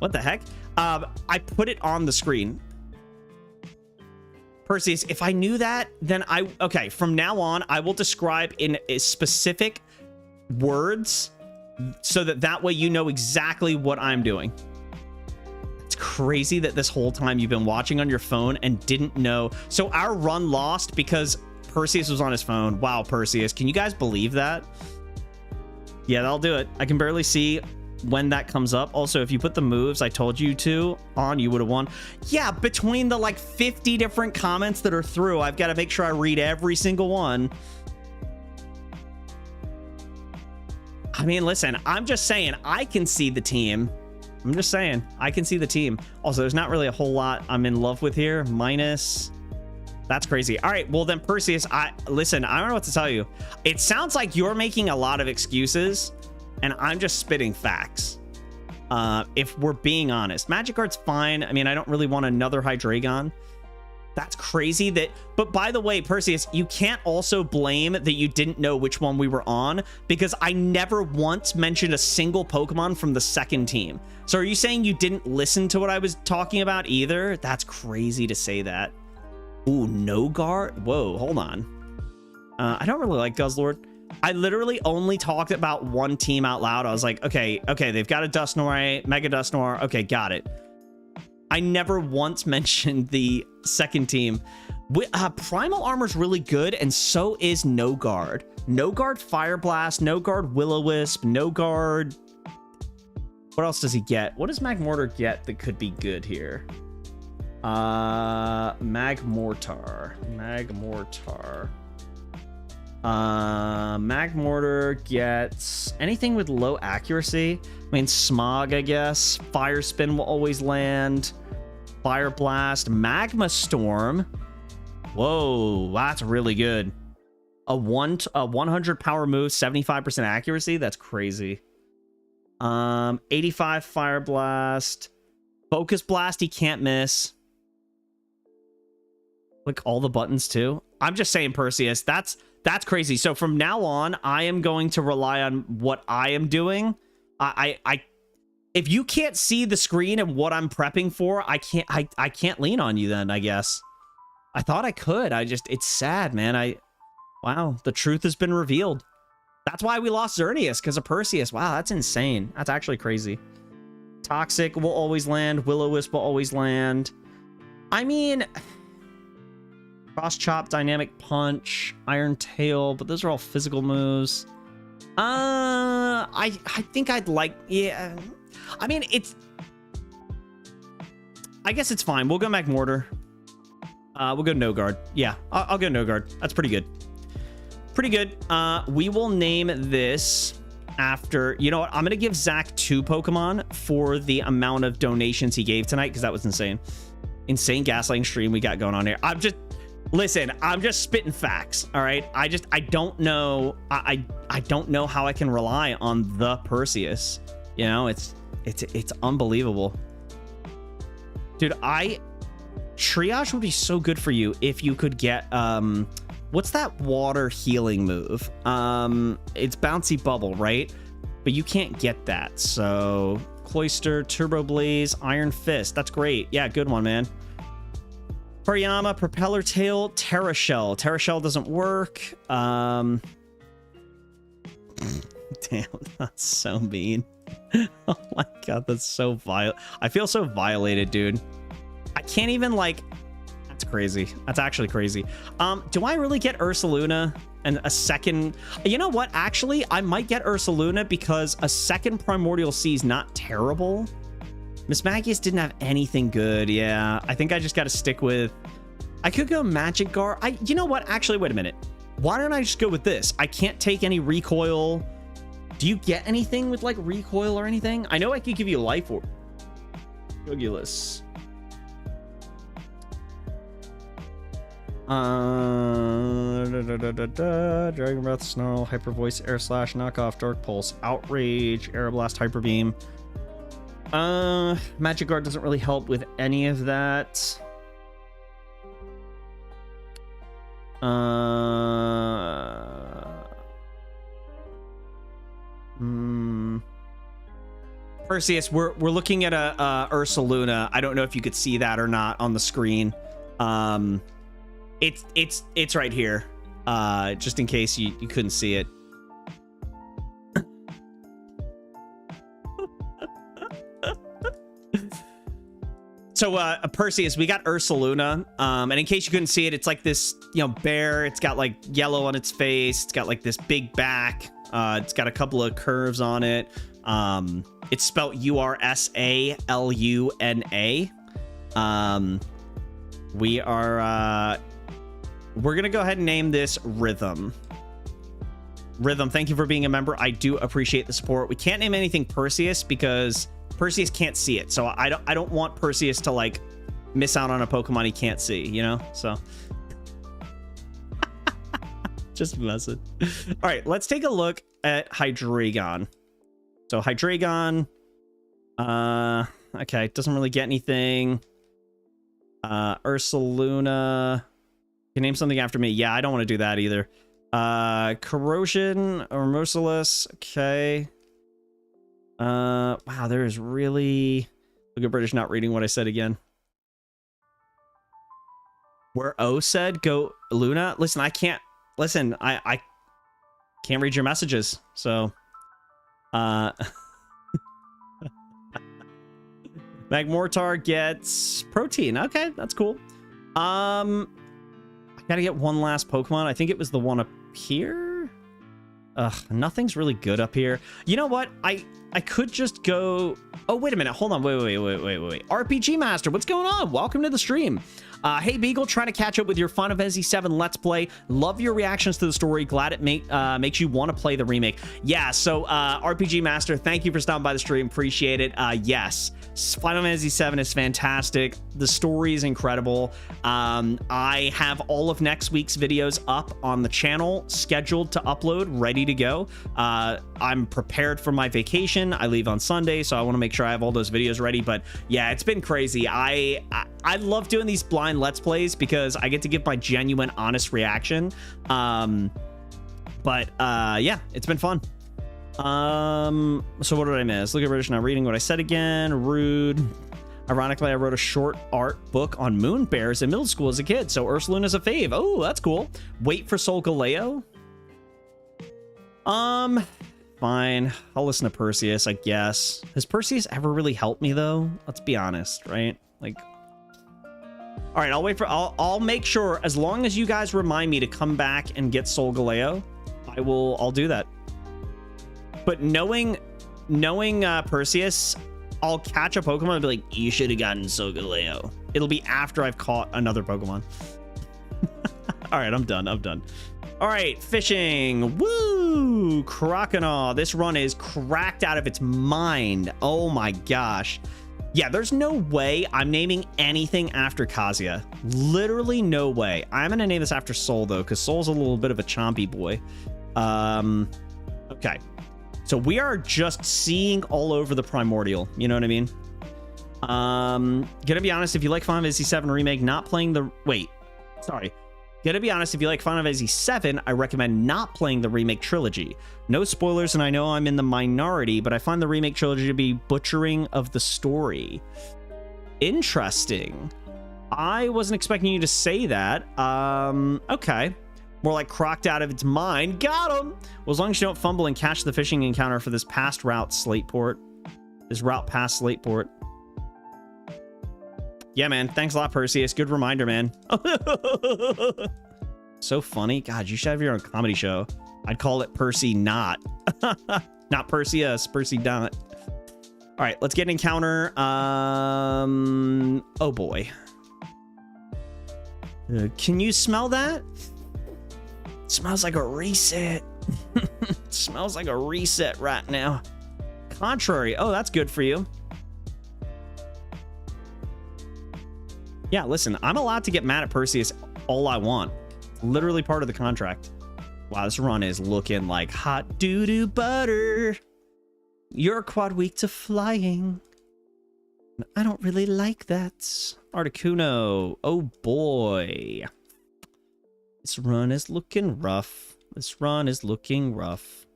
What the heck? I put it on the screen. Perseus, if I knew that, then okay, from now on, I will describe in specific words so that way you know exactly what I'm doing. It's crazy that this whole time you've been watching on your phone and didn't know. So our run lost because Perseus was on his phone. Wow, Perseus, can you guys believe that? Yeah, that'll do it. I can barely see when that comes up. Also, if you put the moves I told you to on, you would have won. Yeah, between the like 50 different comments that are through, I've got to make sure I read every single one. I mean, listen, I'm just saying I can see the team. I'm just saying I can see the team. Also, there's not really a whole lot I'm in love with here. Minus. That's crazy. All right, well then, Perseus, listen, I don't know what to tell you. It sounds like you're making a lot of excuses and I'm just spitting facts. If we're being honest, Magikarp's fine. I mean, I don't really want another Hydreigon. That's crazy that, but by the way, Perseus, you can't also blame that you didn't know which one we were on because I never once mentioned a single Pokemon from the second team. So are you saying you didn't listen to what I was talking about either? That's crazy to say that. Ooh, no guard. Whoa, hold on. I don't really like Guzzlord. I literally only talked about one team out loud. I was like, okay, they've got a Dusknoir, Mega Dusknoir. Okay, got it. I never once mentioned the second team. Primal Armor's really good, and so is No Guard. No Guard Fire Blast, No Guard Will-O-Wisp, No Guard. What else does he get? What does Magmortar get that could be good here? Magmortar. Magmortar gets anything with low accuracy. I mean, Smog, I guess. Fire Spin will always land. Fire Blast. Magma Storm. Whoa, that's really good. A 100 power move, 75% accuracy. That's crazy. 85 Fire Blast. Focus Blast, he can't miss. Click all the buttons too. I'm just saying, Perseus, that's crazy. So from now on, I am going to rely on what I am doing. If you can't see the screen and what I'm prepping for, I can't lean on you then, I guess. I thought I could. It's sad, man. Wow, the truth has been revealed. That's why we lost Xerneas, because of Perseus. Wow, that's insane. That's actually crazy. Toxic will always land. Will-O-Wisp will always land. I mean, Cross Chop, Dynamic Punch, Iron Tail, but those are all physical moves. I think I'd like, yeah. I mean, I guess it's fine. We'll go Magmortar. We'll go No Guard. Yeah, I'll go No Guard. That's pretty good. Pretty good. We will name this after, you know what? I'm going to give Zach 2 Pokemon for the amount of donations he gave tonight, because that was insane. Insane gaslighting stream we got going on here. Listen, I'm just spitting facts, all right? I don't know. I don't know how I can rely on the Perseus. You know, it's unbelievable. Dude, Triage would be so good for you if you could get, what's that water healing move? It's Bouncy Bubble, right? But you can't get that. So Cloyster, Turbo Blaze, Iron Fist. That's great. Yeah, good one, man. Hariyama, Propeller Tail, Terra Shell. Terra Shell doesn't work. Damn, that's so mean. Oh my god, that's so vile. I feel so violated, dude. I can't even, like, that's crazy. That's actually crazy. Do I really get Ursaluna and a second? You know what? Actually, I might get Ursaluna because a second Primordial Sea is not terrible. Miss Magius didn't have anything good. Yeah, I think I just got to stick with, I could go Magic Guard. You know what? Actually, wait a minute. Why don't I just go with this? I can't take any recoil. Do you get anything with like recoil or anything? I know I could give you Life Orb. Jugulus. Dragon Breath, Snarl, Hyper Voice, Air Slash, Knockoff, Dark Pulse, Outrage, Aeroblast, Hyper Beam. Magic Guard doesn't really help with any of that. Perseus, we're looking at a Ursaluna. I don't know if you could see that or not on the screen. It's right here. Just in case you couldn't see it. So, Perseus, we got Ursaluna, and in case you couldn't see it, it's like this, bear. It's got like yellow on its face. It's got like this big back. It's got a couple of curves on it. It's spelled Ursaluna. We're gonna go ahead and name this Rhythm. Rhythm, thank you for being a member. I do appreciate the support. We can't name anything Perseus because Perseus can't see it, so I don't want Perseus to like miss out on a Pokemon he can't see, so just messing. All right, let's take a look at Hydreigon. So Hydreigon, okay, doesn't really get anything. Ursaluna, you can name something after me. Yeah, I don't want to do that either. Corrosion or Merciless, okay. Wow, there is really... Look at British not reading what I said again. Where O said, go Luna. Listen, I can't... Listen, I can't read your messages, so... Magmortar gets Protein. Okay, that's cool. I gotta get one last Pokemon. I think it was the one up here. Ugh, nothing's really good up here. You know what? I could just go... Oh, wait a minute. Hold on. Wait. RPG Master, what's going on? Welcome to the stream. Hey, Beagle, trying to catch up with your Final Fantasy VII Let's Play. Love your reactions to the story. Glad it makes you want to play the remake. Yeah, so RPG Master, thank you for stopping by the stream. Appreciate it. Yes, Final Fantasy VII is fantastic. The story is incredible. I have all of next week's videos up on the channel, scheduled to upload, ready to go. I'm prepared for my vacation. I leave on Sunday, so I want to make sure I have all those videos ready. But yeah, it's been crazy. I love doing these blind Let's Plays because I get to give my genuine, honest reaction. Yeah, it's been fun. So what did I miss? Look at British not reading what I said again. Rude. Ironically, I wrote a short art book on moon bears in middle school as a kid, so Ursaluna's a fave. Oh, that's cool. Wait for Solgaleo. Fine. I'll listen to Perseus, I guess. Has Perseus ever really helped me though? Let's be honest, right? Like, all right, I'll make sure, as long as you guys remind me to come back and get Solgaleo, I'll do that. But knowing Perseus, I'll catch a Pokemon and be like, you should have gotten Solgaleo. It'll be after I've caught another Pokemon. All right, I'm done. All right, fishing. Woo! Croconaw. This run is cracked out of its mind. Oh my gosh. Yeah, there's no way I'm naming anything after Kazuya. Literally no way. I'm going to name this after Soul, though, because Soul's a little bit of a chompy boy. Okay. So we are just seeing all over the Primordial. You know what I mean? Gonna be honest, if you like Final Fantasy VII Remake, not playing the... Wait. Sorry. Gonna be honest, if you like Final Fantasy VII, I recommend not playing the remake trilogy. No spoilers, and I know I'm in the minority, but I find the remake trilogy to be butchering of the story. Interesting. I wasn't expecting you to say that. Okay. More like crocked out of its mind. Got him! Well, as long as you don't fumble and catch the fishing encounter for this past route, Slateport. This route past Slateport. Yeah, man. Thanks a lot, Perseus. Good reminder, man. So funny. God, you should have your own comedy show. I'd call it Percy Not. Not Perseus. Percy Not. All right, let's get an encounter. Oh, boy. Can you smell that? It smells like a reset. It smells like a reset right now. Contrary. Oh, that's good for you. Yeah, listen, I'm allowed to get mad at Perseus all I want. Literally part of the contract. Wow, this run is looking like hot doo-doo butter. You're quad weak to flying. I don't really like that. Articuno. Oh boy. This run is looking rough. This run is looking rough.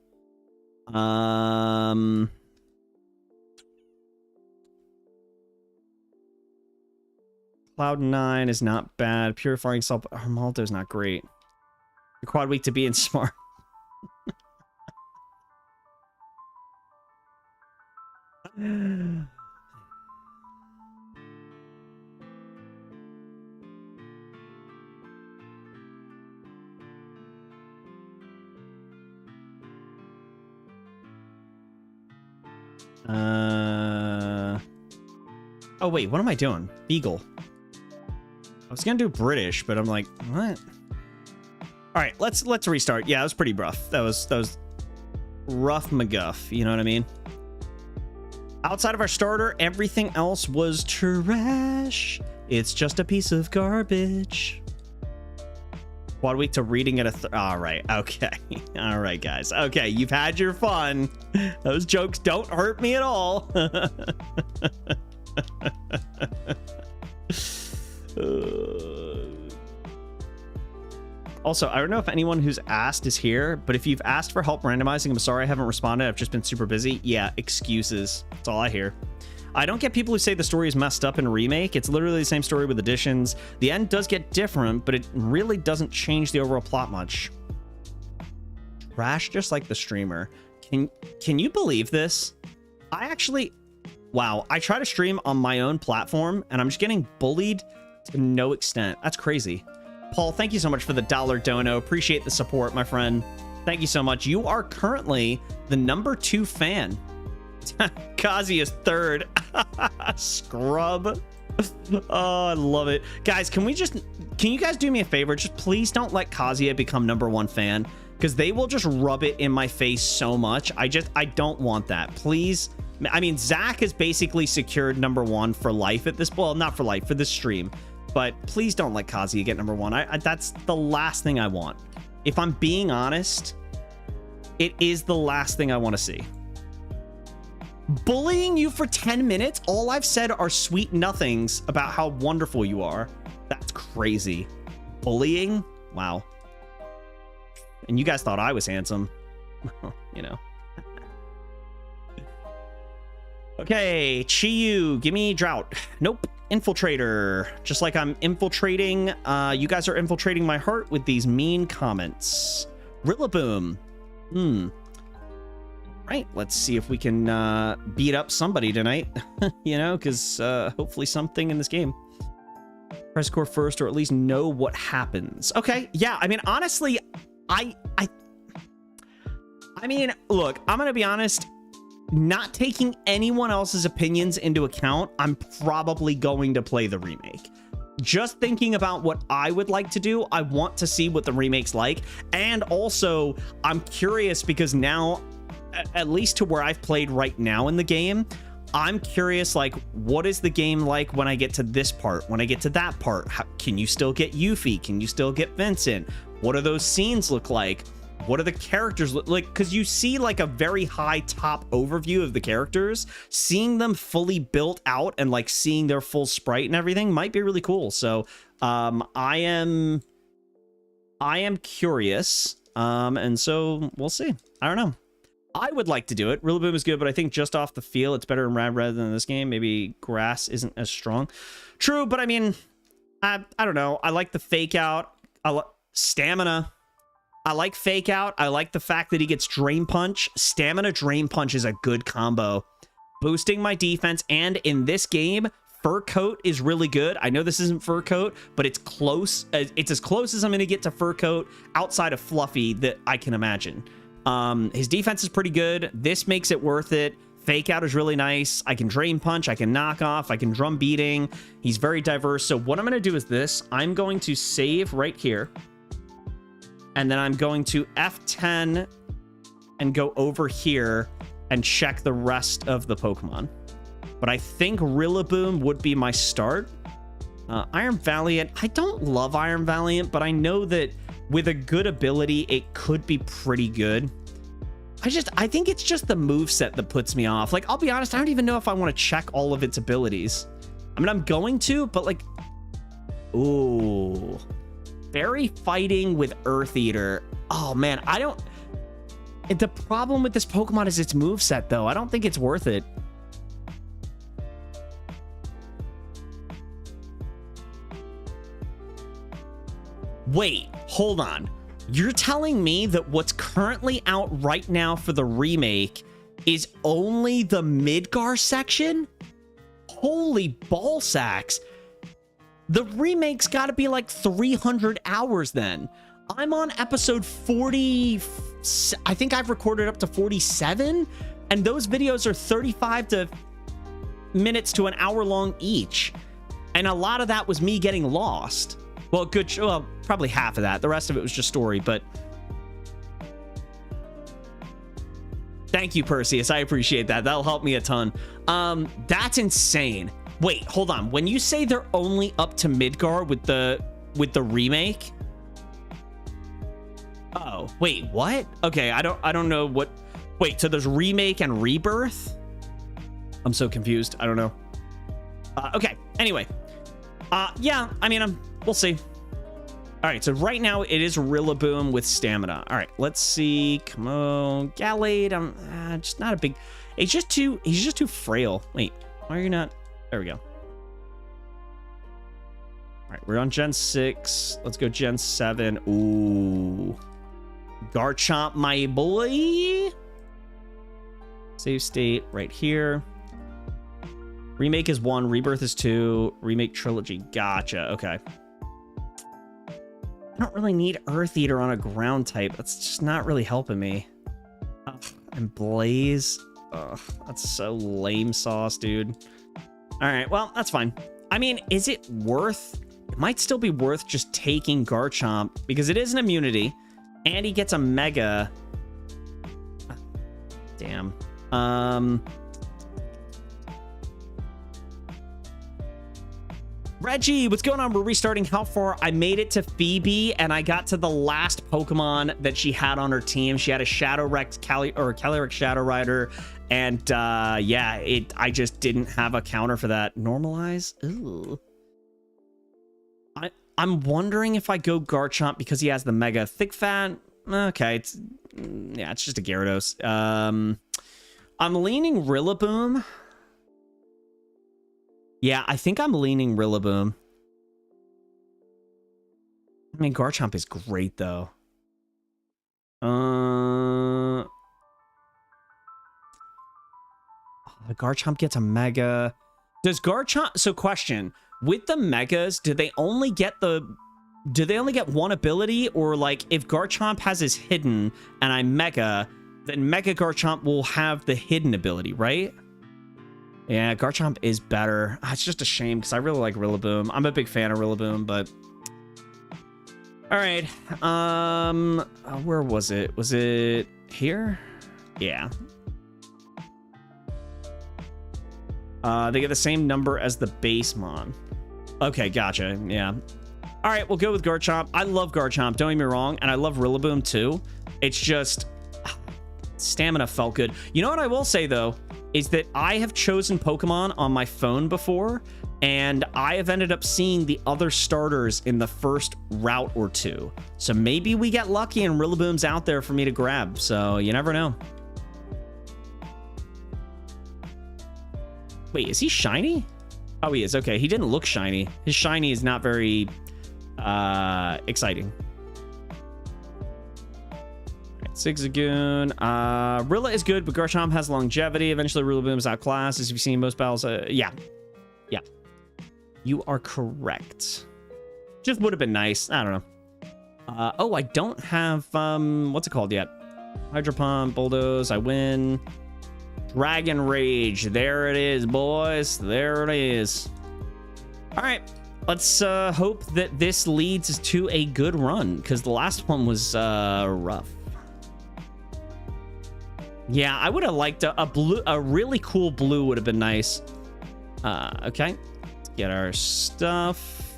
Cloud9 is not bad. Purifying Salt. Armaldo's not great. You're quad weak to being smart. Oh wait, what am I doing? Beagle. I was gonna do British, but I'm like, what? All right, let's restart. Yeah, it was pretty rough. That was rough McGuff. You know what I mean? Outside of our starter, everything else was trash. It's just a piece of garbage. Quad week to reading at a all right, okay. All right, guys. Okay, you've had your fun. Those jokes don't hurt me at all. Also, I don't know if anyone who's asked is here, but if you've asked for help randomizing, I'm sorry I haven't responded. I've just been super busy. Yeah, excuses. That's all I hear. I don't get people who say the story is messed up in a remake. It's literally the same story with additions. The end does get different, but it really doesn't change the overall plot much. Trash just like the streamer. Can you believe this? I actually... Wow, I try to stream on my own platform, and I'm just getting bullied to no extent. That's crazy. Paul, thank you so much for the $1 dono. Appreciate the support, my friend. Thank you so much. You are currently the #2 fan. Kazi is 3rd. Scrub. Oh, I love it. Guys, can you guys do me a favor? Just please don't let Kazuya become #1 fan, because they will just rub it in my face so much. I don't want that. Please. I mean, Zach has basically secured #1 for life at this, well, not for life, for this stream. But please don't let Kazuya get #1. That's the last thing I want. If I'm being honest, it is the last thing I want to see. Bullying you for 10 minutes? All I've said are sweet nothings about how wonderful you are. That's crazy. Bullying? Wow. And you guys thought I was handsome. You know. Okay, Chiyu, give me Drought. Nope. Infiltrator. Just like I'm infiltrating, you guys are infiltrating my heart with these mean comments. Rillaboom. Right, let's see if we can beat up somebody tonight. You know, because hopefully something in this game. Press score first, or at least know what happens. Okay, yeah, I mean, honestly, I mean, look, I'm gonna be honest. Not taking anyone else's opinions into account, I'm probably going to play the remake. Just thinking about what I would like to do, I want to see what the remake's like. And also, I'm curious because now, at least to where I've played right now in the game, I'm curious, like, what is the game like when I get to this part, when I get to that part? Can you still get Yuffie? Can you still get Vincent? What do those scenes look like? What do the characters look like? Because you see like a very high top overview of the characters. Seeing them fully built out and like seeing their full sprite and everything might be really cool. So I am curious. And so we'll see. I don't know. I would like to do it. Rillaboom is good, but I think just off the feel, it's better in Rad rather than this game. Maybe Grass isn't as strong. True, but I mean, I don't know. I like the fake out. Stamina. I like fake out. I like the fact that he gets Drain Punch. Stamina Drain Punch is a good combo. Boosting my defense. And in this game, Fur Coat is really good. I know this isn't Fur Coat, but it's close. It's as close as I'm going to get to Fur Coat outside of Fluffy that I can imagine. His defense is pretty good. This makes it worth it. Fake out is really nice. I can Drain Punch. I can knock off. I can drum beating. He's very diverse. So what I'm going to do is this. I'm going to save right here. And then I'm going to F10 and go over here and check the rest of the Pokemon. But I think Rillaboom would be my start. Iron Valiant. I don't love Iron Valiant, but I know that with a good ability, it could be pretty good. I think it's just the moveset that puts me off. Like, I'll be honest, I don't even know if I want to check all of its abilities. I mean, I'm going to, but like, ooh, Fairy Fighting with Earth Eater. Oh man, the problem with this Pokemon is its moveset, though. I don't think it's worth it. Wait, hold on. You're telling me that what's currently out right now for the remake is only the Midgar section? Holy ball sacks. The remake's got to be like 300 hours then. I'm on episode 40. I think I've recorded up to 47, and those videos are 35 minutes to an hour long each. And a lot of that was me getting lost. Well, well, probably half of that. The rest of it was just story, but thank you, Perseus. I appreciate that. That'll help me a ton. That's insane. Wait, hold on. When you say they're only up to Midgar with the remake? Oh, wait, what? Okay, I don't know what. Wait, so there's remake and rebirth? I'm so confused. I don't know. Okay, anyway. Yeah, I mean, we'll see. All right, so right now it is Rillaboom with stamina. All right, let's see. Come on, Gallade. I'm just not a big. He's just too frail. Wait, why are you not? There we go. All right, we're on Gen 6. Let's go Gen 7. Ooh, Garchomp, my boy. Save state right here. Remake is 1, Rebirth is 2, Remake Trilogy. Gotcha, okay. I don't really need Earth Eater on a ground type. That's just not really helping me. Ugh, and Blaze. Ugh, that's so lame sauce, dude. All right, well, that's fine. I mean, is it worth... It might still be worth just taking Garchomp, because it is an immunity, and he gets a Mega... Damn. Reggie, what's going on? We're restarting. How far? I made it to Phoebe, and I got to the last Pokemon that she had on her team. She had a Shadow Rex, Calyrex Shadow Rider, and yeah, I just didn't have a counter for that. Normalize? Ooh. I'm wondering if I go Garchomp because he has the Mega. Thick Fat? Okay, it's just a Gyarados. I'm leaning Rillaboom. Yeah, I think I'm leaning Rillaboom. I mean, Garchomp is great, though. The Garchomp gets a Mega. Does Garchomp... So, question. With the Megas, do they only get one ability? Or, like, if Garchomp has his hidden and I Mega, then Mega Garchomp will have the hidden ability, right? Yeah, Garchomp is better. It's just a shame because I really like Rillaboom. I'm a big fan of Rillaboom, but... All right. Where was it? Was it here? Yeah. They get the same number as the base mon. Okay, gotcha. Yeah. All right, we'll go with Garchomp. I love Garchomp, don't get me wrong, and I love Rillaboom too. It's just... Stamina felt good. You know what I will say, though? Is that I have chosen Pokemon on my phone before, and I have ended up seeing the other starters in the first route or two. So maybe we get lucky and Rillaboom's out there for me to grab. So you never know. Wait, is he shiny? Oh, he is. Okay, he didn't look shiny. His shiny is not very exciting. Zigzagoon. Rilla is good, but Garchomp has longevity. Eventually, Rillaboom is outclassed, as you've seen in most battles. Yeah. Yeah. You are correct. Just would have been nice. I don't know. Oh, I don't have, what's it called yet? Hydro Pump, Bulldoze, I win. Dragon Rage. There it is, boys. There it is. All right. Let's hope that this leads to a good run, because the last one was rough. Yeah, I would have liked a blue, a really cool blue would have been nice. Okay, let's get our stuff.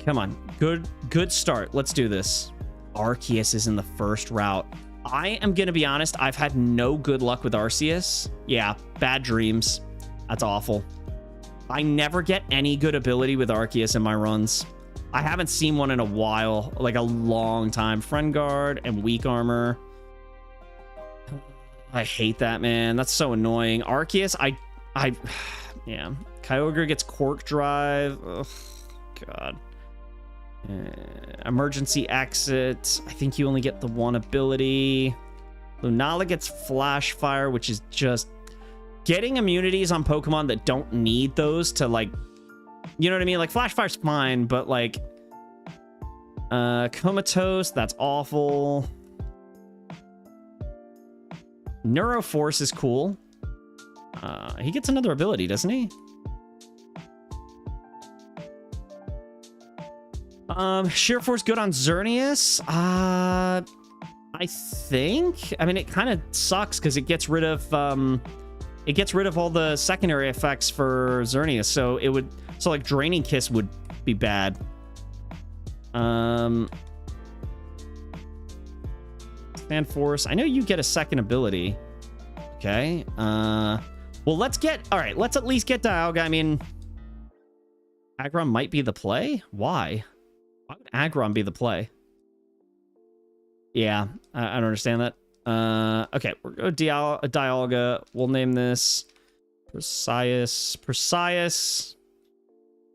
Come on. Good start. Let's do this. Arceus is in the first route. I am going to be honest. I've had no good luck with Arceus. Yeah, bad dreams. That's awful. I never get any good ability with Arceus in my runs. I haven't seen one in a while, like a long time. Friend Guard and Weak Armor. I hate that, man. That's so annoying. Arceus, yeah. Kyogre gets Quark Drive. Ugh, God. Emergency Exit. I think you only get the one ability. Lunala gets Flash Fire, which is just getting immunities on Pokemon that don't need those to, like, you know what I mean? Like, Flash Fire's fine, but, like, Comatose, that's awful. Neuroforce is cool. He gets another ability, doesn't he? Sheer Force good on Xerneas. I think. I mean, it kind of sucks because it gets rid of all the secondary effects for Xerneas. So it would. So like Draining Kiss would be bad. Stand Force. I know you get a second ability. Okay. Well, let's get. All right. Let's at least get Dialga. I mean, Aggron might be the play. Why? Why would Aggron be the play? Yeah, I don't understand that. Okay, we're going to Dialga. We'll name this Perseus.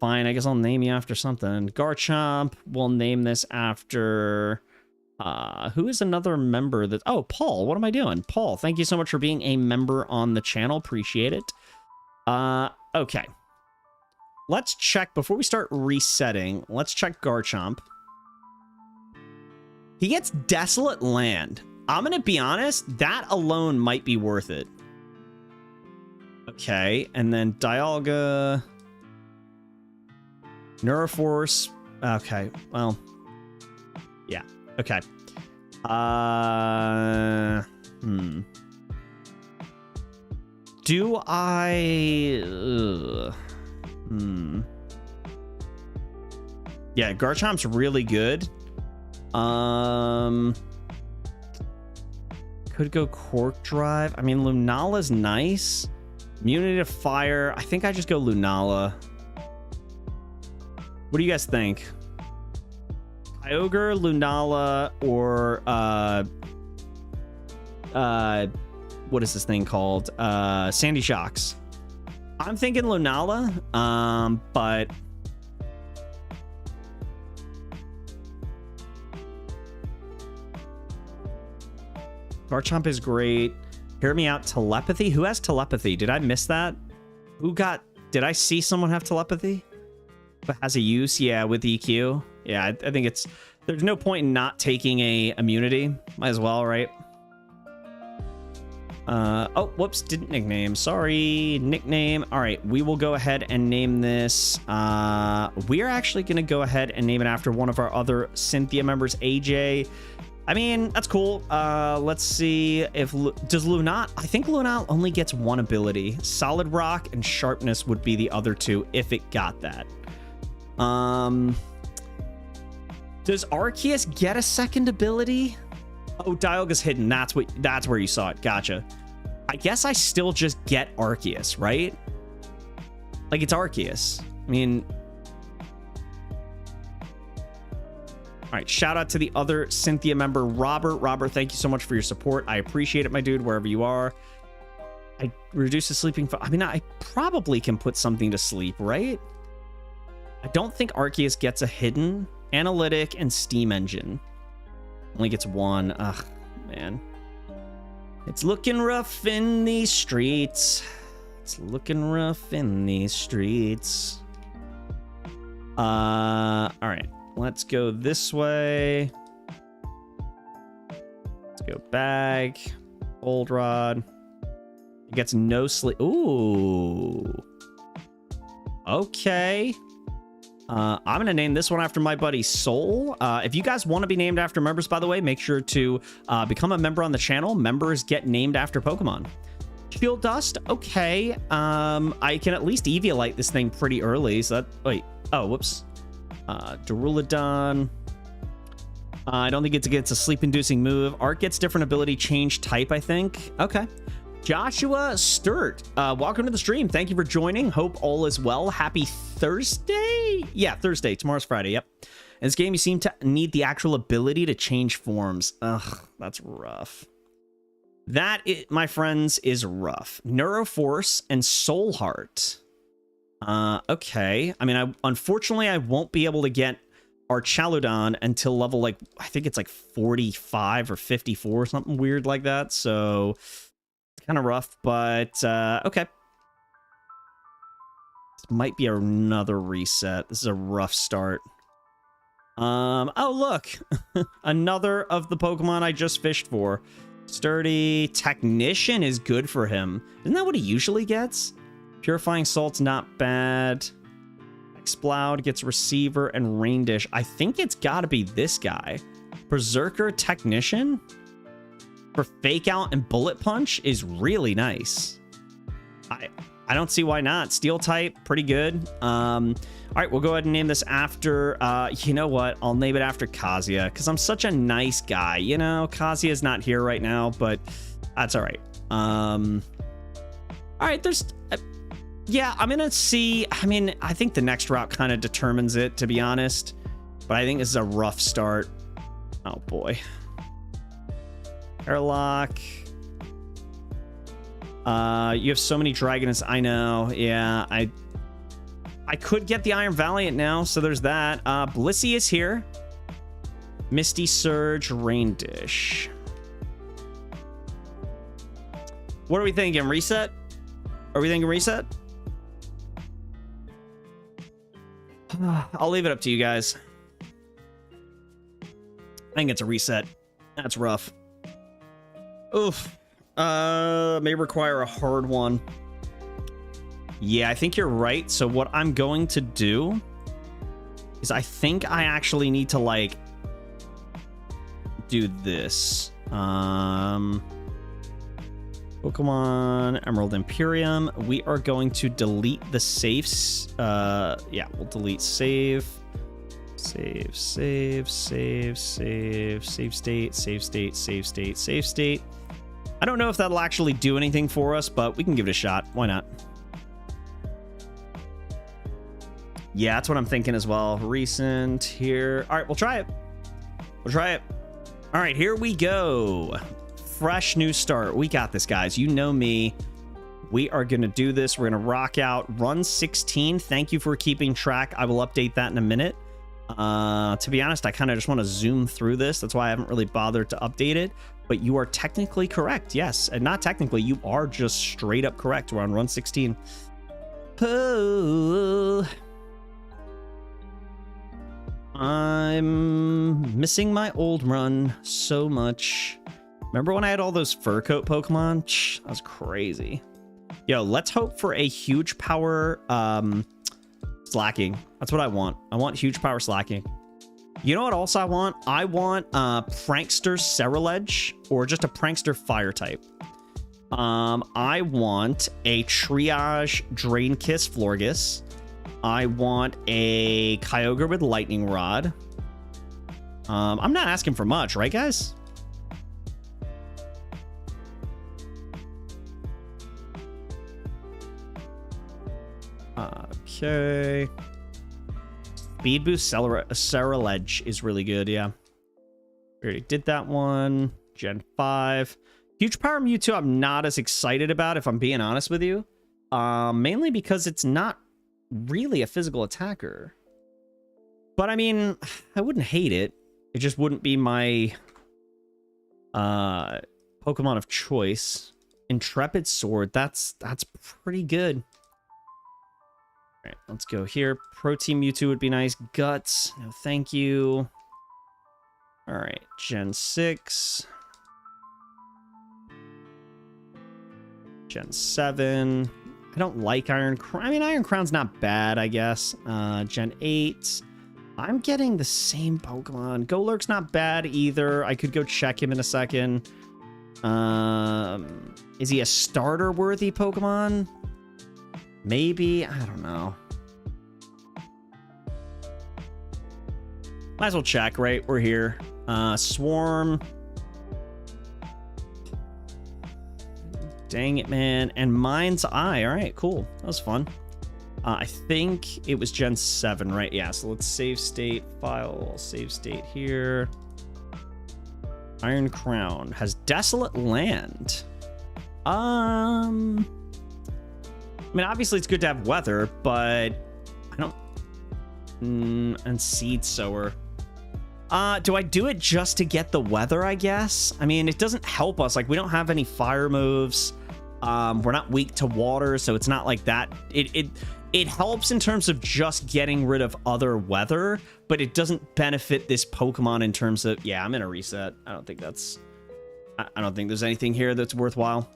Fine, I guess I'll name you after something. Garchomp. We'll name this after... who is another member that... Oh, Paul. What am I doing? Paul, thank you so much for being a member on the channel. Appreciate it. Okay. Let's check, before we start resetting, let's check Garchomp. He gets Desolate Land. I'm going to be honest, that alone might be worth it. Okay, and then Dialga. Neuroforce. Okay, well. Yeah, okay. Do I... Yeah, Garchomp's really good. Could go Quark Drive. I mean, Lunala's nice. Immunity to Fire. I think I just go Lunala. What do you guys think? Kyogre, Lunala, or what is this thing called? Sandy Shocks. I'm thinking Lunala, but Garchomp is great. Hear me out. Telepathy. Who has telepathy? Did I miss that? Did I see someone have telepathy? But has a use? Yeah, with EQ. Yeah, I think there's no point in not taking a immunity. Might as well, right? Oh, whoops, didn't nickname. Sorry, nickname. All right, we will go ahead and name this. We are actually going to go ahead and name it after one of our other Cynthia members, AJ. I mean, that's cool. Let's see if... Does Lunat... I think Lunat only gets one ability. Solid Rock and Sharpness would be the other two if it got that. Does Arceus get a second ability? Oh, Dialga's hidden. That's where you saw it. Gotcha. I guess I still just get Arceus, right? Like, it's Arceus. I mean... All right, shout out to the other Cynthia member, Robert. Robert, thank you so much for your support. I appreciate it, my dude, wherever you are. I reduce the sleeping... I mean, I probably can put something to sleep, right? I don't think Arceus gets a hidden. Analytic and Steam Engine. Only gets one. Ugh, man. It's looking rough in these streets. It's looking rough in these streets. All right. Let's go this way. Let's go back. Old Rod. It gets no sleep. Ooh. Okay. I'm going to name this one after my buddy Soul. If you guys want to be named after members, by the way, make sure to become a member on the channel. Members get named after Pokemon. Shield Dust, okay. I can at least Eviolite this thing pretty early, so that... Wait, oh, whoops. Duraludon. I don't think it's against a sleep-inducing move. Art gets different ability, change type, I think. Okay. Joshua Sturt, welcome to the stream. Thank you for joining. Hope all is well. Happy Thursday? Yeah, Thursday. Tomorrow's Friday, yep. In this game, you seem to need the actual ability to change forms. Ugh, that's rough. That, my friends, is rough. Neuroforce and Soul Heart. Okay. I mean, unfortunately, I won't be able to get our Chaludon until level, like, I think it's like 45 or 54 or something weird like that. So, it's kind of rough, but, okay. This might be another reset. This is a rough start. Oh, look. Another of the Pokemon I just fished for. Sturdy. Technician is good for him. Isn't that what he usually gets? Purifying Salt's not bad. Exploud gets Receiver and Rain Dish. I think it's got to be this guy. Berserker Technician for Fake Out and Bullet Punch is really nice. I don't see why not. Steel type, pretty good. All right, we'll go ahead and name this after, you know what? I'll name it after Kazuya, because I'm such a nice guy. You know, Kazuya's not here right now, but that's all right. All right, there's... yeah, I'm going to see... I mean, I think the next route kind of determines it, to be honest. But I think this is a rough start. Oh, boy. Airlock. You have so many Dragonists. I know. Yeah, I could get the Iron Valiant now, so there's that. Blissey is here. Misty Surge, Rain Dish. What are we thinking? Reset? Are we thinking reset? I'll leave it up to you guys. I think it's a reset. That's rough. Oof. May require a hard one. Yeah, I think you're right. So what I'm going to do is I think I actually need to, like, do this. Pokemon Emerald Imperium. We are going to delete the safes. Yeah, we'll delete save. Save state, save state. I don't know if that'll actually do anything for us, but we can give it a shot. Why not? Yeah, that's what I'm thinking as well. Recent here. All right, we'll try it. We'll try it. All right, here we go. Fresh new start. We got this, guys. You know me. We are going to do this. We're going to rock out run 16. Thank you for keeping track. I will update that in a minute. To be honest, I kind of just want to zoom through this. That's why I haven't really bothered to update it. But you are technically correct. Yes. And not technically. You are just straight up correct. We're on run 16. Oh. I'm missing my old run so much. Remember when I had all those fur coat Pokemon? That was crazy. Yo, let's hope for a huge power slacking. That's what I want. I want huge power slacking. You know what else I want? I want Prankster Ceruledge or just a Prankster Fire type. I want a Triage Drain Kiss Florges. I want a Kyogre with Lightning Rod. I'm not asking for much, right, guys? Okay. Speed Boost Ceruledge is really good, yeah. We already did that one. Gen 5. Huge Power Mewtwo I'm not as excited about, if I'm being honest with you. Mainly because it's not really a physical attacker. But I mean, I wouldn't hate it. It just wouldn't be my Pokemon of choice. Intrepid Sword, that's pretty good. All right, let's go here. Protein Mewtwo would be nice. Guts, no thank you. All right, Gen 6. Gen 7. I don't like Iron Crown. I mean, Iron Crown's not bad, I guess. Gen 8. I'm getting the same Pokemon. Golurk's not bad either. I could go check him in a second. Is he a starter worthy Pokemon? Maybe, I don't know. Might as well check, right? We're here. Swarm. Dang it, man. And Mind's Eye. All right, cool. That was fun. I think it was Gen 7, right? Yeah, so let's save state file. Save state here. Iron Crown has Desolate Land. I mean, obviously it's good to have weather, but I don't... and Seed Sower. Do I do it just to get the weather, I guess? I mean, it doesn't help us. Like, we don't have any fire moves. We're not weak to water, so it's not like that. It helps in terms of just getting rid of other weather, but it doesn't benefit this Pokemon in terms of... Yeah, I'm gonna reset. I don't think that's... I don't think there's anything here that's worthwhile.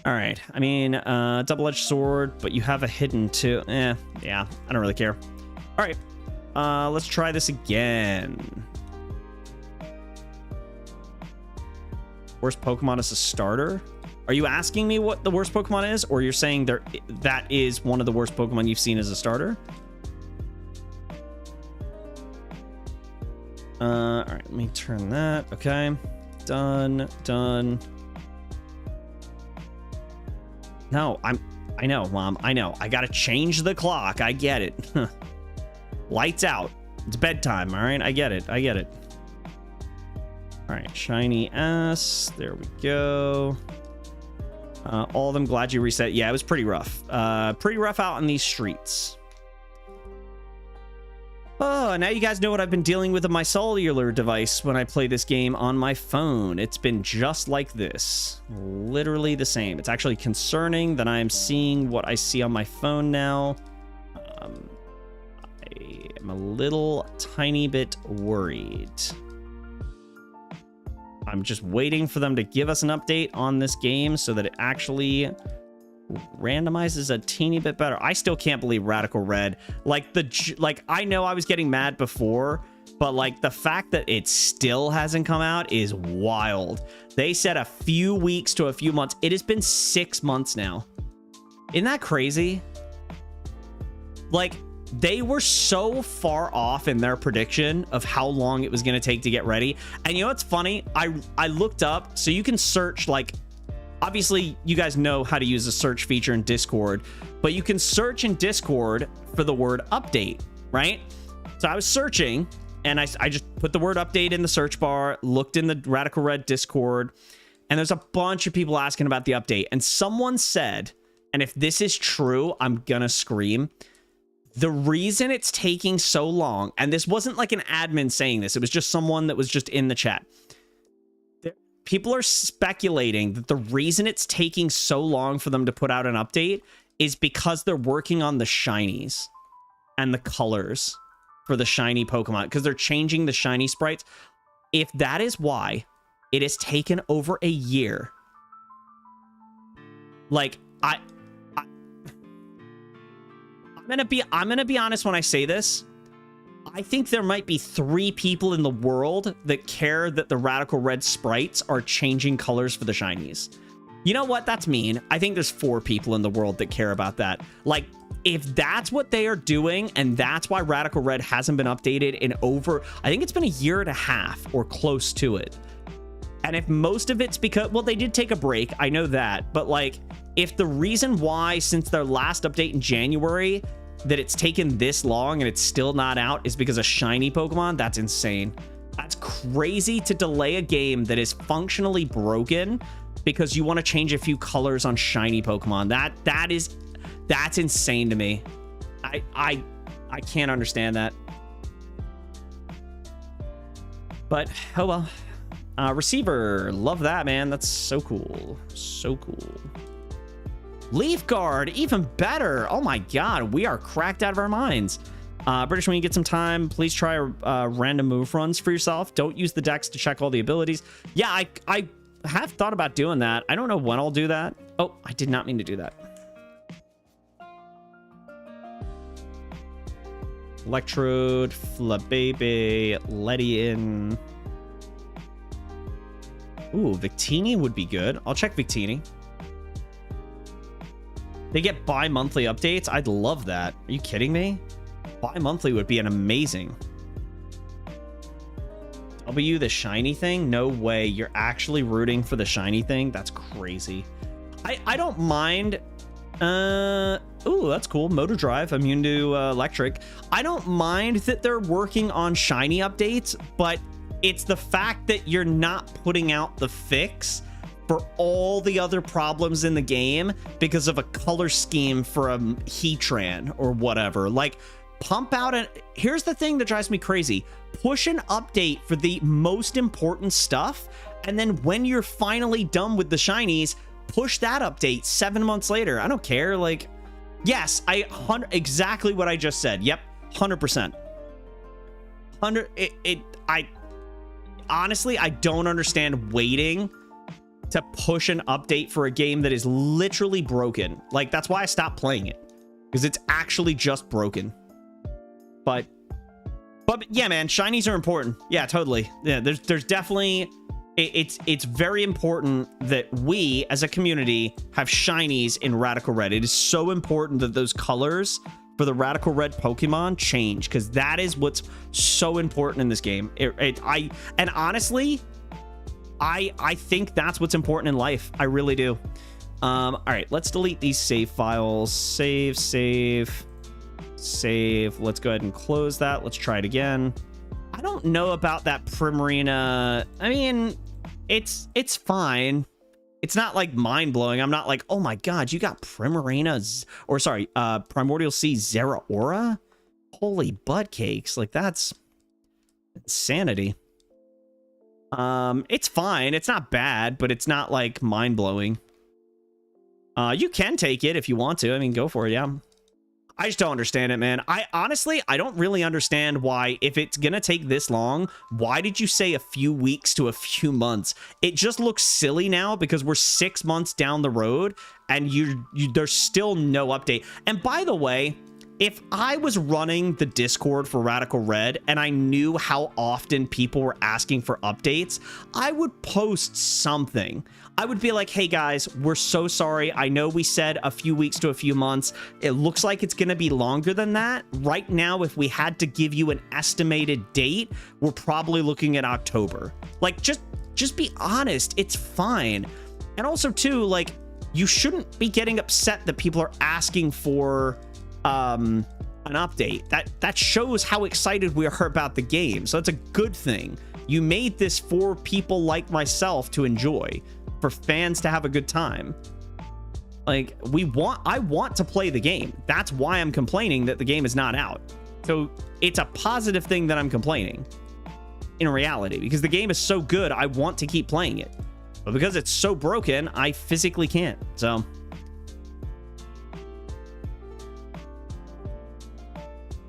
All right. I mean, double-edged sword, but you have a hidden too. Yeah, I don't really care. All right. Let's try this again. Worst Pokemon as a starter? Are you asking me what the worst Pokemon is, or you're saying that is one of the worst Pokemon you've seen as a starter? All right, let me turn that. Okay, done. No, I know, Mom. I know. I gotta change the clock. I get it. Lights out. It's bedtime. All right, I get it. All right, shiny S. There we go. All of them, glad you reset. Yeah, it was pretty rough. Pretty rough out in these streets. Oh, now you guys know what I've been dealing with my cellular device when I play this game on my phone. It's been just like this. Literally the same. It's actually concerning that I'm seeing what I see on my phone now. I am a little tiny bit worried. I'm just waiting for them to give us an update on this game so that it actually randomizes a teeny bit better. I still can't believe Radical Red. Like, I know I was getting mad before, but like the fact that it still hasn't come out is wild. They said a few weeks to a few months. It has been 6 months now. Isn't that crazy? Like, they were so far off in their prediction of how long it was going to take to get ready. And you know what's funny? I looked up, so you can search, like, obviously you guys know how to use the search feature in Discord, but you can search in Discord for the word update, right? So I was searching, and I just put the word update in the search bar, looked in the Radical Red Discord, and there's a bunch of people asking about the update. And someone said, and if this is true, I'm gonna scream, the reason it's taking so long, and this wasn't like an admin saying this, it was just someone that was just in the chat. People are speculating that the reason it's taking so long for them to put out an update is because they're working on the shinies and the colors for the shiny Pokemon, because they're changing the shiny sprites. If that is why it has taken over a year, like, I'm gonna be honest when I say this. I think there might be 3 people in the world that care that the Radical Red sprites are changing colors for the shinies. You know what? That's mean. I think there's 4 people in the world that care about that. Like, if that's what they are doing, and that's why Radical Red hasn't been updated in over, I think it's been a year and a half or close to it. And if most of it's because, well, they did take a break, I know that, but like, if the reason why since their last update in January that it's taken this long and it's still not out is because of shiny Pokemon, that's insane. That's crazy to delay a game that is functionally broken because you want to change a few colors on shiny Pokemon. That's insane to me. I can't understand that. But oh well. Receiver, love that, man. That's so cool. So cool. Leaf Guard, even better. Oh my god, we are cracked out of our minds. British, when you get some time, please try random move runs for yourself. Don't use the dex to check all the abilities. Yeah, I have thought about doing that. I don't know when I'll do that. Oh, I did not mean to do that. Electrode, Flabébé, Ledian. Ooh, Victini would be good. I'll check Victini. They get bi-monthly updates. I'd love that. Are you kidding me? Bi-monthly would be an amazing. W, the shiny thing? No way. You're actually rooting for the shiny thing? That's crazy. I don't mind. Ooh, that's cool. Motor Drive, immune to electric. I don't mind that they're working on shiny updates, but it's the fact that you're not putting out the fix for all the other problems in the game because of a color scheme for a Heatran or whatever. Like, pump out an... Here's the thing that drives me crazy. Push an update for the most important stuff, and then when you're finally done with the shinies, push that update 7 months later. I don't care. Like, yes, exactly what I just said. Yep, 100%. Honestly, I don't understand waiting to push an update for a game that is literally broken. Like, that's why I stopped playing it, because it's actually just broken. But yeah, man, shinies are important. Yeah, totally. Yeah, there's definitely... It's very important that we, as a community, have shinies in Radical Red. It is so important that those colors for the Radical Red Pokemon change, because that is what's so important in this game. And honestly, I think that's what's important in life. I really do. All right, let's delete these save files. Save. Let's go ahead and close that. Let's try it again. I don't know about that Primarina. I mean, it's fine. It's not like mind-blowing. I'm not like, oh my god, you got Primarina, or sorry, Primordial Sea Zeraora? Holy butt cakes. Like, that's insanity. It's fine. It's not bad, but it's not like mind-blowing. You can take it if you want to. I mean, go for it, yeah. I just don't understand it, man. Honestly, I don't really understand why, if it's gonna take this long, why did you say a few weeks to a few months? It just looks silly now because we're 6 months down the road and there's still no update. And by the way, if I was running the Discord for Radical Red and I knew how often people were asking for updates, I would post something. I would be like, hey guys, we're so sorry. I know we said a few weeks to a few months. It looks like it's going to be longer than that. Right now, if we had to give you an estimated date, we're probably looking at October. Like, just be honest. It's fine. And also too, like, you shouldn't be getting upset that people are asking for an update. That shows how excited we are about the game. So that's a good thing. You made this for people like myself to enjoy, for fans to have a good time. Like, I want to play the game. That's why I'm complaining that the game is not out. So it's a positive thing that I'm complaining in reality, because the game is so good, I want to keep playing it. But because it's so broken, I physically can't. So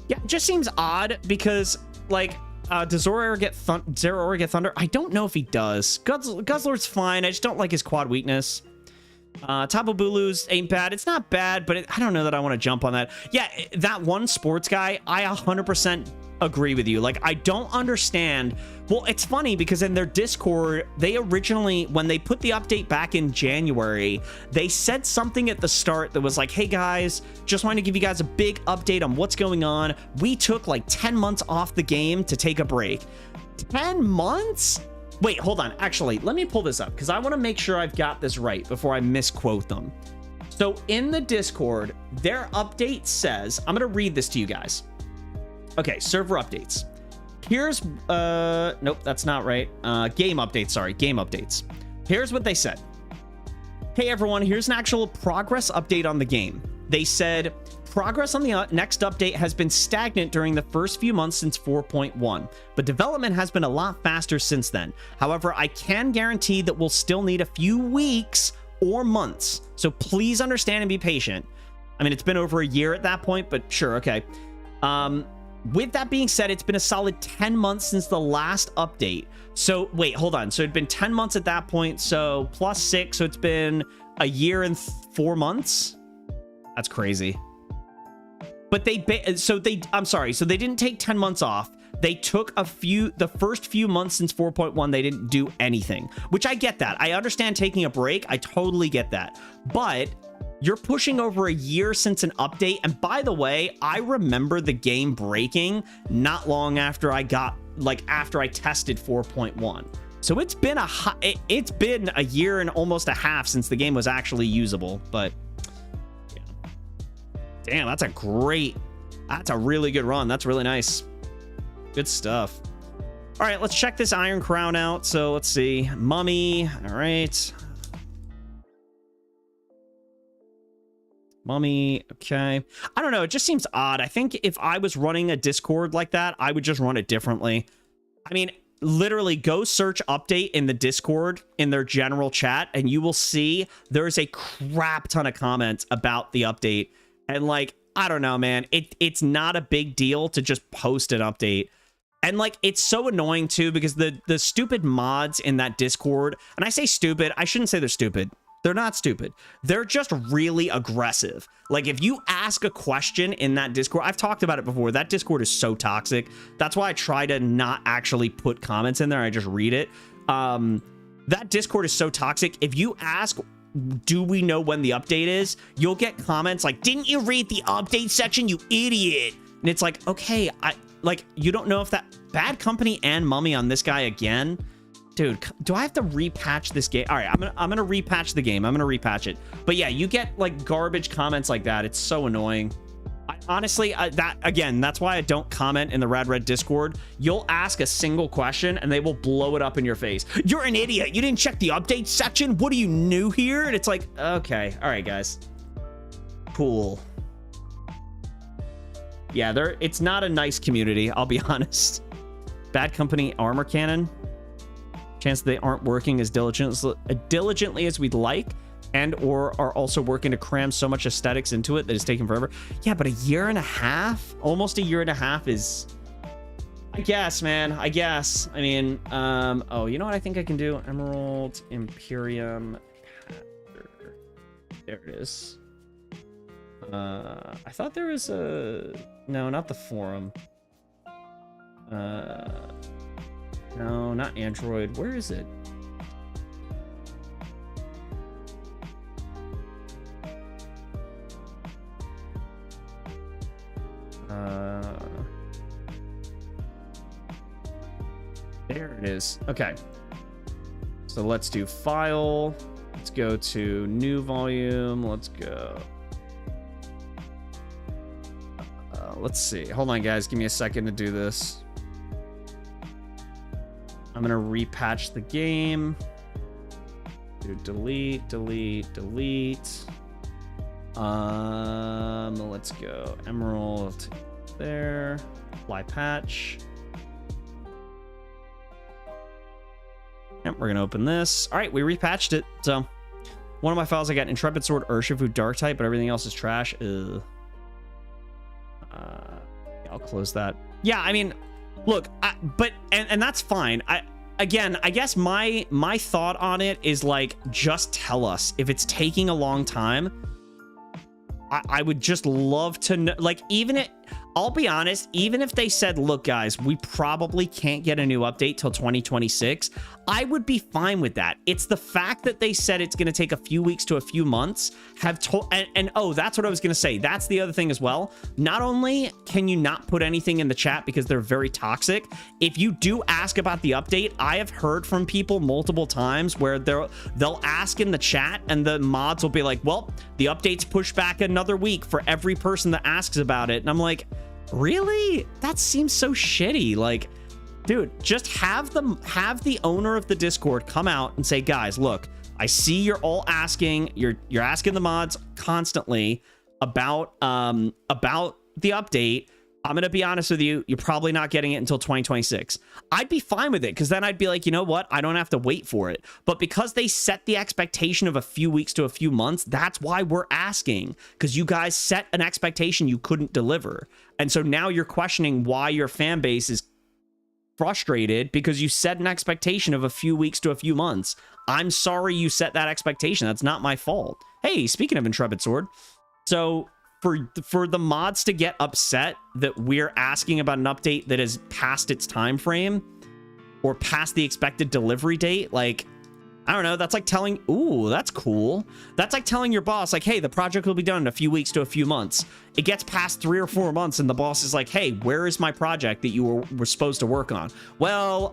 yeah, it just seems odd because, like, does Zeraora get Thunder? I don't know if he does. Guzzlord's fine. I just don't like his quad weakness. Tapu Bulu's ain't bad. It's not bad, but I don't know that I want to jump on that. Yeah, that one sports guy, I 100% agree with you. Like, I don't understand. Well, it's funny because in their Discord, they originally, when they put the update back in January, they said something at the start that was like, hey guys, just wanted to give you guys a big update on what's going on. We took like 10 months off the game to take a break. 10 months? Wait, hold on. Actually, let me pull this up because I want to make sure I've got this right before I misquote them. So in the Discord, their update says, I'm going to read this to you guys. Okay, server updates. Here's, nope, that's not right. Game updates, sorry, game updates. Here's what they said. Hey everyone, here's an actual progress update on the game. They said, progress on the next update has been stagnant during the first few months since 4.1, but development has been a lot faster since then. However, I can guarantee that we'll still need a few weeks or months, so please understand and be patient. I mean, it's been over a year at that point, but sure, okay. With that being said, it's been a solid 10 months since the last update. So wait, hold on. So it'd been 10 months at that point. So plus 6. So it's been a year and 4 months. That's crazy. But I'm sorry. So they didn't take 10 months off. they took the first few months since 4.1, they didn't do anything, which I get that. I understand taking a break. I totally get that. But you're pushing over a year since an update. And by the way, I remember the game breaking not long after I after I tested 4.1. So it's been a year and almost a half since the game was actually usable. But yeah. Damn, that's a really good run. That's really nice. Good stuff. All right, let's check this Iron Crown out. So let's see. Mummy. All right. Mummy. Okay. I don't know. It just seems odd. I think if I was running a Discord like that, I would just run it differently. I mean, literally go search update in the Discord in their general chat, and you will see there's a crap ton of comments about the update. And like, I don't know, man. It's not a big deal to just post an update. And like, it's so annoying too, because the stupid mods in that Discord, and I say stupid, I shouldn't say they're stupid. They're not stupid. They're just really aggressive. Like, if you ask a question in that Discord, I've talked about it before. That Discord is so toxic. That's why I try to not actually put comments in there. I just read it. That Discord is so toxic. If you ask, do we know when the update is? You'll get comments like, didn't you read the update section, you idiot? And it's like, okay, you don't know if that Bad Company and Mummy on this guy again. Dude, do I have to repatch this game? All right, I'm gonna repatch the game. I'm gonna repatch it. But yeah, you get like garbage comments like that. It's so annoying. Honestly, that's why I don't comment in the Rad Red Discord. You'll ask a single question and they will blow it up in your face. You're an idiot. You didn't check the update section. What are you, new here? And it's like, okay, all right, guys. Cool. Yeah, it's not a nice community, I'll be honest. Bad Company armor cannon. Chance they aren't working as diligently as we'd like, and or are also working to cram so much aesthetics into it that it's taking forever. Yeah, but a year and a half, almost a year and a half is, I guess, man. I guess. I mean, oh, you know what I think I can do? Emerald Imperium. There it is. I thought there was a, no, not the forum. No, not Android. Where is it? There it is. Okay. So let's do file. Let's go to new volume. Let's go. Let's see. Hold on, guys. Give me a second to do this. I'm gonna repatch the game. Do delete. Let's go Emerald there. Apply patch. Yep, we're gonna open this. All right, we repatched it. So one of my files, I got Intrepid Sword, Urshifu, Dark type, but everything else is trash. Ugh. I'll close that. Yeah, I mean, look, and that's fine. I guess my thought on it is like, just tell us if it's taking a long time. I would just love to know, like, I'll be honest, even if they said, look, guys, we probably can't get a new update till 2026, I would be fine with that. It's the fact that they said it's going to take a few weeks to a few months, and oh, that's what I was going to say. That's the other thing as well. Not only can you not put anything in the chat because they're very toxic, if you do ask about the update, I have heard from people multiple times where they'll ask in the chat and the mods will be like, well, the update's pushed back another week for every person that asks about it. And I'm like, really? That seems so shitty. Like, dude, just have the owner of the Discord come out and say, guys, look, I see you're all asking, you're asking the mods constantly about the update. I'm gonna be honest with you, you're probably not getting it until 2026. I'd be fine with it, because then I'd be like, you know what, I don't have to wait for it. But because they set the expectation of a few weeks to a few months, that's why we're asking, because you guys set an expectation you couldn't deliver. And so now you're questioning why your fan base is frustrated because you set an expectation of a few weeks to a few months. I'm sorry you set that expectation. That's not my fault. Hey, speaking of Intrepid Sword, so for the mods to get upset that we're asking about an update that is past its time frame or past the expected delivery date, like, I don't know, that's like telling, ooh, that's cool. That's like telling your boss, like, hey, the project will be done in a few weeks to a few months. It gets past 3 or 4 months and the boss is like, hey, where is my project that you were supposed to work on? Well,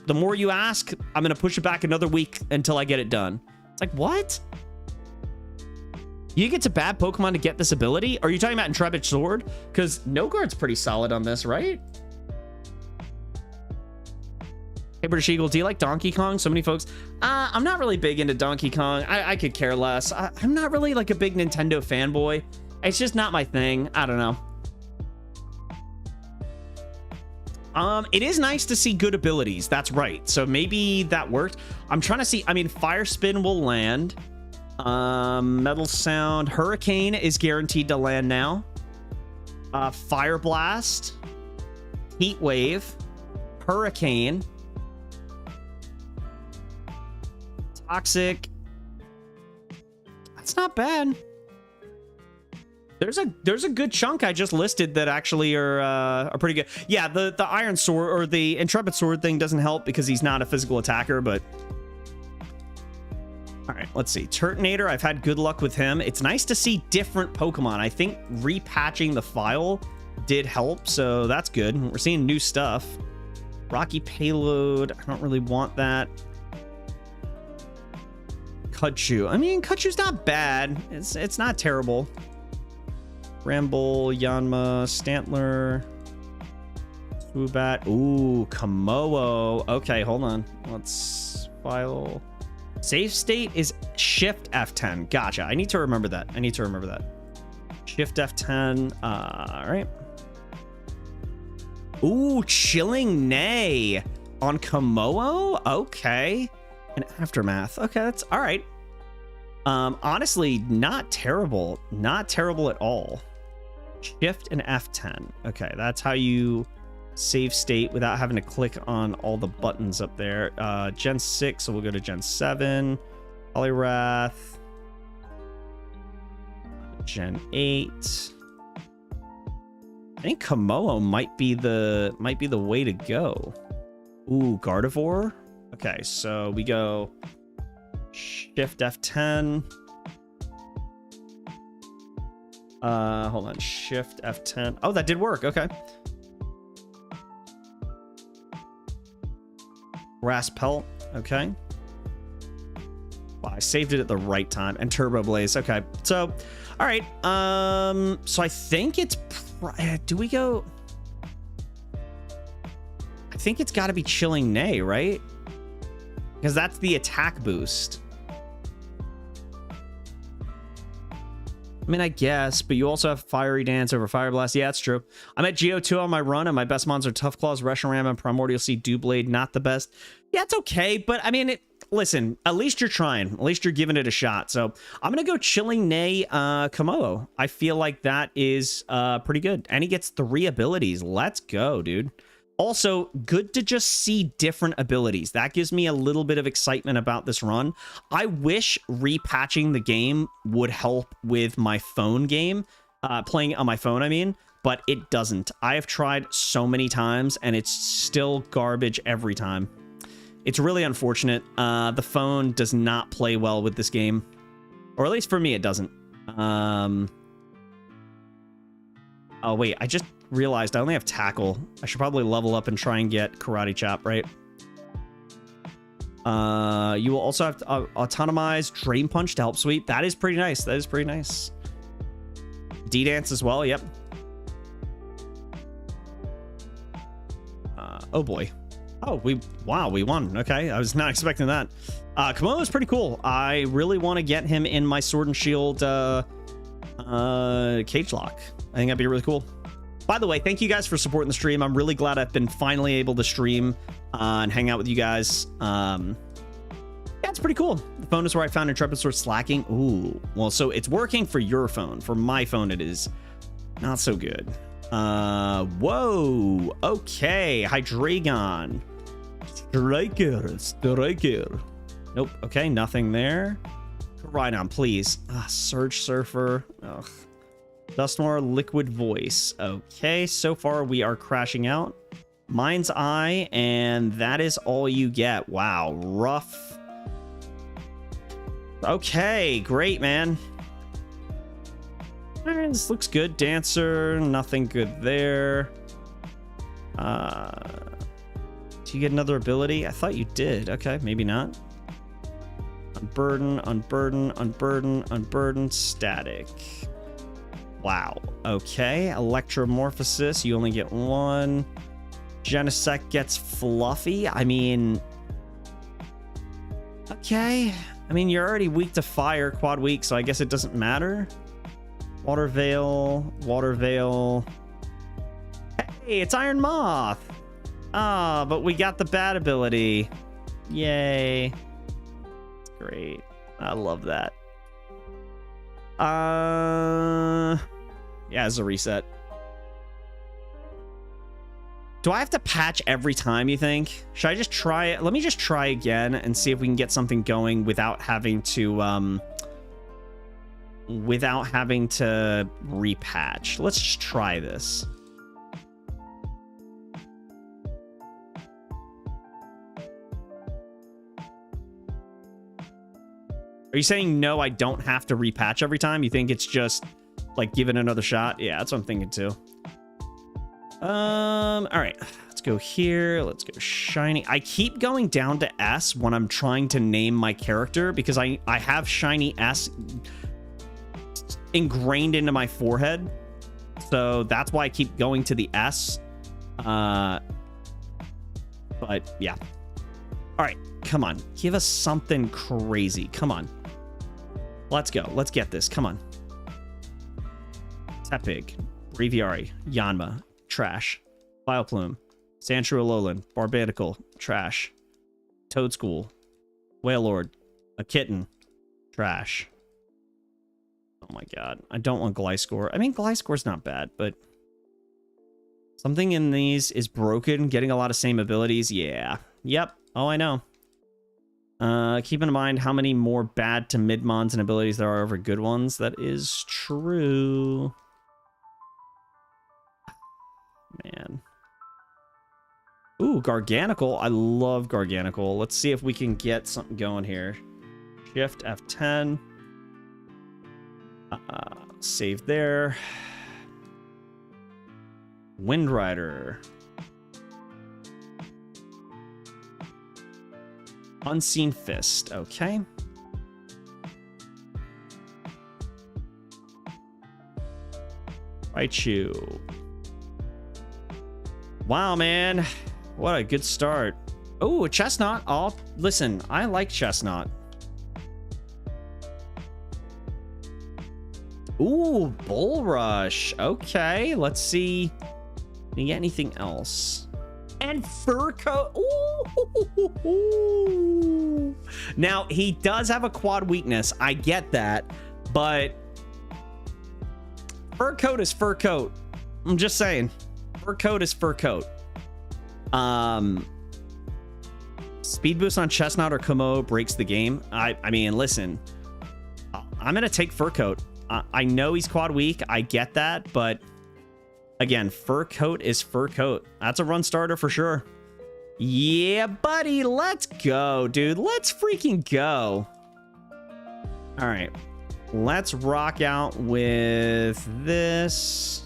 the more you ask, I'm going to push it back another week until I get it done. It's like, what? You think it's a bad Pokemon to get this ability? Are you talking about Intrepid Sword? Because Noguard's pretty solid on this, right? Hey, British Eagle, do you like Donkey Kong? So many folks. I'm not really big into Donkey Kong. I could care less. I'm not really like a big Nintendo fanboy. It's just not my thing. I don't know. It is nice to see good abilities. That's right. So maybe that worked. I'm trying to see. I mean, Fire Spin will land. Metal Sound. Hurricane is guaranteed to land now. Fire Blast. Heat Wave. Hurricane. Toxic. That's not bad. There's a good chunk I just listed that actually are pretty good. Yeah, the Iron Sword or the Intrepid Sword thing doesn't help because he's not a physical attacker, but all right, let's see. Turtonator, I've had good luck with him. It's nice to see different Pokemon. I think repatching the file did help, so that's good. We're seeing new stuff. Rocky Payload, I don't really want that. Kutchu. I mean, Kutchu's not bad. It's not terrible. Ramble, Yanma, Stantler, Swoobat. Ooh, Komodo. Okay, hold on. Let's file. Save state is Shift F10. Gotcha. I need to remember that. Shift F10. All right. Ooh, Chilling Neigh on Komodo. Okay. And Aftermath. Okay, that's all right. Honestly, not terrible. Not terrible at all. Shift and F10. Okay, that's how you save state without having to click on all the buttons up there. Gen 6, so we'll go to Gen 7. Poliwrath. Gen 8. I think Komodo might be the way to go. Ooh, Gardevoir. Okay, so we go Shift F10. Hold on, Shift F10. Oh, that did work. Okay. Grass Pelt. Okay. Wow, I saved it at the right time. And Turbo Blaze. Okay. So, all right. So I think it's. Do we go? I think it's got to be Chilling Neigh, right? Because that's the attack boost. I mean, I guess, but you also have Fiery Dance over Fire Blast. Yeah, that's true. I'm at Geo2 on my run, and my best mons are Tough Claws, Reshiram, and Primordial Seed Doublade. Not the best. Yeah, it's okay, but I mean, listen, at least you're trying. At least you're giving it a shot. So I'm going to go Chilling Neigh Komodo. I feel like that is pretty good. And he gets 3 abilities. Let's go, dude. Also, good to just see different abilities. That gives me a little bit of excitement about this run. I wish repatching the game would help with my phone game, playing on my phone, I mean, but it doesn't. I have tried so many times, and it's still garbage every time. It's really unfortunate. The phone does not play well with this game, or at least for me, it doesn't. Oh, wait, I just realized I only have Tackle. I should probably level up and try and get Karate Chop, right? You will also have to autonomize Drain Punch to help sweep. That is pretty nice. That is pretty nice. D-Dance as well, yep. Oh boy. Oh, wow, we won. Okay, I was not expecting that. Komodo is pretty cool. I really want to get him in my Sword and Shield Cage Lock. I think that'd be really cool. By the way, thank you guys for supporting the stream. I'm really glad I've been finally able to stream and hang out with you guys. Yeah, it's pretty cool. The phone is where I found Intrepid Sword slacking. Ooh, well, so it's working for your phone. For my phone, it is not so good. Whoa. Okay, Hydreigon. Striker. Nope. Okay, nothing there. Rhydon, please. Surge Surfer. Ugh. Dusknoir, Liquid Voice. Okay, so far we are crashing out. Mind's Eye, and that is all you get. Wow, rough. Okay, great, man. All right, this looks good. Dancer, nothing good there. Do you get another ability? I thought you did. Okay, maybe not. Unburden, unburden, unburden, unburden, static. Wow. Okay, Electromorphosis, you only get one. Genesect gets Fluffy. I mean, okay. I mean, you're already weak to fire, quad weak, so I guess it doesn't matter. Water Veil, Water Veil. Hey, it's Iron Moth. Ah, but we got the bad ability. Yay. That's great. I love that. Yeah, it's a reset. Do I have to patch every time, you think? Should I just try it? Let me just try again and see if we can get something going without having to repatch. Let's just try this. Are you saying no, I don't have to repatch every time? You think it's just like give it another shot? Yeah, that's what I'm thinking too. All right, let's go here. Let's go shiny. I keep going down to S when I'm trying to name my character because I have shiny S ingrained into my forehead. So that's why I keep going to the S. But yeah. All right, come on. Give us something crazy. Come on. Let's go. Let's get this. Come on. Tepig, Braviary, Yanma, trash. Vileplume, Sandshrew Alolan, Barbadical, trash. Toadschool, Wailord, a kitten, trash. Oh my god. I don't want Gliscor. I mean, Gliscor's not bad, but something in these is broken. Getting a lot of same abilities. Yeah. Yep. Oh, I know. Keep in mind how many more bad to mid-mons and abilities there are over good ones. That is true. Man. Ooh, Garganical. I love Garganical. Let's see if we can get something going here. Shift F10. Save there. Windrider. Unseen Fist. Okay. Raichu. Wow, man. What a good start. Oh, a Chestnut. Oh, listen, I like Chestnut. Ooh, Bullrush. Okay, let's see. Can you get anything else? And Fur Coat. Ooh. Now, he does have a quad weakness. I get that. But Fur Coat is Fur Coat. I'm just saying. Fur Coat is Fur Coat. Speed boost on Chestnut or Como breaks the game. I mean, listen. I'm going to take Fur Coat. I know he's quad weak. I get that. But again, Fur Coat is Fur Coat. That's a run starter for sure. Yeah, buddy. Let's go, dude. Let's freaking go. All right. Let's rock out with this.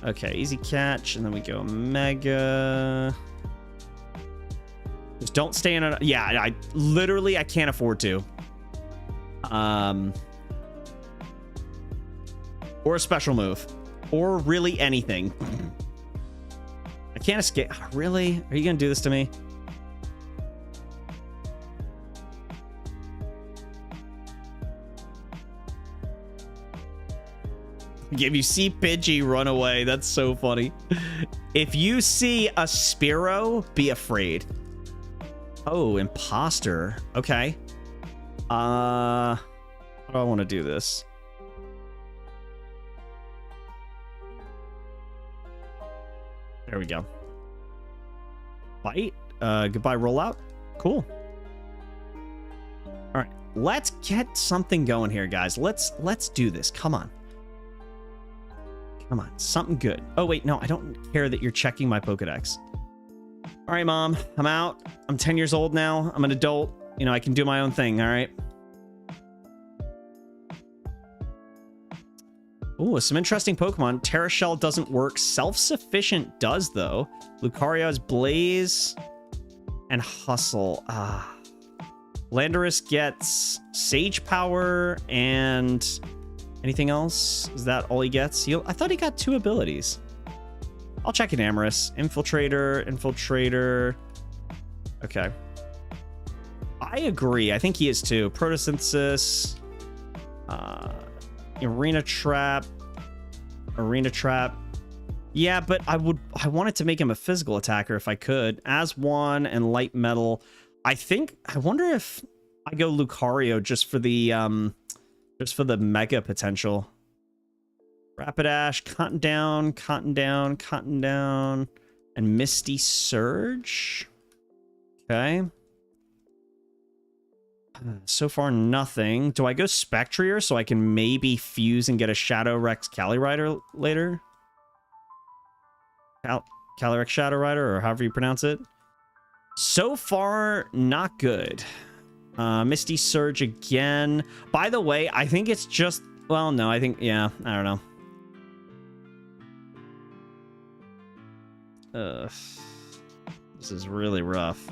Okay, easy catch. And then we go Mega. Just don't stay in a... Yeah, I can't afford to. Or a special move. Or really anything. I can't escape. Really? Are you going to do this to me? If you see Pidgey, run away. That's so funny. If you see a Spearow, be afraid. Oh, Imposter. Okay. How do I want to do this? There we go. Fight. Goodbye rollout. Cool. All right. Let's get something going here, guys. Let's do this. Come on. Come on, something good. Oh, wait, no, I don't care that you're checking my Pokedex. All right, Mom, I'm out. I'm 10 years old now. I'm an adult. You know, I can do my own thing, all right? Ooh, some interesting Pokemon. Terra Shell doesn't work. Self-Sufficient does, though. Lucario has Blaze and Hustle. Landorus gets Sage Power and anything else? Is that all he gets? I thought he got 2 abilities. I'll check in Amorous. Infiltrator. Okay. I agree. I think he is too. Photosynthesis. Arena Trap. Yeah, but I wanted to make him a physical attacker if I could. As one and Light Metal. I wonder if I go Lucario just for the mega potential. Rapidash, Cotton Down, and Misty Surge. Okay. So far, nothing. Do I go Spectrier so I can maybe fuse and get a Shadow Rex Calyrider later? Calyrex Shadow Rider, or however you pronounce it. So far, not good. Misty Surge again. By the way, I think it's just... Well, no, I think... Yeah, I don't know. This is really rough.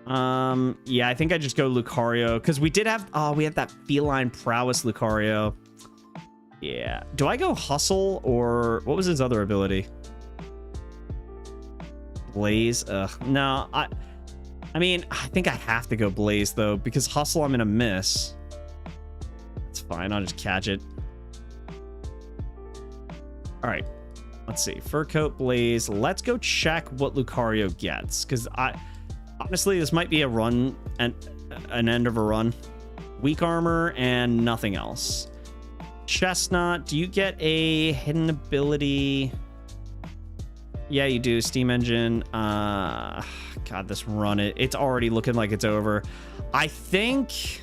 Yeah, I think I just go Lucario, because we did have... Oh, we had that Feline Prowess Lucario. Yeah. Do I go Hustle, or... What was his other ability? Blaze? No, I mean, I think I have to go Blaze, though, because Hustle I'm gonna miss. It's fine, I'll just catch it. Alright, let's see. Fur Coat, Blaze. Let's go check what Lucario gets, because honestly, this might be a run, and an end of a run. Weak Armor, and nothing else. Chestnut, do you get a hidden ability? Yeah, you do. Steam Engine. God, this run, it's already looking like it's over. I think...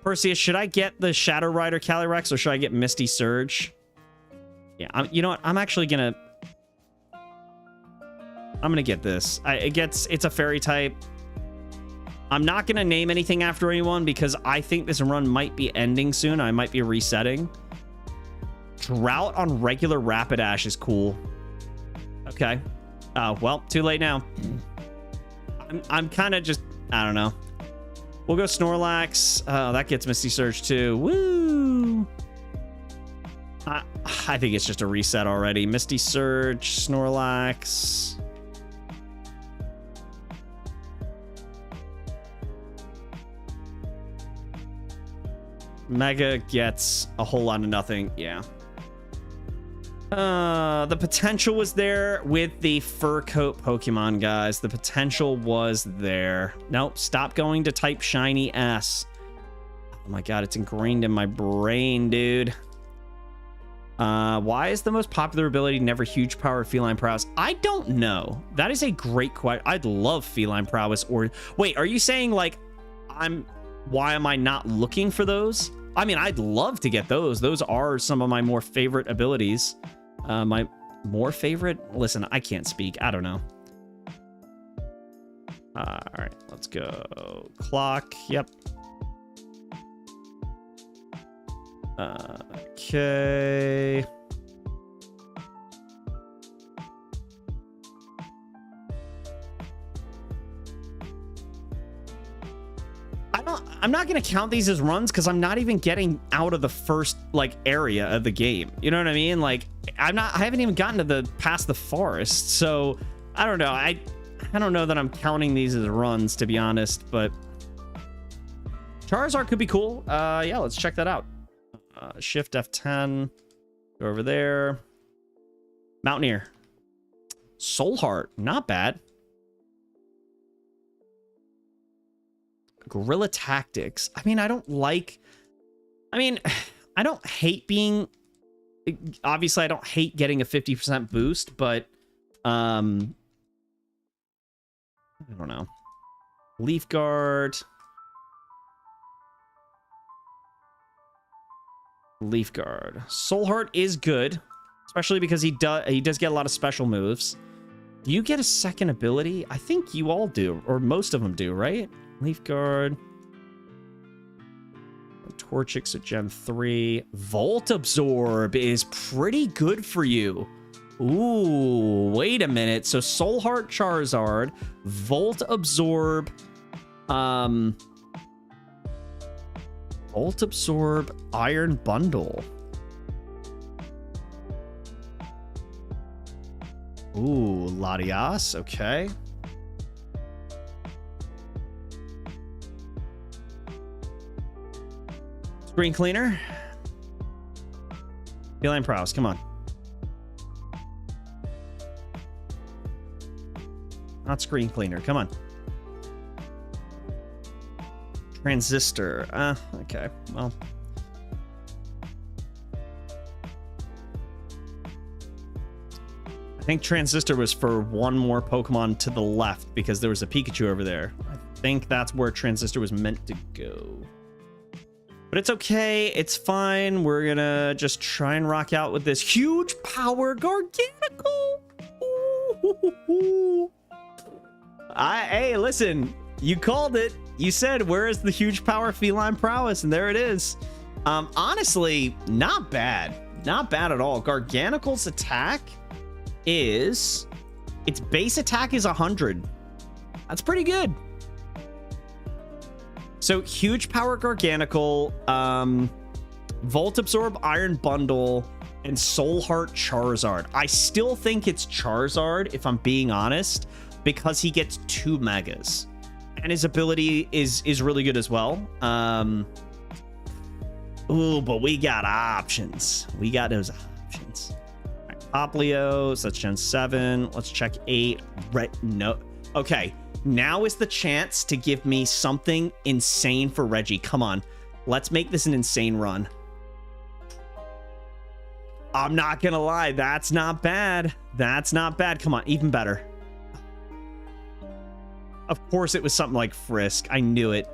Perseus, should I get the Shadow Rider Calyrex, or should I get Misty Surge? Yeah, you know what? I'm actually gonna... I'm gonna get this. It's a fairy type. I'm not going to name anything after anyone because I think this run might be ending soon. I might be resetting. Drought on regular Rapidash is cool. Okay. Well, too late now. I'm kind of just... I don't know. We'll go Snorlax. That gets Misty Surge too. Woo! I think it's just a reset already. Misty Surge, Snorlax... Mega gets a whole lot of nothing. Yeah. The potential was there with the Fur Coat Pokemon, guys. The potential was there. Nope. Stop going to type Shiny S. Oh my god, it's ingrained in my brain, dude. Why is the most popular ability never huge power feline prowess? I don't know. That is a great question. I'd love feline prowess. Or wait, are you saying like why am I not looking for those? I mean, I'd love to get those. Those are some of my more favorite abilities. My more favorite? Listen, I can't speak. I don't know. All right, let's go. Clock. Yep. Okay. I'm not going to count these as runs because I'm not even getting out of the first like area of the game. You know what I mean? Like I haven't even gotten to past the forest. So I don't know. I don't know that I'm counting these as runs, to be honest, but Charizard could be cool. Yeah, let's check that out. Shift F10, go over there. Mountaineer. Soul Heart, not bad. Guerrilla Tactics. I mean, I don't hate being... Obviously, I don't hate getting a 50% boost, but... I don't know. Leaf Guard. Leaf Guard. Soul Heart is good, especially because he does get a lot of special moves. Do you get a second ability? I think you all do, or most of them do, right? Leaf Guard. Torchics at Gen 3. Volt Absorb is pretty good for you. Ooh, wait a minute. So Soul Heart Charizard, Volt Absorb, Volt Absorb Iron Bundle. Ooh, Latias, okay. Screen Cleaner. Feline Prowess, come on. Not Screen Cleaner, come on. Transistor, okay, well. I think Transistor was for one more Pokemon to the left because there was a Pikachu over there. I think that's where Transistor was meant to go. But it's okay. It's fine. We're gonna just try and rock out with this huge power Garganacl. Ooh. Hey, listen. You called it. You said, where is the huge power feline prowess? And there it is. Honestly, not bad. Not bad at all. Garganacl's attack is... its base attack is 100. That's pretty good. So, huge power Garganacl, Volt Absorb Iron Bundle, and Soul Heart Charizard. I still think it's Charizard, if I'm being honest, because he gets 2 megas. And his ability is really good as well. Ooh, but we got options. We got those options. All right, Poplio, so that's Gen 7. Let's check 8. No. Okay. Now is the chance to give me something insane for Reggie. Come on. Let's make this an insane run. I'm not gonna lie. That's not bad. That's not bad. Come on. Even better. Of course it was something like Frisk. I knew it.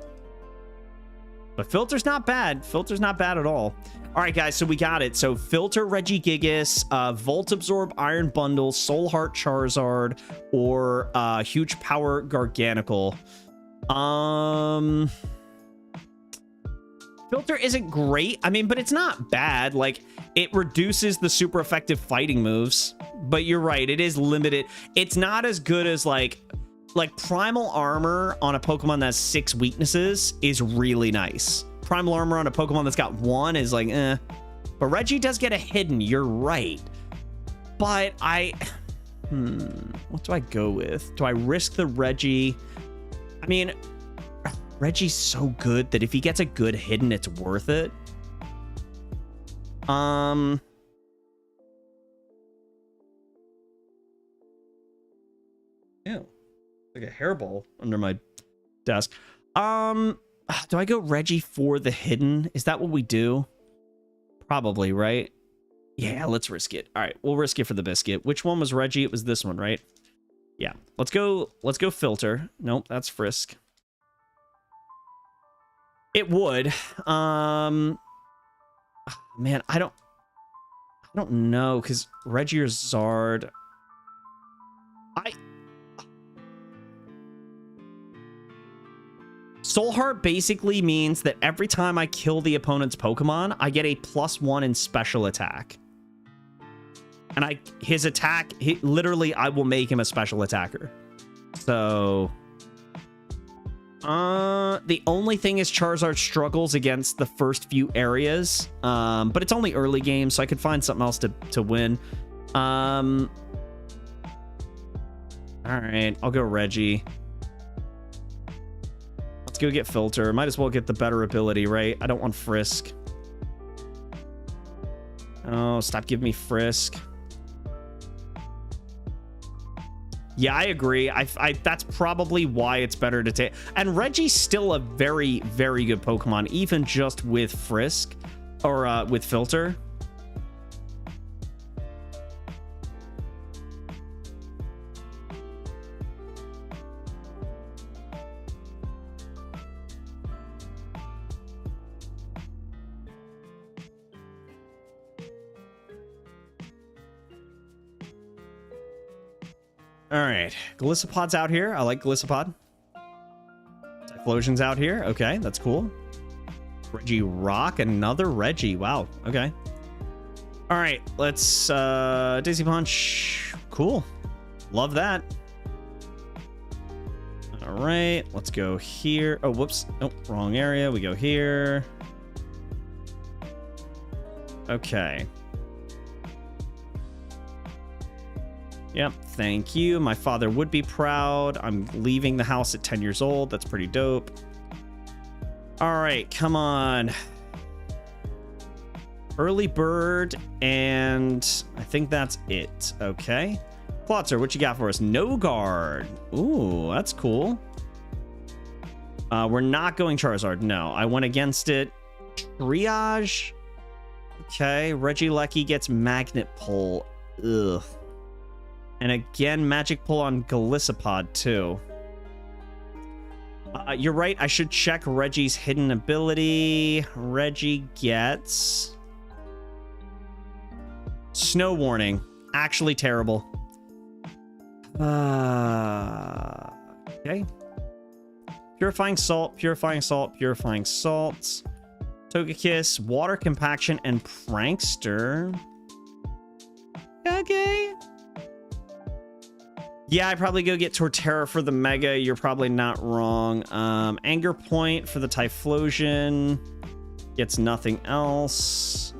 But Filter's not bad. Filter's not bad at all. All right, guys, so we got it. So Filter Regigigas, Volt Absorb Iron Bundle, Soul Heart Charizard, or Huge Power Garganacl. Filter isn't great. I mean, but it's not bad. Like, it reduces the super effective fighting moves. But you're right, it is limited. It's not as good as, like Primal Armor on a Pokemon that has 6 weaknesses is really nice. Primal Armor on a Pokemon that's got 1 is like, eh. But Reggie does get a hidden, you're right. But what do I go with? Do I risk the Reggie? I mean, Reggie's so good that if he gets a good hidden, it's worth it. Yeah. Like a hairball under my desk. Do I go Reggie for the hidden? Is that what we do? Probably, right? Yeah, let's risk it. All right, we'll risk it for the biscuit. Which one was Reggie? It was this one, right? Yeah. Let's go Filter. Nope, that's Frisk. It would. Man, I don't know, because Reggie or Zard. Soul Heart basically means that every time I kill the opponent's Pokemon, I get a +1 in special attack. And his attack, literally, I will make him a special attacker. So, the only thing is Charizard struggles against the first few areas. But it's only early game, so I could find something else to win. All right, I'll go Reggie. Go get Filter. Might as well get the better ability, right? I don't want Frisk. Oh, stop giving me Frisk. Yeah, I agree. That's probably why it's better to take. And Reggie's still a very, very good Pokemon, even just with Frisk or with Filter. All right. Glisopod's out here. I like Glisopod. Typhlosion's out here. Okay, that's cool. Reggie Rock, another Reggie. Wow. Okay. All right, let's Daisy Punch. Cool. Love that. All right, let's go here. Oh, whoops. Nope, wrong area. We go here. Okay. Yep, thank you. My father would be proud. I'm leaving the house at 10 years old. That's pretty dope. All right, come on. Early bird, and I think that's it. Okay. Plotzer, what you got for us? No guard. Ooh, that's cool. We're not going Charizard. No, I went against it. Triage. Okay, Regieleki gets Magnet Pull. Ugh. And again, Magic Pull on Glisopod, too. You're right, I should check Reggie's hidden ability. Reggie gets... Snow Warning. Actually terrible. Okay. Purifying Salt, Purifying Salt, Purifying Salt. Togekiss, Water Compaction, and Prankster. Okay. Yeah, I'd probably go get Torterra for the Mega. You're probably not wrong. Anger Point for the Typhlosion. Gets nothing else.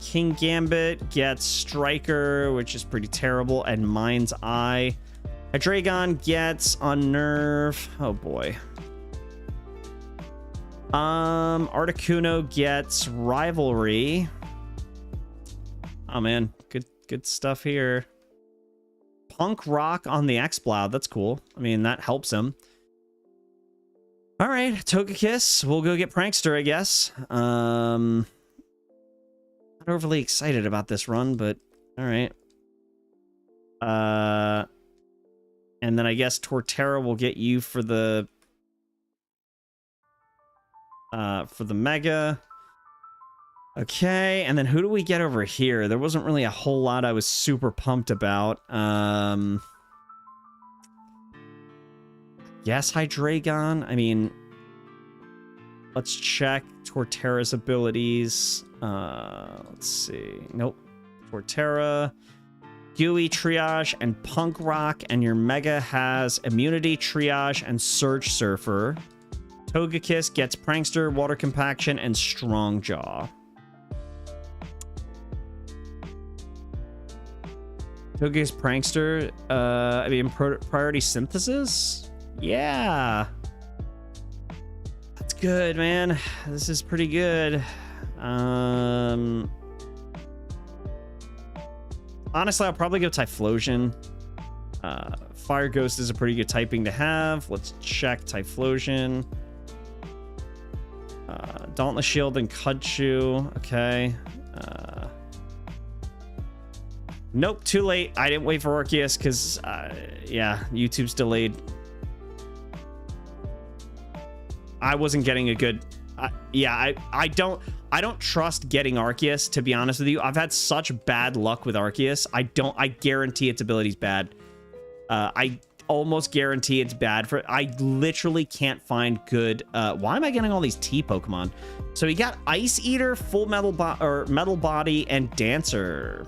King Gambit gets Striker, which is pretty terrible, and Mind's Eye. Hydreigon gets Unnerve. Oh boy. Articuno gets Rivalry. Oh man, good stuff here. Punk Rock on the X-Bloud. That's cool. I mean, that helps him. All right, Togekiss. We'll go get Prankster, I guess. Not overly excited about this run, but all right. And then I guess Torterra will get you for the Mega. Okay, and then who do we get over here? There wasn't really a whole lot I was super pumped about. Yes, Hydreigon. I mean, let's check Torterra's abilities. Let's see. Nope. Torterra, Gooey, Triage, and Punk Rock, and your Mega has Immunity, Triage, and Surge Surfer. Togekiss gets Prankster, Water Compaction, and Strong Jaw. Togekiss, Prankster, I mean, Priority Synthesis? Yeah. That's good, man. This is pretty good. Honestly, I'll probably go Typhlosion. Fire Ghost is a pretty good typing to have. Let's check Typhlosion. Dauntless Shield and Kudchu. Okay. Nope, too late. I didn't wait for Arceus because, yeah, YouTube's delayed. I wasn't getting a good... yeah, I don't trust getting Arceus, to be honest with you. I've had such bad luck with Arceus. I guarantee its ability's bad. I almost guarantee it's bad for... I literally can't find good... why am I getting all these T Pokemon? So we got Ice Eater, Full Metal Metal Body, and Dancer.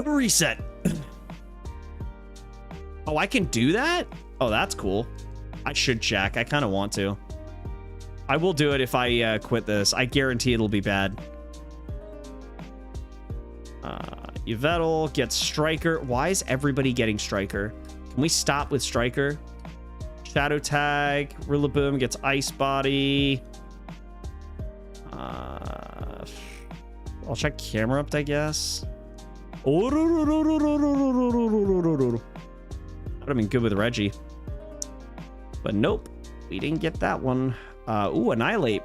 Reset. Oh, I can do that? Oh, that's cool. I should check. I kind of want to. I will do it if I quit this. I guarantee it'll be bad. Yveltal gets Striker. Why is everybody getting Striker? Can we stop with Striker? Shadow Tag. Rillaboom gets Ice Body. I'll check Camera Up, I guess. Would have been good with Reggie. But nope. We didn't get that one. Ooh, Annihilate.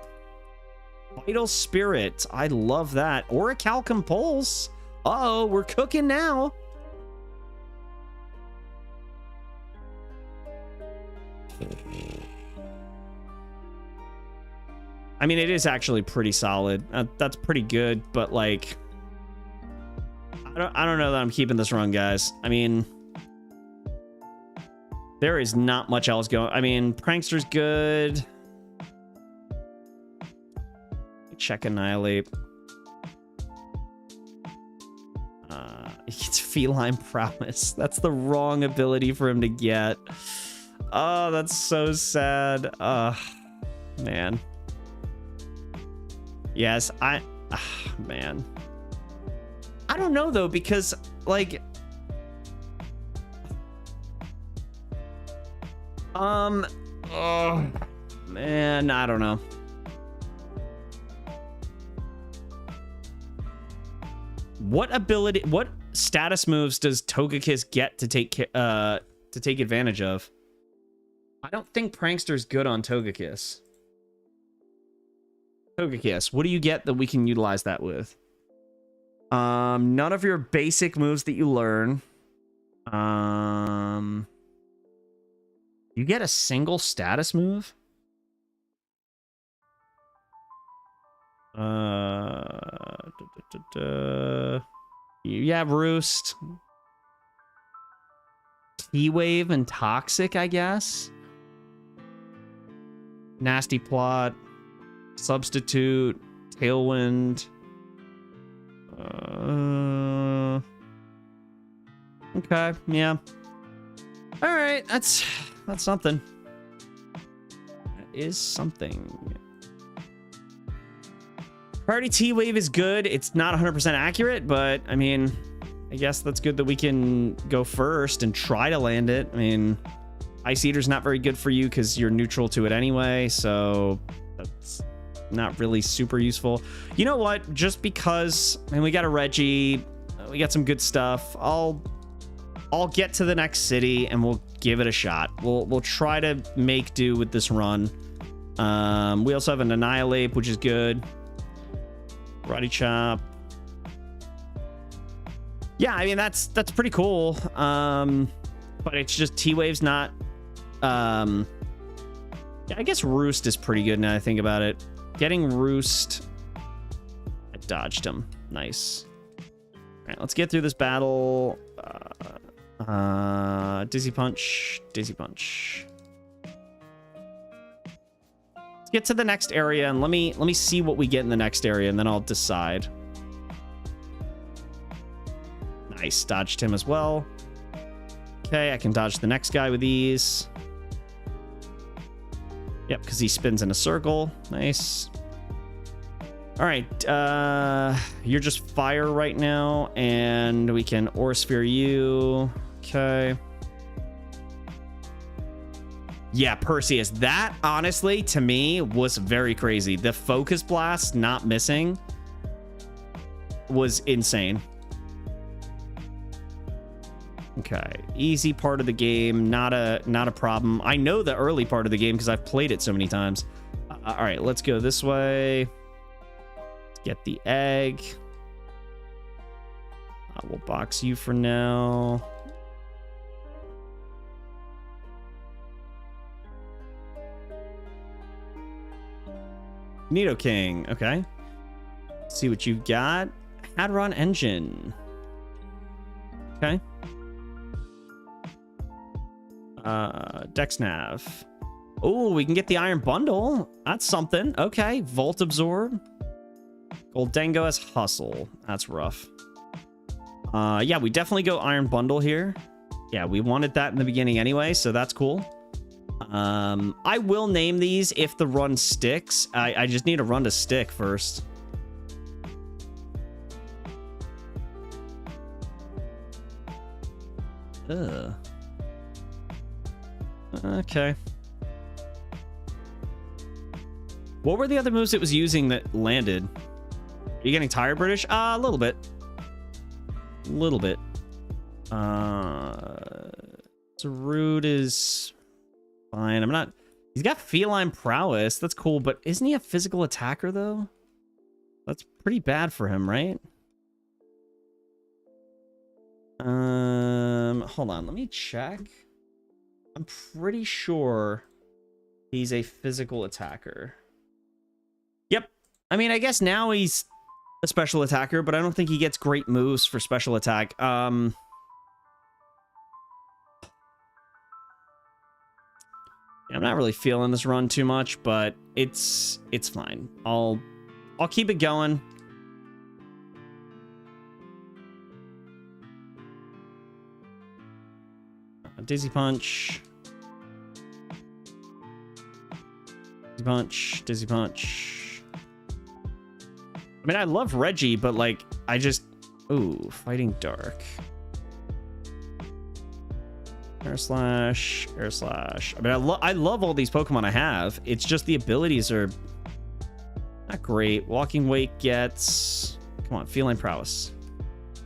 Vital Spirit. I love that. Orichalcum Pulse. Uh-oh, we're cooking now. I mean, it is actually pretty solid. That's pretty good, but like... I don't know that I'm keeping this run, guys. I mean, there is not much else going. I mean, Prankster's good. Check Annihilate. He gets Feline Prowess. That's the wrong ability for him to get. Oh, that's so sad. Man. Yes, man. I don't know, though, because, like... Oh, man, I don't know. What status moves does Togekiss get to take advantage of? I don't think Prankster's good on Togekiss. Togekiss, what do you get that we can utilize that with? None of your basic moves that you learn. You get a single status move? You have Roost. T-Wave and Toxic, I guess. Nasty Plot. Substitute. Tailwind. Okay, yeah. Alright, that's something. That is something. Priority T-Wave is good. It's not 100% accurate, but, I mean, I guess that's good that we can go first and try to land it. I mean, Ice Eater's not very good for you because you're neutral to it anyway, so that's not really super useful. You know what? Just because, I mean, we got a Reggie, we got some good stuff. I'll get to the next city and we'll give it a shot. We'll try to make do with this run. We also have an Annihilate, which is good. Karate Chop. Yeah, I mean, that's pretty cool. But it's just T-Wave's not... Yeah, I guess Roost is pretty good now that I think about it. Getting Roost... I dodged him. Nice. Alright, let's get through this battle. Dizzy Punch. Dizzy Punch. Let's get to the next area and let me see what we get in the next area and then I'll decide. Nice, dodged him as well. Okay, I can dodge the next guy with ease. Yep, because he spins in a circle. Nice. All right, you're just fire right now, and we can Aura Sphere you. Okay. Yeah, Perseus. That, honestly, to me, was very crazy. The Focus Blast not missing was insane. Okay, easy part of the game, not a problem. I know the early part of the game because I've played it so many times. All right, let's go this way. Let's get the egg. We'll box you for now. Nidoking, okay. Let's see what you've got. Hadron Engine. Okay. Dexnav. Oh, we can get the Iron Bundle. That's something. Okay. Volt Absorb. Goldengo has Hustle. That's rough. Yeah, we definitely go Iron Bundle here. Yeah, we wanted that in the beginning anyway, so that's cool. I will name these if the run sticks. I just need a run to stick first. Ugh. Okay. What were the other moves it was using that landed? Are you getting tired, British? A little bit. A little bit. Zarude is fine. I'm not... He's got Feline Prowess. That's cool, but isn't he a physical attacker, though? That's pretty bad for him, right? Hold on. Let me check. I'm pretty sure he's a physical attacker. Yep. I mean, I guess now he's a special attacker, but I don't think he gets great moves for special attack. I'm not really feeling this run too much, but it's fine. I'll keep it going. Dizzy Punch. Dizzy Punch. Dizzy Punch. I mean, I love Reggie, but like, I just... Ooh, Fighting Dark. Air Slash. Air Slash. I mean, I love all these Pokemon I have. It's just the abilities are not great. Walking Wake gets... Come on, Feline Prowess.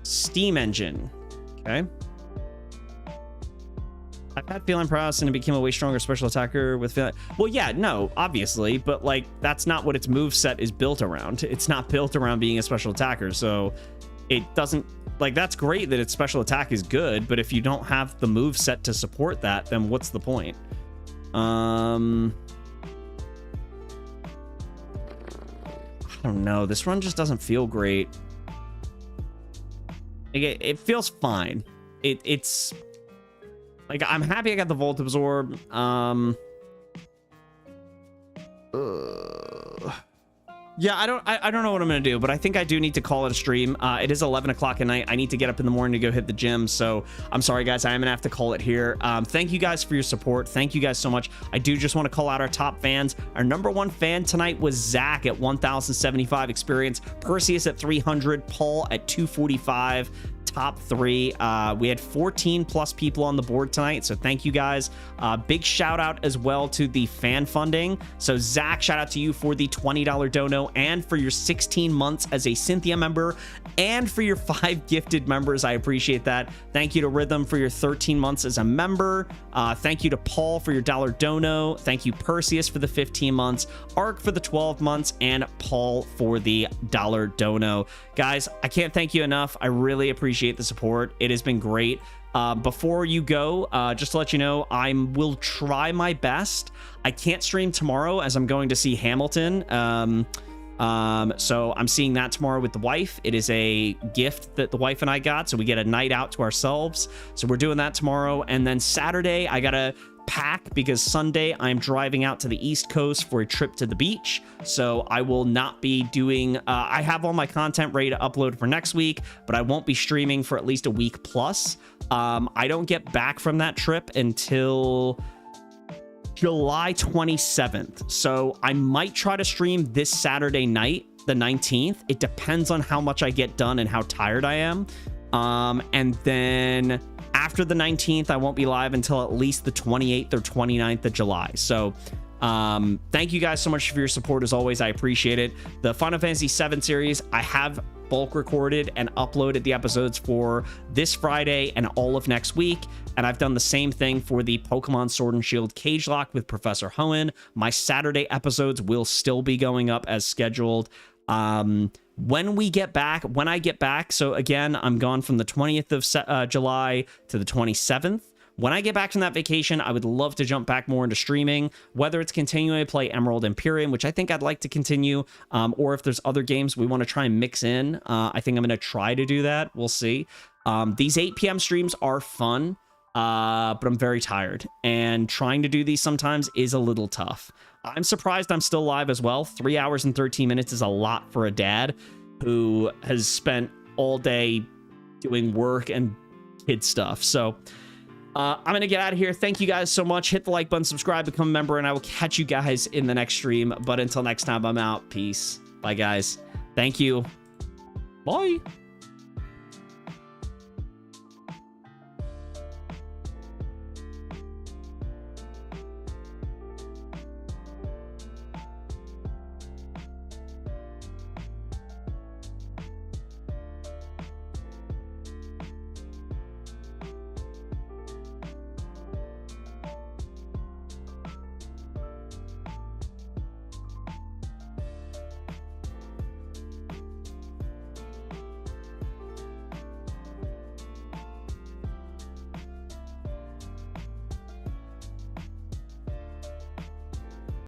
Steam Engine. Okay. I've had Feline Prowess and it became a way stronger special attacker with Feline. Well, yeah, no, obviously, but like that's not what its moveset is built around. It's not built around being a special attacker, so it doesn't like that's great that its special attack is good, but if you don't have the moveset to support that, then what's the point? I don't know. This run just doesn't feel great. It feels fine. It's like, I'm happy I got the Volt Absorb. Yeah, I don't know what I'm gonna do, but I think I do need to call it a stream. It is 11 o'clock at night. I need to get up in the morning to go hit the gym, so I'm sorry guys, I am gonna have to call it here. Thank you guys for your support. Thank you guys so much. I do just want to call out our top fans. Our #1 fan tonight was Zach at 1075 experience, Perseus at 300, Paul at 245. Top 3. We had 14 plus people on the board tonight, so thank you guys. Big shout out as well to the fan funding. So Zach, shout out to you for the $20 dono and for your 16 months as a Cynthia member and for your 5 gifted members. I appreciate that. Thank you to Rhythm for your 13 months as a member. Thank you to Paul for your $1 dono. Thank you Perseus for the 15 months, Ark for the 12 months, and Paul for the $1 dono. Guys, I can't thank you enough. I really appreciate the support. It has been great. Before you go, just to let you know, I will try my best. I can't stream tomorrow as I'm going to see Hamilton. So I'm seeing that tomorrow with the wife. It is a gift that the wife and I got, so we get a night out to ourselves. So we're doing that tomorrow. And then Saturday, I gotta pack because Sunday I'm driving out to the East Coast for a trip to the beach, so I will not be doing I have all my content ready to upload for next week, but I won't be streaming for at least a week plus. I don't get back from that trip until July 27th, so I might try to stream this Saturday night, the 19th. It depends on how much I get done and how tired I am. And then after the 19th, I won't be live until at least the 28th or 29th of July. So thank you guys so much for your support. As always, I appreciate it. The Final Fantasy VII series, I have bulk recorded and uploaded the episodes for this Friday and all of next week. And I've done the same thing for the Pokemon Sword and Shield Cage Lock with Professor Hoenn. My Saturday episodes will still be going up as scheduled. When I get back, so again, I'm gone from the 20th of July to the 27th. When I get back from that vacation, I would love to jump back more into streaming, whether it's continuing to play Emerald Imperium, which I think I'd like to continue, or if there's other games we want to try and mix in. I think I'm going to try to do that. We'll see. These 8 p.m. streams are fun, but I'm very tired, and trying to do these sometimes is a little tough. I'm surprised I'm still live as well. 3 hours and 13 minutes is a lot for a dad who has spent all day doing work and kid stuff. So I'm going to get out of here. Thank you guys so much. Hit the like button, subscribe, become a member, and I will catch you guys in the next stream. But until next time, I'm out. Peace. Bye, guys. Thank you. Bye.